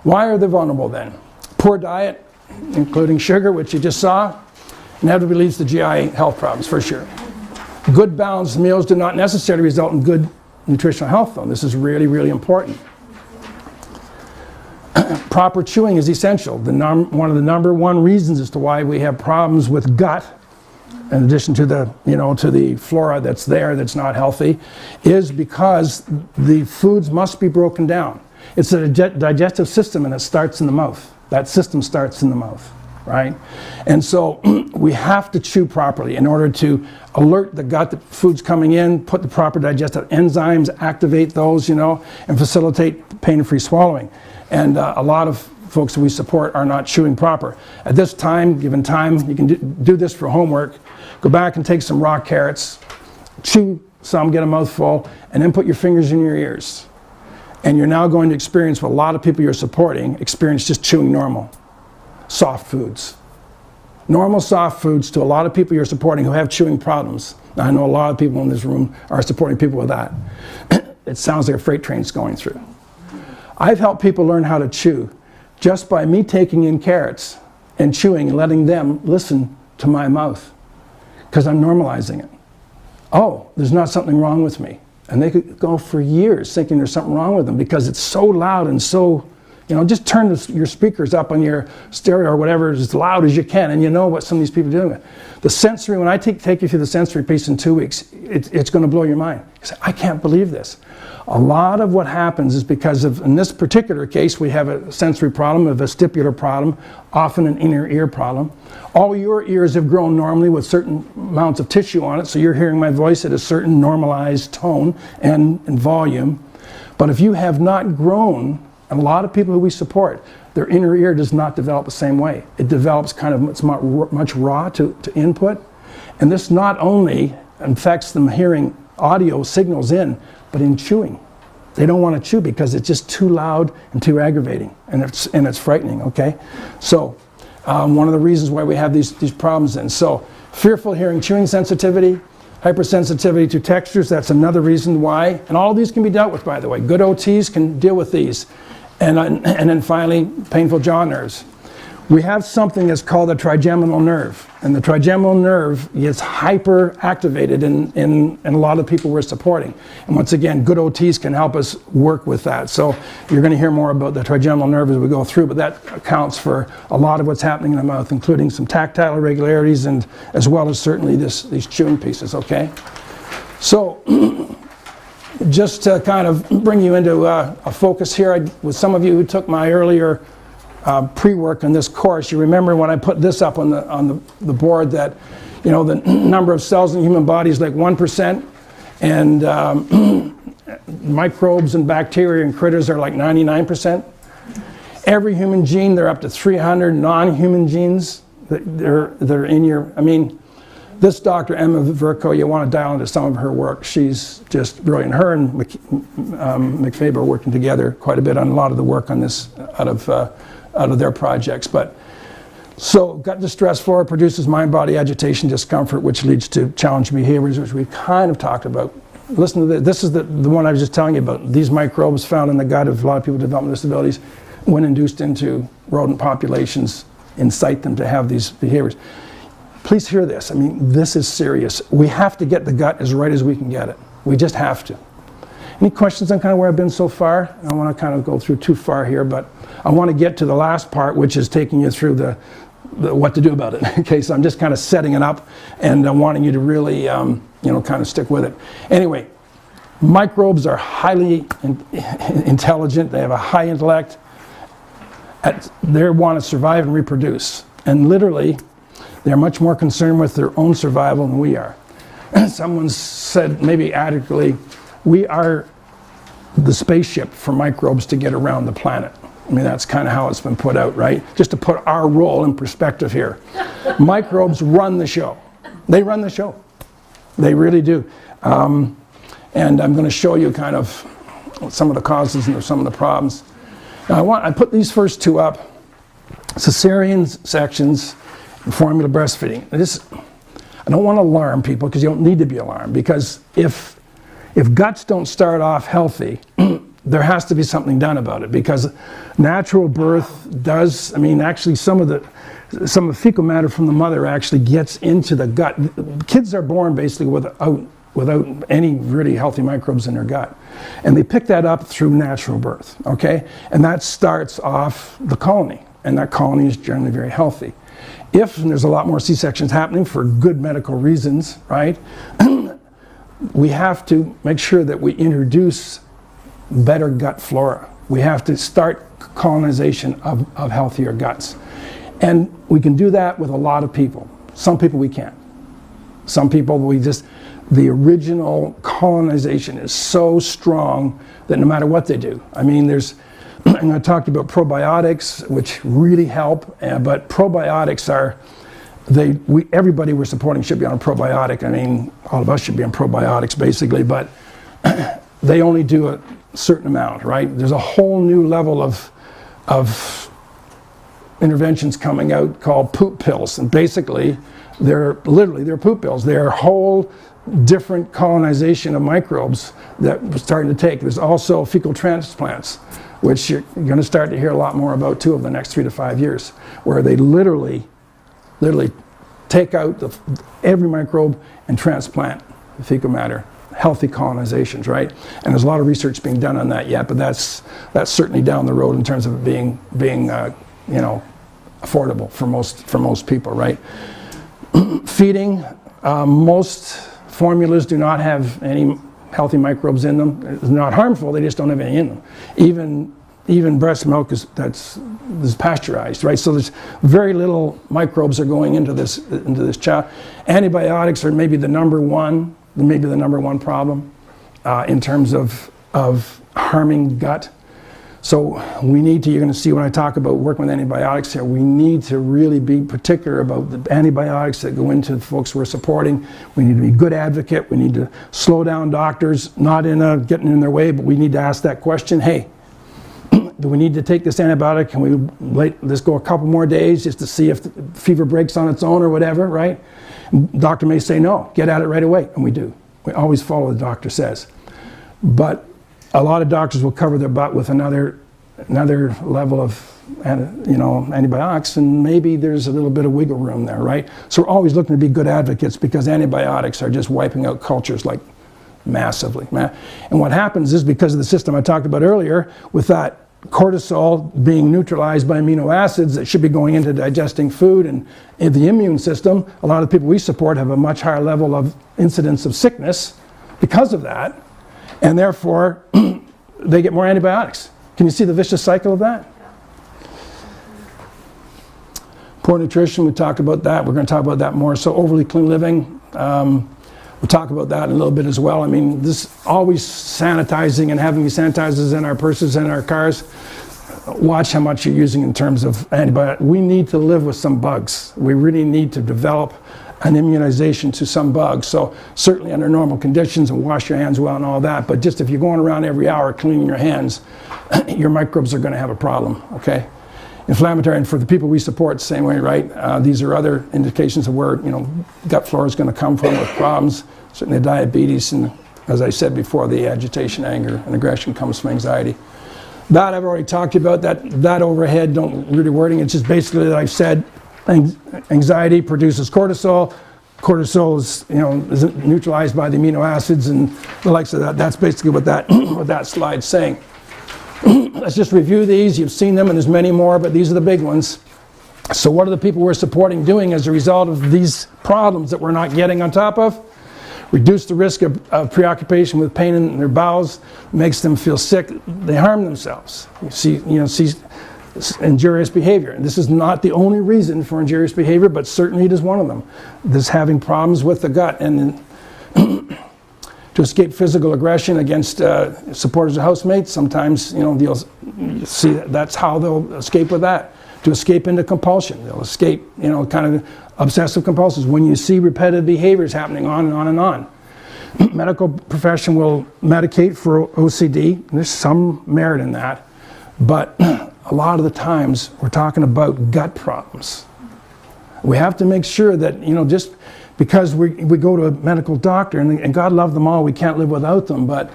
why are they vulnerable then? Poor diet, including sugar, which you just saw, inevitably leads to GI health problems, for sure. Good balanced meals do not necessarily result in good nutritional health, though. This is really, really important. Proper chewing is essential. One of the number one reasons as to why we have problems with gut, in addition to the, to the flora that's there that's not healthy, is because the foods must be broken down. It's a digestive system, and it starts in the mouth. That system starts in the mouth, right? And so we have to chew properly in order to alert the gut that food's coming in, put the proper digestive enzymes, activate those, and facilitate pain-free swallowing. And a lot of folks that we support are not chewing proper. At this time, given time, you can do this for homework. Go back and take some raw carrots, chew some, get a mouthful, and then put your fingers in your ears. And you're now going to experience what a lot of people you're supporting experience just chewing normal. Soft foods. normal soft foods to a lot of people you're supporting who have chewing problems. Now, I know a lot of people in this room are supporting people with that. It sounds like a freight train's going through. I've helped people learn how to chew just by me taking in carrots and chewing and letting them listen to my mouth, because I'm normalizing it. Oh, there's not something wrong with me. And they could go for years thinking there's something wrong with them because it's so loud and so, you know, just turn your speakers up on your stereo or whatever as loud as you can, and you know what some of these people are doing. The sensory, when I take you through the sensory piece in 2 weeks, it's going to blow your mind. You say, I can't believe this. A lot of what happens is because of, in this particular case, we have a sensory problem, a vestibular problem, often an inner ear problem. All your ears have grown normally with certain amounts of tissue on it, so you're hearing my voice at a certain normalized tone and volume. But if you have not grown, and a lot of people who we support, their inner ear does not develop the same way. It develops kind of much raw to input. And this not only affects them hearing audio signals in, but in chewing. They don't want to chew because it's just too loud and too aggravating, and it's frightening, okay? So one of the reasons why we have these problems then. So fearful hearing chewing sensitivity, hypersensitivity to textures, that's another reason why. And all of these can be dealt with, by the way. Good OTs can deal with these. And then finally, painful jaw nerves. We have something that's called the trigeminal nerve. And the trigeminal nerve gets hyper-activated in a lot of people we're supporting. And once again, good OTs can help us work with that. So you're going to hear more about the trigeminal nerve as we go through, but that accounts for a lot of what's happening in the mouth, including some tactile irregularities and as well as certainly these chewing pieces, okay? So just to kind of bring you into a focus here, with some of you who took my earlier pre-work in this course, you remember when I put this up on the board that, you know, the number of cells in the human body is like 1%, and microbes and bacteria and critters are like 99%. Every human gene, they're up to 300 non-human genes that are in your, I mean, this Dr. Emma Verco, you want to dial into some of her work. She's just brilliant. Her and McFaber are working together quite a bit on a lot of the work on this out of their projects. But so gut distress flora produces mind-body agitation, discomfort, which leads to challenging behaviors, which we've kind of talked about. Listen to this. This is the one I was just telling you about. These microbes found in the gut of a lot of people with developmental disabilities, when induced into rodent populations, incite them to have these behaviors. Please hear this. I mean, this is serious. We have to get the gut as right as we can get it. We just have to. Any questions on kind of where I've been so far? I don't want to kind of go through too far here, but I want to get to the last part, which is taking you through the what to do about it. Okay, so I'm just kind of setting it up, and I'm wanting you to really, you know, kind of stick with it. Anyway, microbes are highly intelligent. They have a high intellect. They want to survive and reproduce, and literally, they're much more concerned with their own survival than we are. Someone said, maybe adequately, we are the spaceship for microbes to get around the planet. I mean, that's kind of how it's been put out, right? Just to put our role in perspective here. Microbes run the show. They run the show. They really do. And I'm going to show you kind of some of the causes and some of the problems. Now, I put these first two up. Cesarean sections, formula breastfeeding. I don't want to alarm people, because you don't need to be alarmed, because if guts don't start off healthy, there has to be something done about it, because natural birth does, I mean, actually some of the fecal matter from the mother actually gets into the gut. Kids are born basically without any really healthy microbes in their gut. And they pick that up through natural birth, okay? And that starts off the colony, and that colony is generally very healthy. If, and there's a lot more C-sections happening for good medical reasons, right? We have to make sure that we introduce better gut flora. We have to start colonization of healthier guts. And we can do that with a lot of people. Some people we can't. Some people the original colonization is so strong that no matter what they do. I mean, I'm going to talk to you about probiotics, which really help, but probiotics are, everybody we're supporting should be on a probiotic. I mean, all of us should be on probiotics basically, but they only do a certain amount, right? There's a whole new level of interventions coming out called poop pills, and basically they're poop pills. They're whole different colonization of microbes that we're starting to take. There's also fecal transplants, which you're going to start to hear a lot more about too over the next 3 to 5 years, where they literally take out every microbe and transplant the fecal matter. Healthy colonizations, right? And there's a lot of research being done on that yet, but that's certainly down the road in terms of it being affordable for most people, right? Feeding, most formulas do not have any healthy microbes in them. It's not harmful, they just don't have any in them. Even breast milk is pasteurized, right? So there's very little microbes are going into this child. Antibiotics are maybe the number one problem in terms of harming gut. So we need to, you're going to see when I talk about working with antibiotics here, we need to really be particular about the antibiotics that go into the folks we're supporting. We need to be a good advocate. We need to slow down doctors, not getting in their way, but we need to ask that question, hey, do we need to take this antibiotic? Can we let this go a couple more days just to see if the fever breaks on its own or whatever, right? Doctor may say no, get at it right away, and we do. We always follow what the doctor says. But a lot of doctors will cover their butt with another level of antibiotics, and maybe there's a little bit of wiggle room there, right? So we're always looking to be good advocates because antibiotics are just wiping out cultures like massively. And what happens is because of the system I talked about earlier, with that cortisol being neutralized by amino acids that should be going into digesting food and in the immune system, a lot of the people we support have a much higher level of incidence of sickness because of that, and therefore they get more antibiotics. Can you see the vicious cycle of that? Poor nutrition, we talked about that. We're going to talk about that more. So overly clean living, we'll talk about that in a little bit as well. I mean, this always sanitizing and having these sanitizers in our purses and our cars. Watch how much you're using in terms of antibiotics. We need to live with some bugs. We really need to develop an immunization to some bugs. So certainly under normal conditions, and wash your hands well and all that, but just if you're going around every hour cleaning your hands, your microbes are going to have a problem, okay? Inflammatory, and for the people we support, same way, right? These are other indications of where, gut flora is going to come from with problems. Certainly diabetes, and as I said before, the agitation, anger, and aggression comes from anxiety. That I've already talked about, that overhead, don't really wording, it's just basically that I've said, anxiety produces cortisol. Cortisol is neutralized by the amino acids and the likes of that. That's basically what that slide's saying. Let's just review these. You've seen them, and there's many more, but these are the big ones. So what are the people we're supporting doing as a result of these problems that we're not getting on top of? Reduce the risk of preoccupation with pain in their bowels, makes them feel sick. They harm themselves. You see injurious behavior. And this is not the only reason for injurious behavior, but certainly it is one of them. This having problems with the gut, and to escape physical aggression against supporters or housemates. Sometimes, you'll see that's how they'll escape with that. To escape into compulsion. They'll escape, kind of obsessive compulsions. When you see repetitive behaviors happening on and on and on. Medical profession will medicate for OCD. There's some merit in that. But a lot of the times we're talking about gut problems. We have to make sure that, just because we go to a medical doctor, and God love them all, we can't live without them, but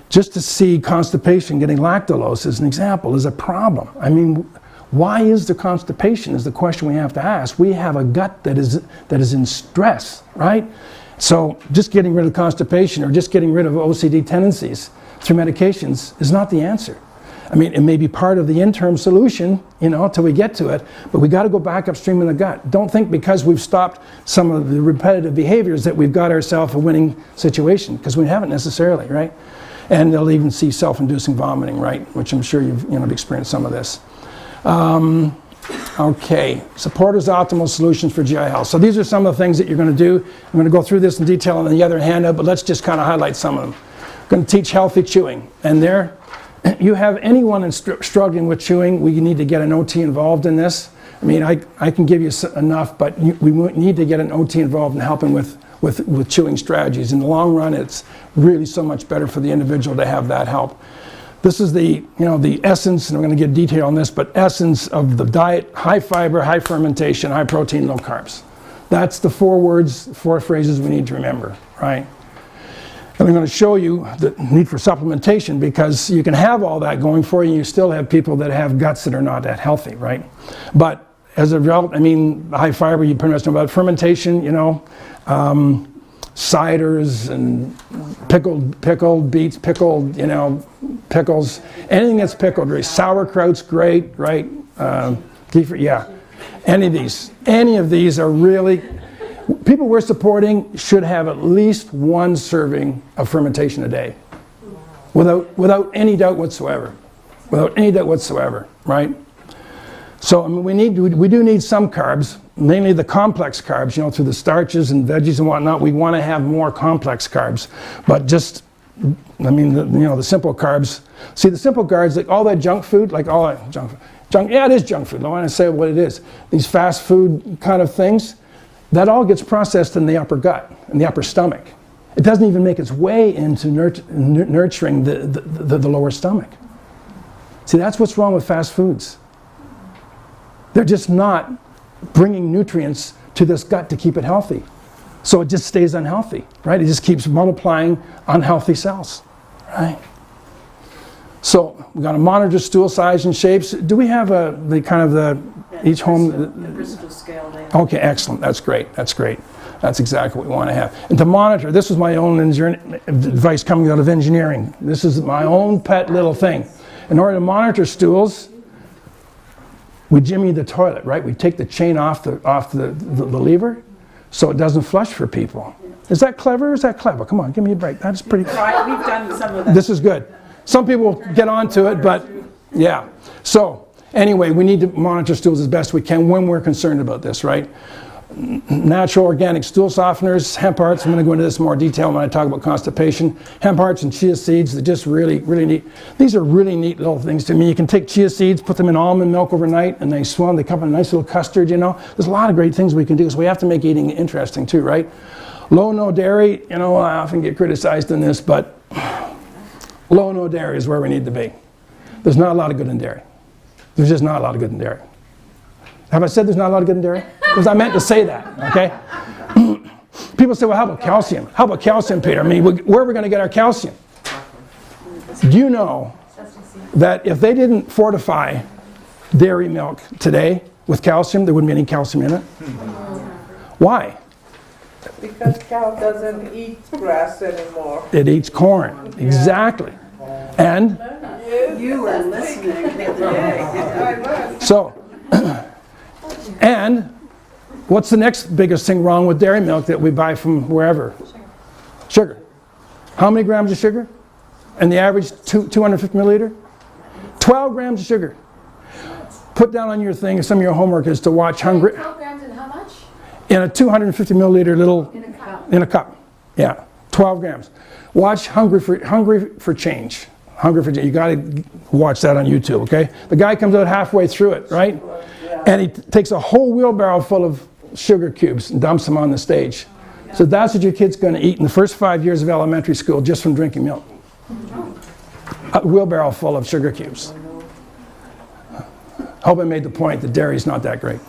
just to see constipation, getting lactulose as an example, is a problem. I mean, why is there constipation is the question we have to ask. We have a gut that is in stress, right? So just getting rid of constipation or just getting rid of OCD tendencies through medications is not the answer. I mean, it may be part of the interim solution, till we get to it, but we got to go back upstream in the gut. Don't think because we've stopped some of the repetitive behaviors that we've got ourselves a winning situation, because we haven't necessarily, right? And they'll even see self-inducing vomiting, right? Which I'm sure you've experienced some of this. Okay, supporters' optimal solutions for GI health. So these are some of the things that you're going to do. I'm going to go through this in detail on the other handout, but let's just kind of highlight some of them. I'm going to teach healthy chewing, and there, you have anyone struggling with chewing, we need to get an OT involved in this. I mean, I can give you enough, but we need to get an OT involved in helping with chewing strategies. In the long run, it's really so much better for the individual to have that help. This is the, the essence, and I'm going to get detail on this, but essence of the diet: high fiber, high fermentation, high protein, low carbs. That's the 4 phrases we need to remember, right? And I'm going to show you the need for supplementation, because you can have all that going for you and you still have people that have guts that are not that healthy, right? But as a result, high fiber, you pretty much know about fermentation, ciders and pickled beets, pickles, anything that's pickled, right? Sauerkraut's great, right? Any of these are really, people we're supporting should have at least 1 serving of fermentation a day, without any doubt whatsoever, right? So we do need some carbs, mainly the complex carbs, through the starches and veggies and whatnot. We want to have more complex carbs, but just, the simple carbs. See, the simple carbs, like all that junk food, yeah, it is junk food. I want to say what it is. These fast food kind of things, that all gets processed in the upper gut, in the upper stomach. It doesn't even make its way into nurturing the lower stomach. See, that's what's wrong with fast foods. They're just not bringing nutrients to this gut to keep it healthy. So it just stays unhealthy, right? It just keeps multiplying unhealthy cells, right? So we've got to monitor stool size and shapes. Do we have each home? The Bristol scale there. Okay, excellent. That's great. That's exactly what we want to have. And to monitor, this was my own advice coming out of engineering. This is my own pet little thing. In order to monitor stools, we jimmy the toilet, right? We take the chain off the lever so it doesn't flush for people. Is that clever or is that clever? Come on, give me a break. That's pretty. Right, we've done some of that. This is good. Some people get onto it, but yeah. So anyway, we need to monitor stools as best we can when we're concerned about this, right? Natural organic stool softeners, hemp hearts. I'm going to go into this in more detail when I talk about constipation. Hemp hearts and chia seeds, they're just really, really neat. These are really neat little things to me. You can take chia seeds, put them in almond milk overnight, and they swell. They come in a nice little custard, There's a lot of great things we can do, so we have to make eating interesting too, right? Low, no dairy, I often get criticized in this, but low, no dairy is where we need to be. There's not a lot of good in dairy. There's just not a lot of good in dairy. Have I said there's not a lot of good in dairy? Because I meant to say that, okay? People say, well, how about calcium? How about calcium, Peter? Where are we going to get our calcium? Do you know that if they didn't fortify dairy milk today with calcium, there wouldn't be any calcium in it? Why? Because cow doesn't eat grass anymore. It eats corn, exactly. And? You were listening the other day. So, and what's the next biggest thing wrong with dairy milk that we buy from wherever? Sugar. How many grams of sugar? And the average 250 milliliter? 12 grams of sugar. Put down on your thing, some of your homework is to watch Hungry. 12 grams in how much? In a 250 milliliter little. In a cup. In a cup. Yeah, 12 grams. Watch Hungry for Change. You got to watch that on YouTube, okay? The guy comes out halfway through it, right? And he takes a whole wheelbarrow full of sugar cubes and dumps them on the stage. So that's what your kid's going to eat in the first 5 years of elementary school just from drinking milk. A wheelbarrow full of sugar cubes. Hope I made the point that dairy is not that great.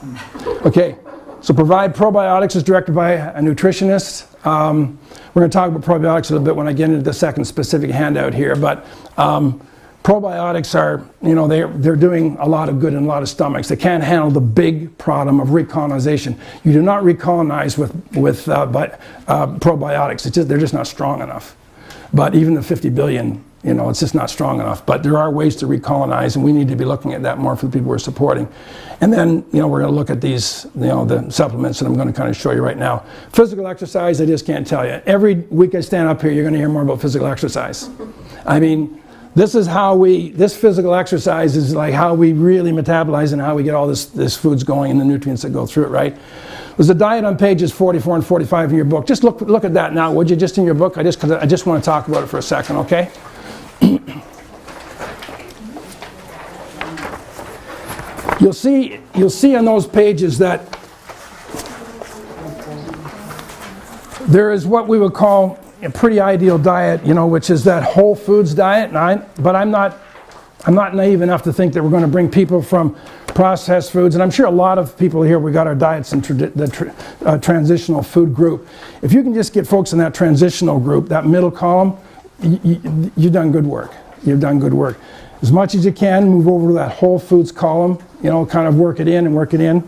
Okay, so provide probiotics is directed by a nutritionist. We're going to talk about probiotics a little bit when I get into the second specific handout here, but probiotics are, they're doing a lot of good in a lot of stomachs. They can't handle the big problem of recolonization. You do not recolonize with probiotics. They're just not strong enough. But even the 50 billion, it's just not strong enough. But there are ways to recolonize, and we need to be looking at that more for the people we're supporting. And then, we're going to look at these, the supplements that I'm going to kind of show you right now. Physical exercise, I just can't tell you. Every week I stand up here, you're going to hear more about physical exercise. This physical exercise is like how we really metabolize and how we get all this foods going and the nutrients that go through it, right? There's a diet on pages 44 and 45 in your book. Just look at that now, would you, just in your book? I just want to talk about it for a second, okay? You'll see on those pages that there is what we would call a pretty ideal diet, which is that whole foods diet. But I'm not I'm not naive enough to think that we're going to bring people from processed foods, and I'm sure a lot of people here, we got our diets in the transitional food group. If you can just get folks in that transitional group, that middle column, you've done good work. You've done good work. As much as you can, move over to that whole foods column, you know, kind of work it in and work it in.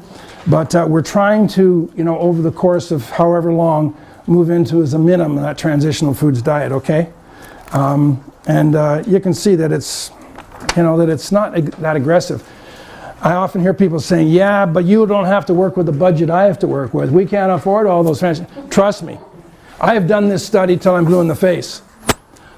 But we're trying to, you know, over the course of however long, move into as a minimum that transitional foods diet, okay? You can see that it's, you know, that it's not that aggressive. I often hear people saying, yeah, but you don't have to work with the budget I have to work with. We can't afford all those fancy. Trust me, I have done this study till I'm blue in the face.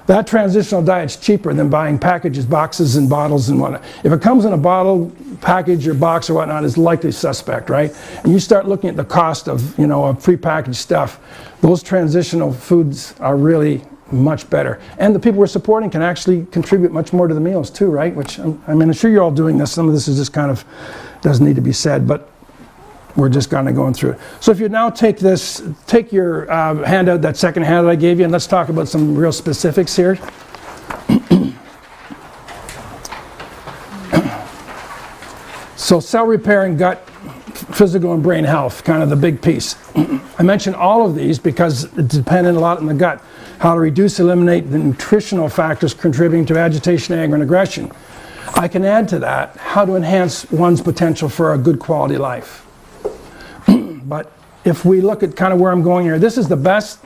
That transitional diet's cheaper than buying packages, boxes, and bottles and whatnot. If it comes in a bottle, package, or box or whatnot, it's likely suspect, right? And you start looking at the cost of, you know, of prepackaged stuff. Those transitional foods are really much better. And the people we're supporting can actually contribute much more to the meals too, right? Which, I mean, I'm sure you're all doing this. Some of this is just kind of, doesn't need to be said, but we're just kind of going through it. So if you now take your handout, that second handout I gave you, and let's talk about some real specifics here. So cell repair and gut, physical and brain health, kind of the big piece. I mentioned all of these because it's dependent a lot on the gut. How to reduce, eliminate the nutritional factors contributing to agitation, anger, and aggression. I can add to that how to enhance one's potential for a good quality life. But if we look at kind of where I'm going here, this is the best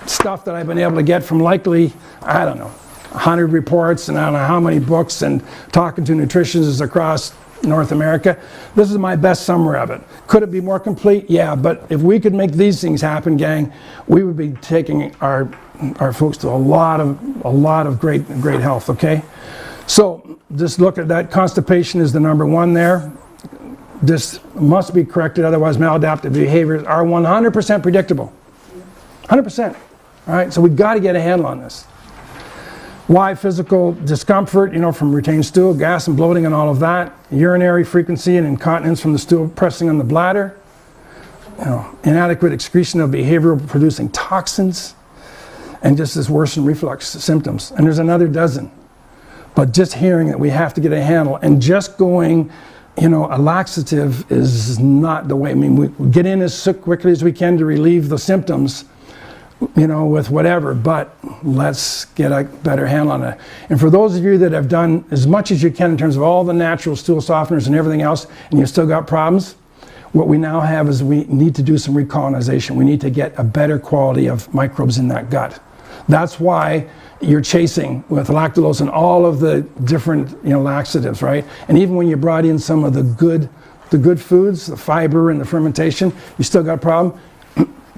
stuff that I've been able to get from likely, I don't know, 100 reports and I don't know how many books and talking to nutritionists across North America. This is my best summary of it. Could it be more complete? Yeah, but if we could make these things happen, gang, we would be taking our folks to a lot of great health, okay? So just look at that. Constipation is the number one there. This must be corrected, otherwise maladaptive behaviors are 100% predictable. 100%, all right? So we've got to get a handle on this. Why physical discomfort, you know, from retained stool, gas and bloating and all of that. Urinary frequency and incontinence from the stool pressing on the bladder. You know, inadequate excretion of behavioral producing toxins. And just this worsened reflux symptoms. And there's another dozen. But just hearing that we have to get a handle and just going, you know, a laxative is not the way. I mean, we get in as quickly as we can to relieve the symptoms, you know, with whatever, but let's get a better handle on it. And for those of you that have done as much as you can in terms of all the natural stool softeners and everything else, and you've still got problems, what we now have is we need to do some recolonization. We need to get a better quality of microbes in that gut. That's why you're chasing with lactulose and all of the different, you know, laxatives, right? And even when you brought in some of the good foods, the fiber and the fermentation, you still got a problem.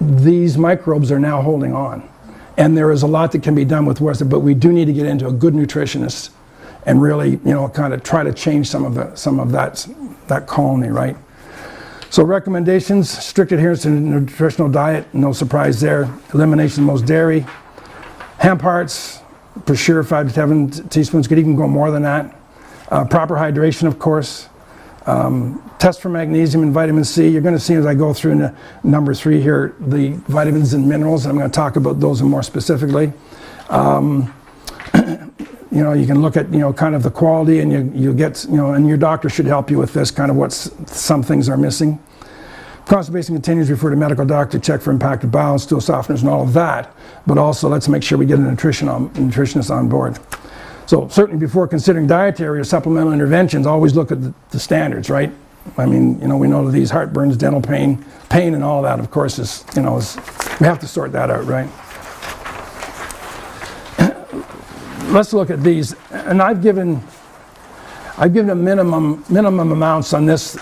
These microbes are now holding on. And there is a lot that can be done with Western, but we do need to get into a good nutritionist and really, you know, kind of try to change some of that colony, right? So recommendations: strict adherence to nutritional diet, no surprise there. Elimination of most dairy. Hemp hearts, for sure, 5 to 7 teaspoons, could even go more than that. Proper hydration, of course. Test for magnesium and vitamin C. You're going to see as I go through into number 3 here, the vitamins and minerals. I'm going to talk about those more specifically. You know, you can look at, you know, kind of the quality, and you get, you know, and your doctor should help you with this, kind of what some things are missing. Constipation continues, refer to medical doctor, check for impacted bowel, stool softeners, and all of that. But also, let's make sure we get a nutritionist on board. So certainly before considering dietary or supplemental interventions, always look at the standards, right? I mean, you know, we know that these heartburns, dental pain and all that, of course, is, you know, we have to sort that out, right? Let's look at these. And I've given a minimum amounts on this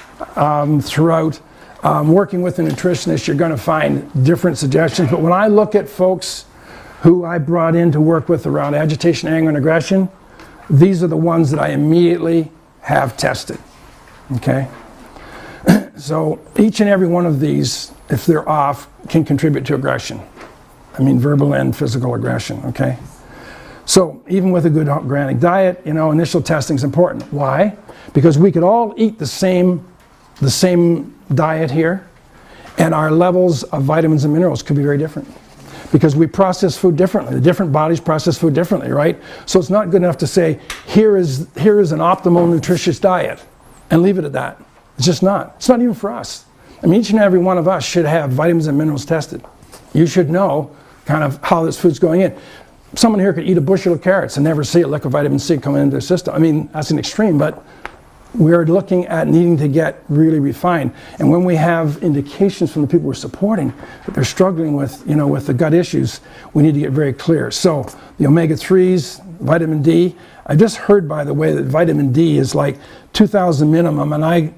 throughout. Working with a nutritionist, you're going to find different suggestions. But when I look at folks who I brought in to work with around agitation, anger, and aggression, these are the ones that I immediately have tested. Okay? So each and every one of these, if they're off, can contribute to aggression. I mean, verbal and physical aggression. Okay? So even with a good organic diet, you know, initial testing is important. Why? Because we could all eat the same diet here, and our levels of vitamins and minerals could be very different. because we process food differently. The different bodies process food differently, right? So it's not good enough to say, here is an optimal nutritious diet, and leave it at that. It's just not. It's not even for us. I mean, each and every one of us should have vitamins and minerals tested. You should know kind of how this food's going in. Someone here could eat a bushel of carrots and never see a lick of vitamin C coming into their system. I mean, that's an extreme, but we're looking at needing to get really refined. And when we have indications from the people we're supporting that they're struggling with, you know, with the gut issues, we need to get very clear. So the omega-3s, vitamin D. I just heard, by the way, that vitamin D is like 2,000 minimum, and I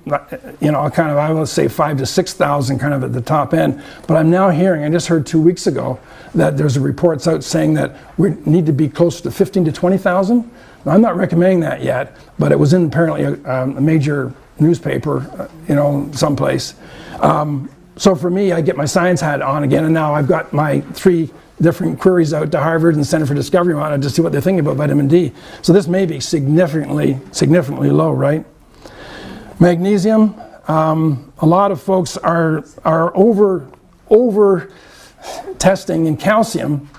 will say 5,000 to 6,000 kind of at the top end. But I'm now hearing, I just heard 2 weeks ago, that there's reports out saying that we need to be close to 15 to 20,000. Now, I'm not recommending that yet, but it was in apparently a major newspaper, someplace. So for me, I get my science hat on again, and now I've got my 3 different queries out to Harvard and Center for Discovery on it to see what they're thinking about vitamin D. So this may be significantly low, right? Magnesium, a lot of folks are over testing in calcium,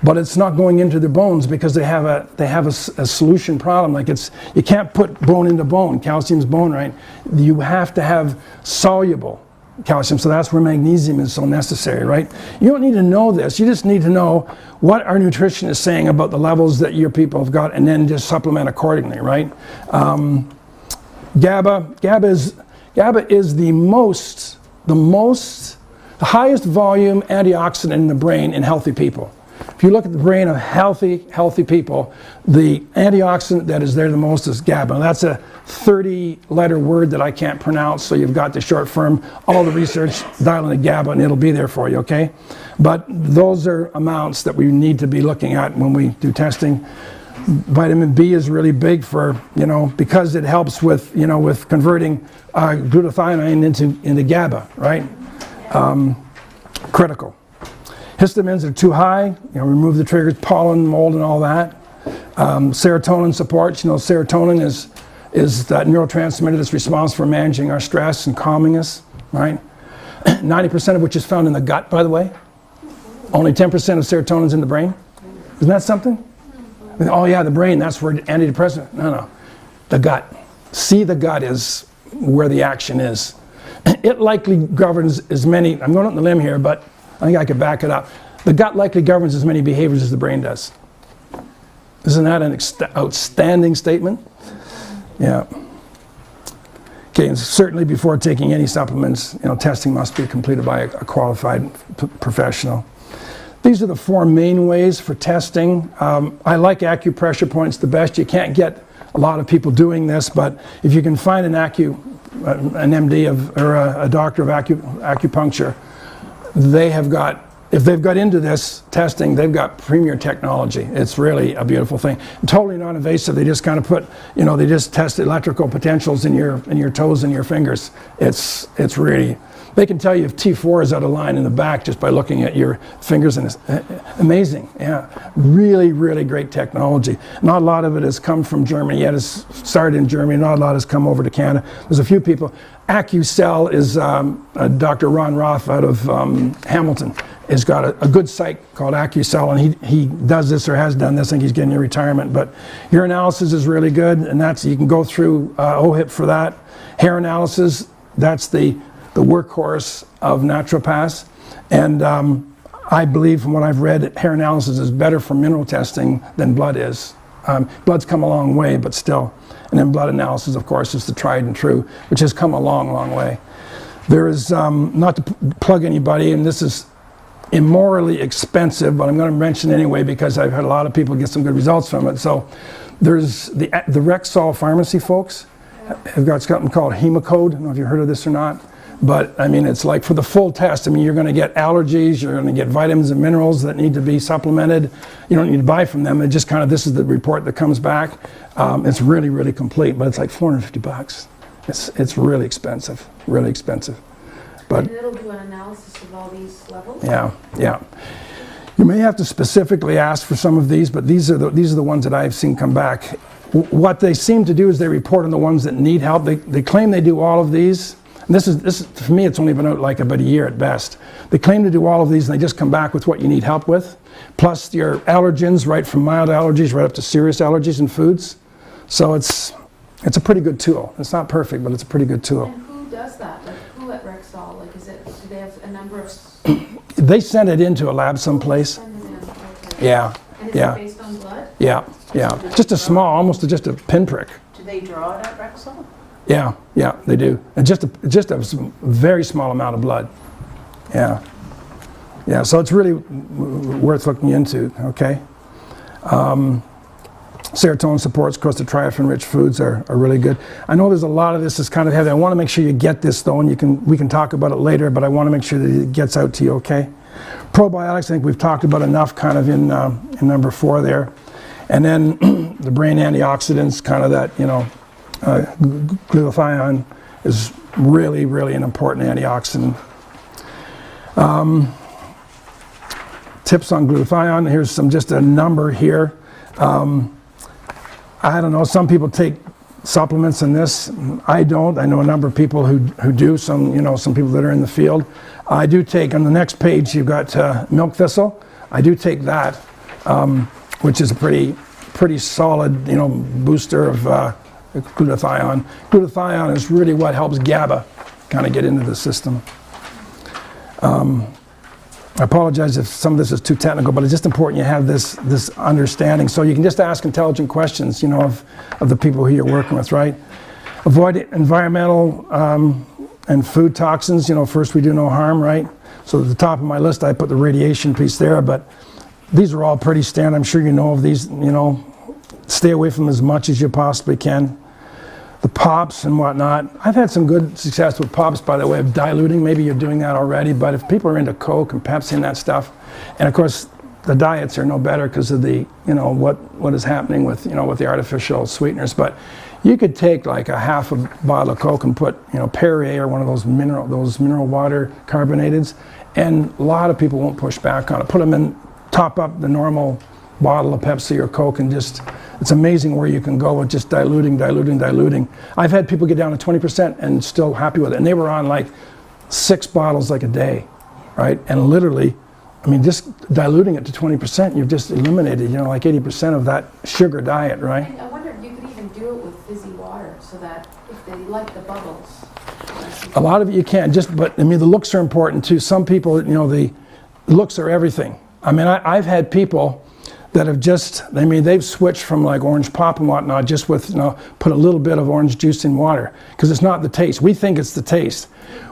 but it's not going into their bones because they have a solution problem. Like you can't put bone into bone. Calcium's bone, right? You have to have soluble calcium, so that's where magnesium is so necessary, right? You don't need to know this. You just need to know what our nutrition is saying about the levels that your people have got, and then just supplement accordingly, right? GABA is the highest volume antioxidant in the brain in healthy people. If you look at the brain of healthy people, the antioxidant that is there the most is GABA. And that's a 30-letter word that I can't pronounce, so you've got the short form. All the research, dial into GABA, and it'll be there for you, okay? But those are amounts that we need to be looking at when we do testing. Vitamin B is really big for, because it helps with, with converting glutathione into GABA, right? Critical. Histamines are too high, remove the triggers, pollen, mold, and all that. Serotonin supports, serotonin is that neurotransmitter that's responsible for managing our stress and calming us, right? 90% of which is found in the gut, by the way. Only 10% of serotonin is in the brain. Isn't that something? Oh yeah, the brain, that's where antidepressant. No. The gut. See, the gut is where the action is. It likely governs as many, I'm going out on the limb here, but I think I could back it up. The gut likely governs as many behaviors as the brain does. Isn't that an outstanding statement? Yeah. Okay, and certainly before taking any supplements, testing must be completed by a qualified professional. These are the 4 main ways for testing. I like acupressure points the best. You can't get a lot of people doing this, but if you can find an MD or a doctor of acupuncture, if they've got into this testing, they've got premier technology. It's really a beautiful thing. Totally non-invasive. They just kind of put, they just test electrical potentials in your toes and your fingers. It's really, they can tell you if T4 is out of line in the back just by looking at your fingers, and it's amazing. Yeah, really, really great technology. Not a lot of it has come from Germany yet. It's started in Germany. Not a lot has come over to Canada. There's a few people. AccuCell is Dr. Ron Roth out of Hamilton. Has got a good site called AccuCell, and he does this or has done this. I think he's getting a retirement. But hair analysis is really good, and you can go through OHIP for that. Hair analysis, that's the workhorse of naturopaths. And I believe from what I've read, hair analysis is better for mineral testing than blood is. Blood's come a long way, but still. And then blood analysis, of course, is the tried and true, which has come a long, long way. There is, not to plug anybody, and this is immorally expensive, but I'm going to mention it anyway because I've had a lot of people get some good results from it. So there's the Rexall Pharmacy folks have got something called Hemocode. I don't know if you've heard of this or not. But I mean, it's like for the full test, I mean, you're going to get allergies, you're going to get vitamins and minerals that need to be supplemented. You don't need to buy from them. It just kind of, this is the report that comes back. It's really, really complete, but it's like $450. It's really expensive, really expensive. But and it'll do an analysis of all these levels? Yeah. You may have to specifically ask for some of these, but these are the ones that I've seen come back. What they seem to do is they report on the ones that need help. They claim they do all of these. And this is for me, it's only been out like about a year at best. They claim to do all of these, and they just come back with what you need help with, plus your allergens, right from mild allergies right up to serious allergies in foods. So it's a pretty good tool. It's not perfect, but it's a pretty good tool. And who does that? Like who at Rexall? Like do they have a number of? They send it into a lab someplace. Okay. Yeah. And is Yeah. it based on blood? Yeah. Just a small, almost just a pinprick. Do they draw it at Rexall? Yeah, they do. And just a very small amount of blood. Yeah. So it's really worth looking into. Okay. Serotonin supports, of course, the triaphane-rich foods are really good. I know there's a lot of this is kind of heavy. I want to make sure you get this though, and we can talk about it later. But I want to make sure that it gets out to you. Okay. Probiotics, I think we've talked about enough, kind of in number 4 there, and then the brain antioxidants, kind of that glutathione is really, really an important antioxidant. Tips on glutathione. Here's just a number here. I don't know. Some people take supplements in this. I don't. I know a number of people who do. Some people that are in the field. I do take on the next page. You've got milk thistle. I do take that, which is a pretty solid booster of glutathione. Glutathione is really what helps GABA kind of get into the system. I apologize if some of this is too technical, but it's just important you have this understanding, so you can just ask intelligent questions, of the people who you're working with, right? Avoid environmental and food toxins. First we do no harm, right? So at the top of my list, I put the radiation piece there, but these are all pretty standard. I'm sure you know of these. Stay away from as much as you possibly can. The pops and whatnot. I've had some good success with pops, by the way, of diluting. Maybe you're doing that already, but if people are into Coke and Pepsi and that stuff, and of course the diets are no better because of the, what is happening with, with the artificial sweeteners. But you could take like a half a bottle of Coke and put, Perrier or one of those mineral water carbonateds, and a lot of people won't push back on it. Put them in, top up the normal bottle of Pepsi or Coke, and it's amazing where you can go with just diluting. I've had people get down to 20% and still happy with it, and they were on like 6 bottles like a day, right? And literally, just diluting it to 20%, you've just eliminated, like 80% of that sugar diet, right? And I wonder if you could even do it with fizzy water, so that if they like the bubbles. A lot of it you can, but the looks are important too. Some people, the looks are everything. I've had people that have they've switched from like orange pop and whatnot just with, put a little bit of orange juice in water, because it's not the taste. We think it's the taste.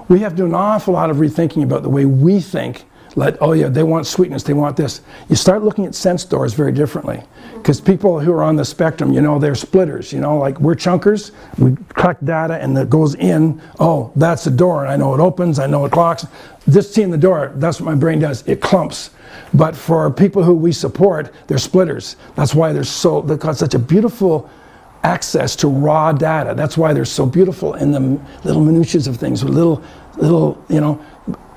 We have to do an awful lot of rethinking about the way we think. Like, oh yeah, they want sweetness, they want this. You start looking at sense doors very differently, because people who are on the spectrum, they're splitters, like we're chunkers. We collect data and that goes in, oh, that's a door, and I know it opens, I know it locks. Just seeing the door, that's what my brain does, it clumps. But for people who we support, they're splitters. That's why they've got such a beautiful access to raw data. That's why they're so beautiful in the little minutiae of things, little,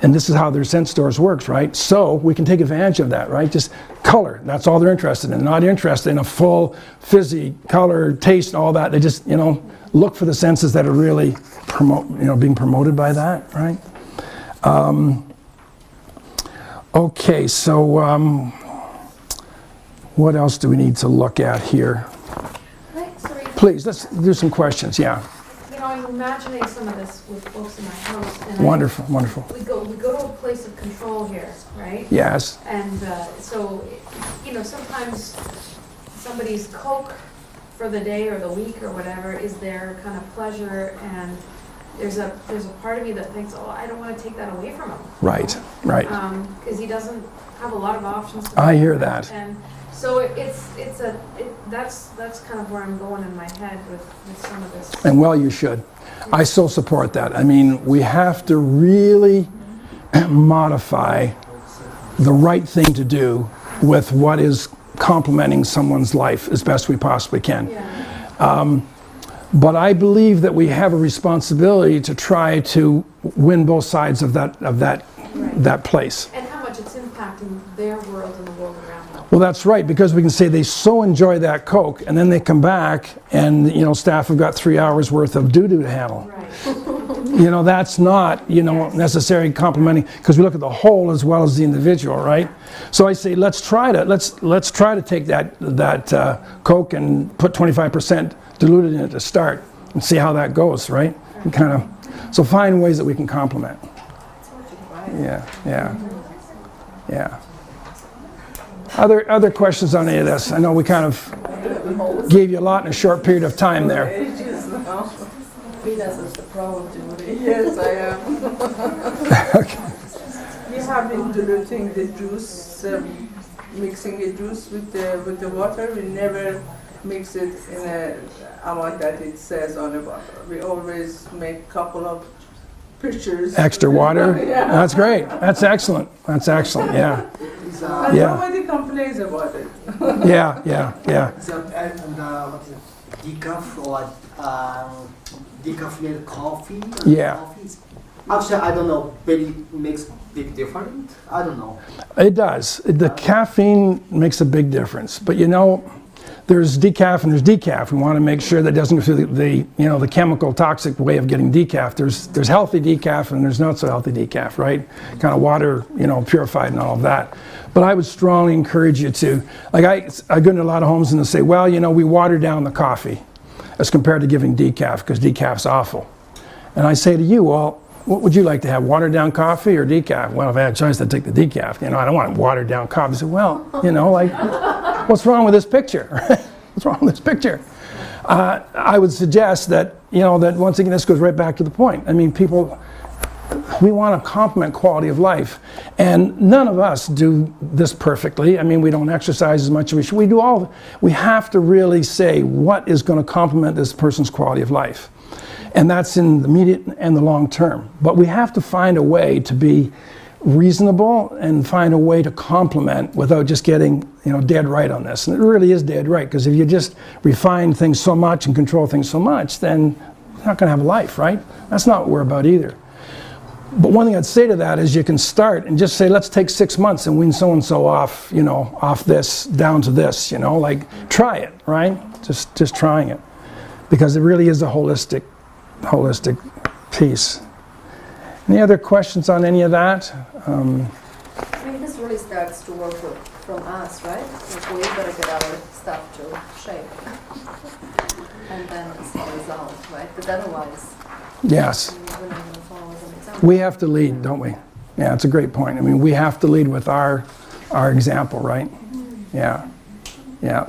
and this is how their sense stores works, right? So we can take advantage of that, right? Just color, that's all they're interested in. Not interested in a full fizzy color, taste, all that. They just, look for the senses that are really being promoted by that, right? Okay, so what else do we need to look at here? Please, let's do some questions, yeah. I'm imagining some of this with folks in my house. And Wonderful. We go to a place of control here, right? Yes. And so, sometimes somebody's Coke for the day or the week or whatever is their kind of pleasure, and there's a part of me that thinks, oh, I don't want to take that away from him. Right. Because he doesn't have a lot of options. I hear that. And so that's kind of where I'm going in my head with some of this. And well, you should. I so support that. We have to really modify the right thing to do with what is complementing someone's life as best we possibly can. Yeah. But I believe that we have a responsibility to try to win both sides of that place. And how much it's impacting their world and the world around them. Well, that's right, because we can say they so enjoy that Coke, and then they come back, and staff have got 3 hours worth of doo-doo to handle. Right. you know, that's not, you know, necessarily complementing, because we look at the whole as well as the individual, right? So I say, let's try to take that Coke and put 25% diluted in it to start and see how that goes, right? And kind of, so find ways that we can complement. Yeah. Other questions on any of this? I know we kind of gave you a lot in a short period of time there. Venus is the problem today. Yes, I am. Okay. We have been diluting the juice, mixing the juice with the water. We never mix it in a amount that it says on the bottle. We always make a couple of pictures. Extra water? Yeah. That's great. That's excellent. That's excellent. Yeah. And nobody complains about it. Yeah. So, and what is it? Decaf or decaffeinated coffee? Yeah. Coffees. Actually, I don't know. Very makes big difference. I don't know. It does. The caffeine makes a big difference. But you know, there's decaf and there's decaf. We want to make sure that it doesn't go through the chemical toxic way of getting decaf. There's healthy decaf and there's not so healthy decaf, right? Kind of water, purified and all of that. But I would strongly encourage you to, like I go into a lot of homes and they say, well, we water down the coffee as compared to giving decaf because decaf's awful. And I say to you, well, what would you like to have, watered down coffee or decaf? Well, if I had a choice, I'd take the decaf. I don't want watered down coffee. I say, well, what's wrong with this picture? What's wrong with this picture? I would suggest that, that once again, this goes right back to the point. I mean, people, we want to complement quality of life. And none of us do this perfectly. I mean, we don't exercise as much as we should. We have to really say what is going to complement this person's quality of life. And that's in the immediate and the long term. But we have to find a way to be reasonable and find a way to complement without just getting dead right on this. And it really is dead right, because if you just refine things so much and control things so much, then you're not going to have a life, right? That's not what we're about either. But one thing I'd say to that is you can start and just say, let's take 6 months and wean so-and-so off, off this down to this, try it, right? Just trying it. Because it really is a holistic piece. Any other questions on any of that? I mean, this really starts to work from us, right? Like we gotta get our stuff to shape, and then it's the result, right? But otherwise, yes, we're not gonna follow as an example. we have to lead, don't we? Yeah, it's a great point. I mean, we have to lead with our example, right? Yeah.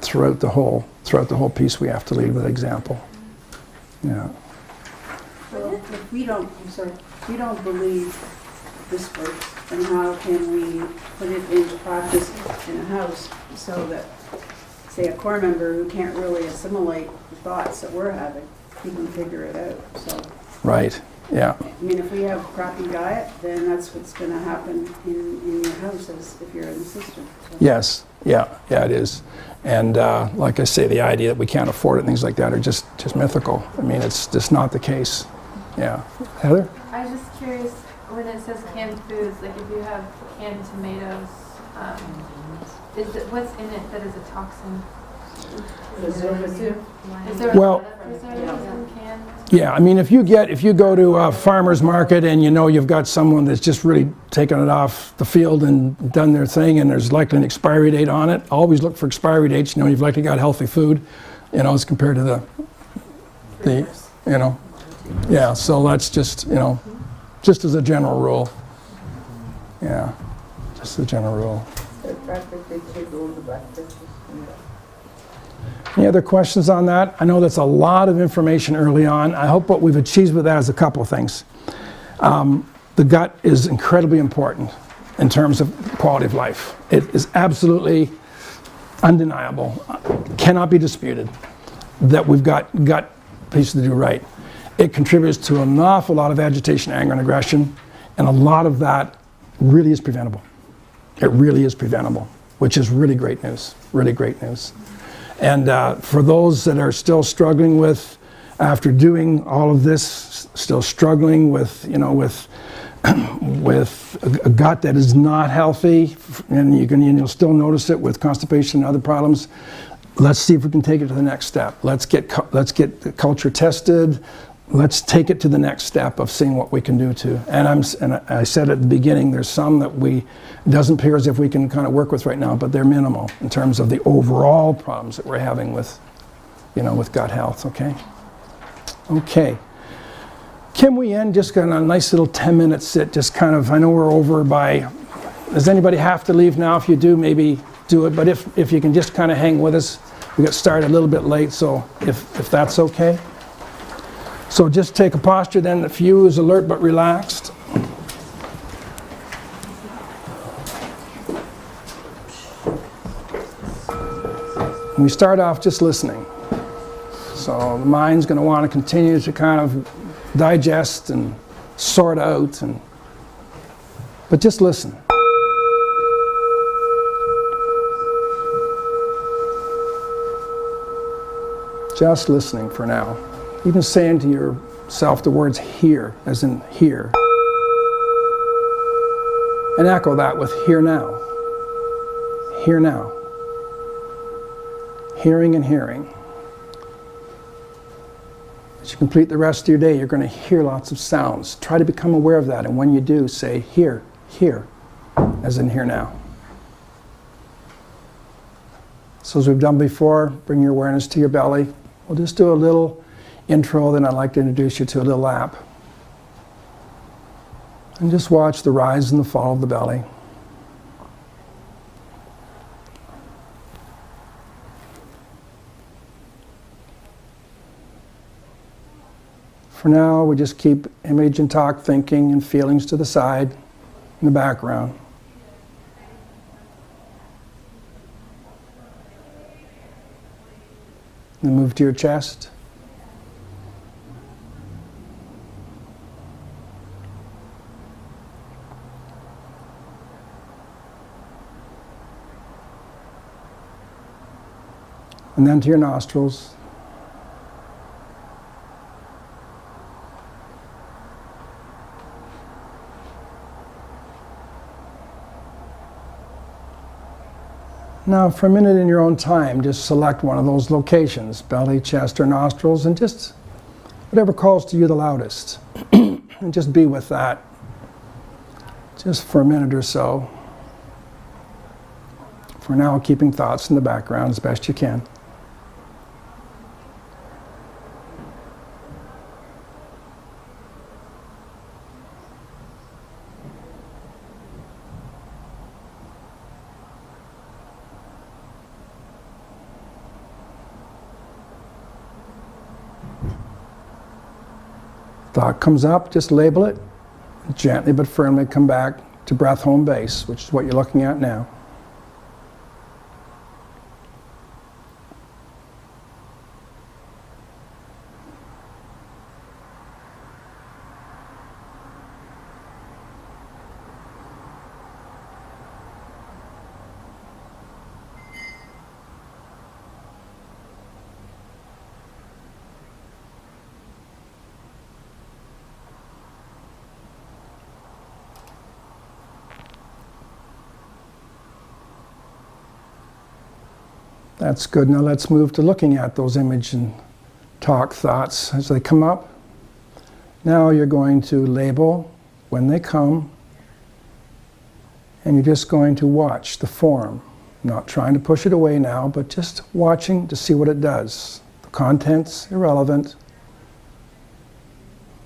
Throughout the whole piece, we have to lead with example. Yeah. Well, if we don't believe this works, then how can we put it into practice in a house so that, say, a core member who can't really assimilate the thoughts that we're having, he can figure it out? So, Right. Yeah. I mean, if we have a crappy diet, then that's what's going to happen in your house if you're in the system. So. Yes. Yeah, it is. And like I say, the idea that we can't afford it and things like that are just mythical. I mean, it's just not the case. Yeah. Heather? I was just curious, when it says canned foods, like if you have canned tomatoes, what's in it that is a toxin? Preservative. Is there preservatives in canned? Yeah, I mean, if you go to a farmer's market and you've got someone that's just really taken it off the field and done their thing, and there's likely an expiry date on it, always look for expiry dates. You've likely got healthy food, as compared to the yeah. So that's just just as a general rule. Yeah, just as a general rule. Any other questions on that? I know that's a lot of information early on. I hope what we've achieved with that is a couple of things. The gut is incredibly important in terms of quality of life. It is absolutely undeniable, cannot be disputed, that we've got gut pieces to do right. It contributes to an awful lot of agitation, anger, and aggression, and a lot of that really is preventable. It really is preventable, which is really great news, really great news. And for those that are still struggling with, after doing all of this, still struggling with, with a gut that is not healthy, and you'll still notice it with constipation and other problems, let's see if we can take it to the next step. Let's get the culture tested. let's take it to the next step of seeing what we can do to. And I said at the beginning, there's some that it doesn't appear as if we can kind of work with right now, but they're minimal in terms of the overall problems that we're having with, with gut health. Okay. Okay. Can we end just kind of a nice little 10-minute sit? Just kind of, I know we're over by. Does anybody have to leave now? If you do, maybe do it. But if you can just kind of hang with us, we got started a little bit late. So if that's okay. So just take a posture then that for you is alert but relaxed. And we start off just listening. So the mind's going to want to continue to kind of digest and sort out, but just listen. Just listening for now. Even saying to yourself the words here, as in here. And echo that with here now. Here now. Hearing and hearing. As you complete the rest of your day, you're going to hear lots of sounds. Try to become aware of that, and when you do, say here, here, as in here now. So as we've done before, bring your awareness to your belly. We'll just do a little intro, then I'd like to introduce you to a little lap. And just watch the rise and the fall of the belly. For now, we just keep image and talk, thinking and feelings to the side, in the background. Then move to your chest. And then to your nostrils. Now, for a minute in your own time, just select one of those locations, belly, chest, or nostrils, and just whatever calls to you the loudest. And just be with that, just for a minute or so. For now, keeping thoughts in the background as best you can. Thought comes up, just label it. Gently but firmly come back to breath home base, which is what you're looking at now. That's good. Now let's move to looking at those image and talk thoughts as they come up. Now you're going to label when they come, and you're just going to watch the form. Not trying to push it away now, but just watching to see what it does. The content's irrelevant.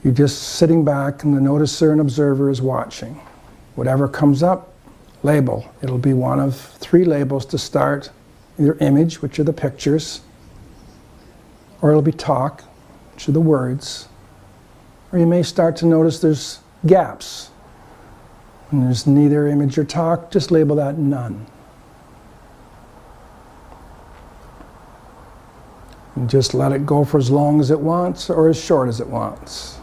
You're just sitting back, and the noticer and observer is watching. Whatever comes up, label. It'll be one of 3 labels to start. Either image, which are the pictures, or it'll be talk, which are the words. Or you may start to notice there's gaps. When there's neither image or talk, just label that none. And just let it go for as long as it wants or as short as it wants.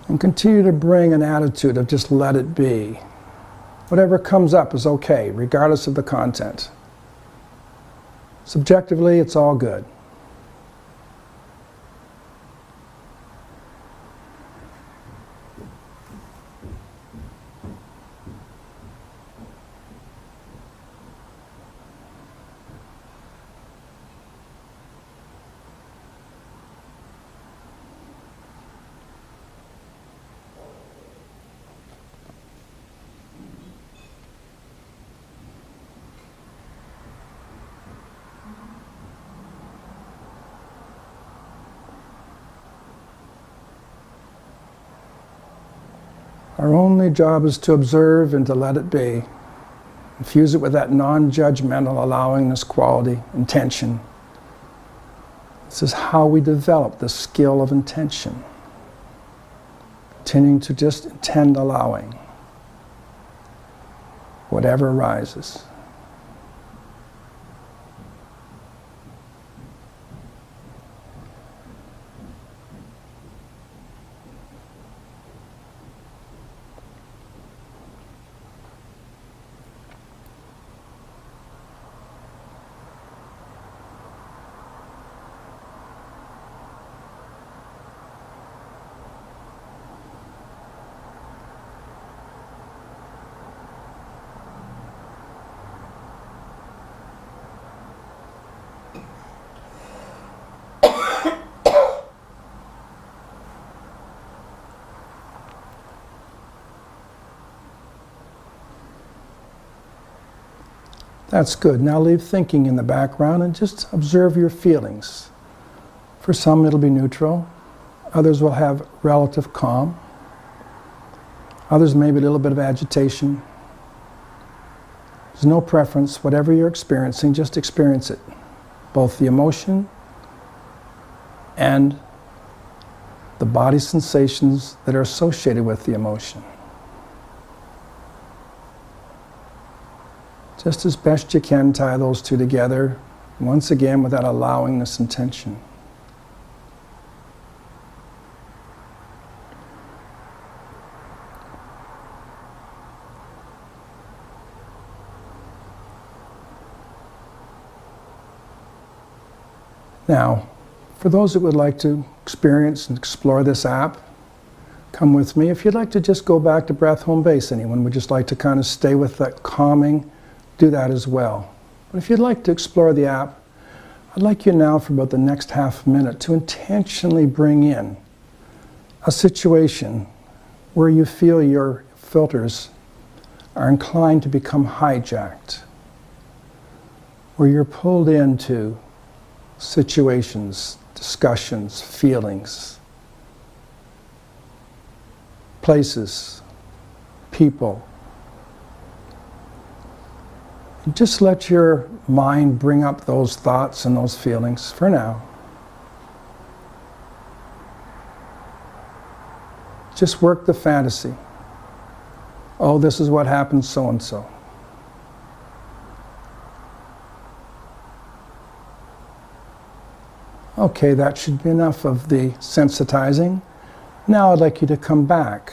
And continue to bring an attitude of just let it be. Whatever comes up is okay, regardless of the content. Subjectively, it's all good. Our only job is to observe and to let it be. Infuse it with that non-judgmental allowingness quality, intention. This is how we develop the skill of intention. Continuing to just intend allowing whatever arises. That's good. Now leave thinking in the background and just observe your feelings. For some it'll be neutral. Others will have relative calm. Others maybe a little bit of agitation. There's no preference. Whatever you're experiencing, just experience it. Both the emotion and the body sensations that are associated with the emotion. Just as best you can, tie those two together, once again with that allowingness intention. Now, for those that would like to experience and explore this app, come with me. If you'd like to just go back to breath home base, anyone would just like to kind of stay with that calming, do that as well. But if you'd like to explore the app, I'd like you now for about the next half minute to intentionally bring in a situation where you feel your filters are inclined to become hijacked, where you're pulled into situations, discussions, feelings, places, people. Just let your mind bring up those thoughts and those feelings for now. Just work the fantasy. Oh, this is what happens so and so. Okay, that should be enough of the sensitizing. Now I'd like you to come back.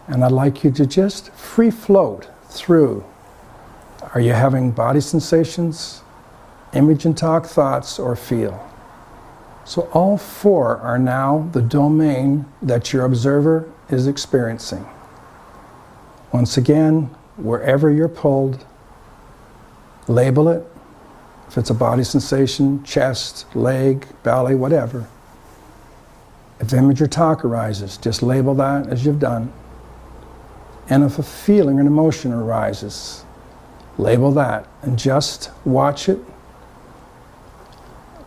And I'd like you to just free float through. Are you having body sensations, image and talk thoughts, or feel? So all four are now the domain that your observer is experiencing. Once again, wherever you're pulled, label it. If it's a body sensation, chest, leg, belly, whatever. If image or talk arises, just label that as you've done. And if a feeling or an emotion arises, label that and just watch it.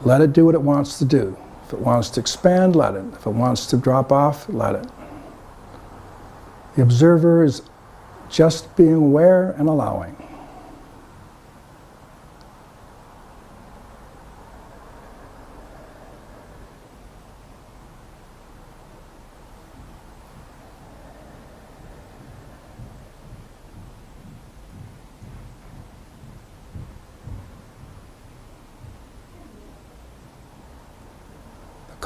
Let it do what it wants to do. If it wants to expand, let it. If it wants to drop off, let it. The observer is just being aware and allowing.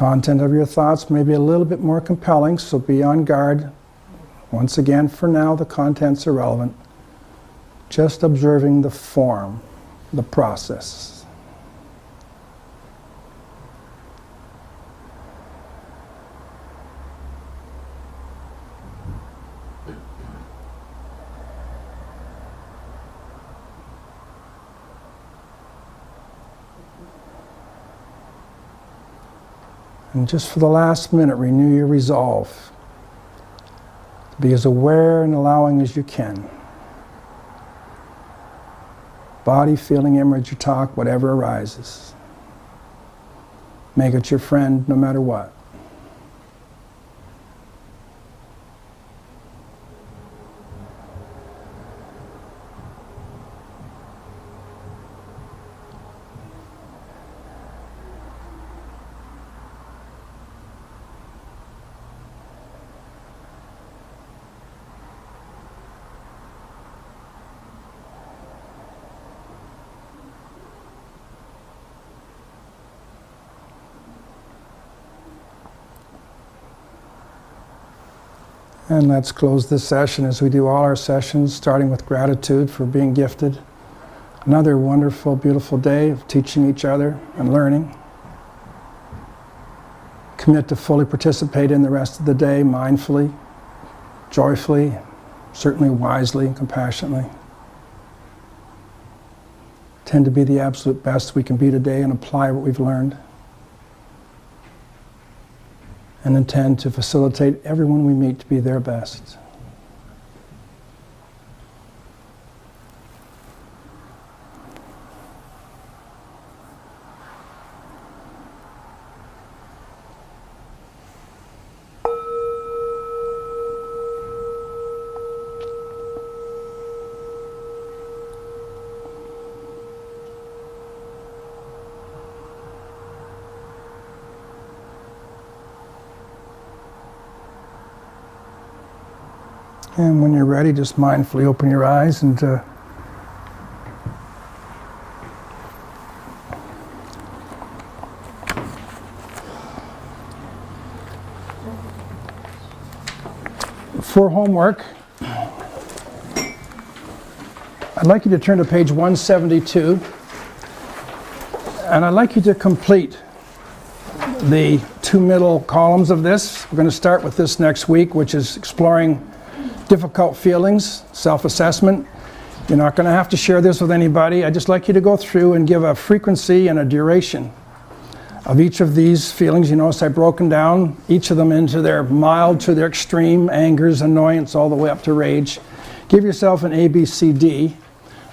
Content of your thoughts may be a little bit more compelling, so be on guard. Once again, for now, the content's irrelevant. Just observing the form, the process. And just for the last minute, renew your resolve to be as aware and allowing as you can. Body, feeling, image, or talk, whatever arises. Make it your friend no matter what. And let's close this session as we do all our sessions, starting with gratitude for being gifted. Another wonderful, beautiful day of teaching each other and learning. Commit to fully participate in the rest of the day mindfully, joyfully, certainly wisely and compassionately. Tend to be the absolute best we can be today and apply what we've learned. And intend to facilitate everyone we meet to be their best. And when you're ready, just mindfully open your eyes and for homework, I'd like you to turn to page 172, and I'd like you to complete the two middle columns of this. We're going to start with this next week, which is exploring difficult feelings, self-assessment. You're not going to have to share this with anybody. I'd just like you to go through and give a frequency and a duration of each of these feelings. You notice I've broken down each of them into their mild to their extreme, angers, annoyance, all the way up to rage. Give yourself an A, B, C, D.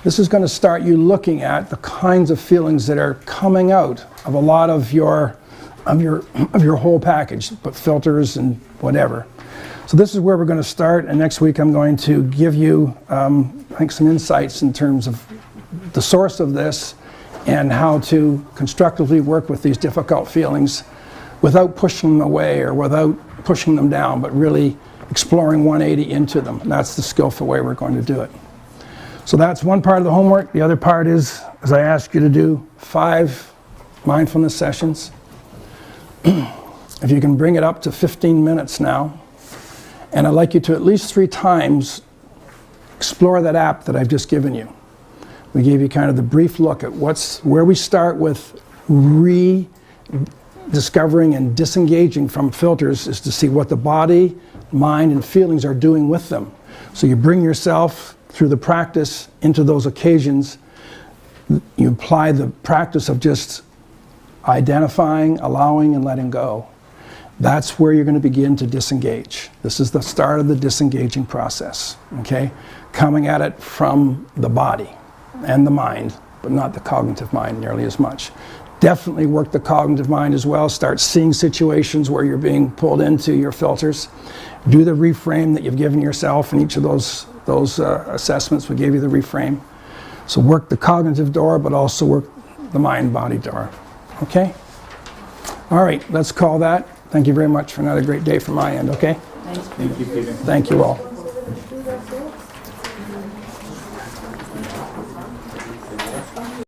This is going to start you looking at the kinds of feelings that are coming out of a lot of your whole package, but filters and whatever. So this is where we're going to start, and next week I'm going to give you, I think, some insights in terms of the source of this and how to constructively work with these difficult feelings without pushing them away or without pushing them down, but really exploring 180 into them. And that's the skillful way we're going to do it. So that's one part of the homework. The other part is I ask you to do 5 mindfulness sessions. If you can bring it up to 15 minutes now. And I'd like you to at least 3 times explore that app that I've just given you. We gave you kind of the brief look at where we start with rediscovering and disengaging from filters is to see what the body, mind, and feelings are doing with them. So you bring yourself through the practice into those occasions. You apply the practice of just identifying, allowing, and letting go. That's where you're going to begin to disengage. This is the start of the disengaging process, okay? Coming at it from the body and the mind, but not the cognitive mind nearly as much. Definitely work the cognitive mind as well. Start seeing situations where you're being pulled into your filters. Do the reframe that you've given yourself in each of those assessments. We gave you the reframe. So work the cognitive door, but also work the mind-body door, okay? All right, let's call that. Thank you very much for another great day from my end, okay? Thank you, Peter. Thank you all.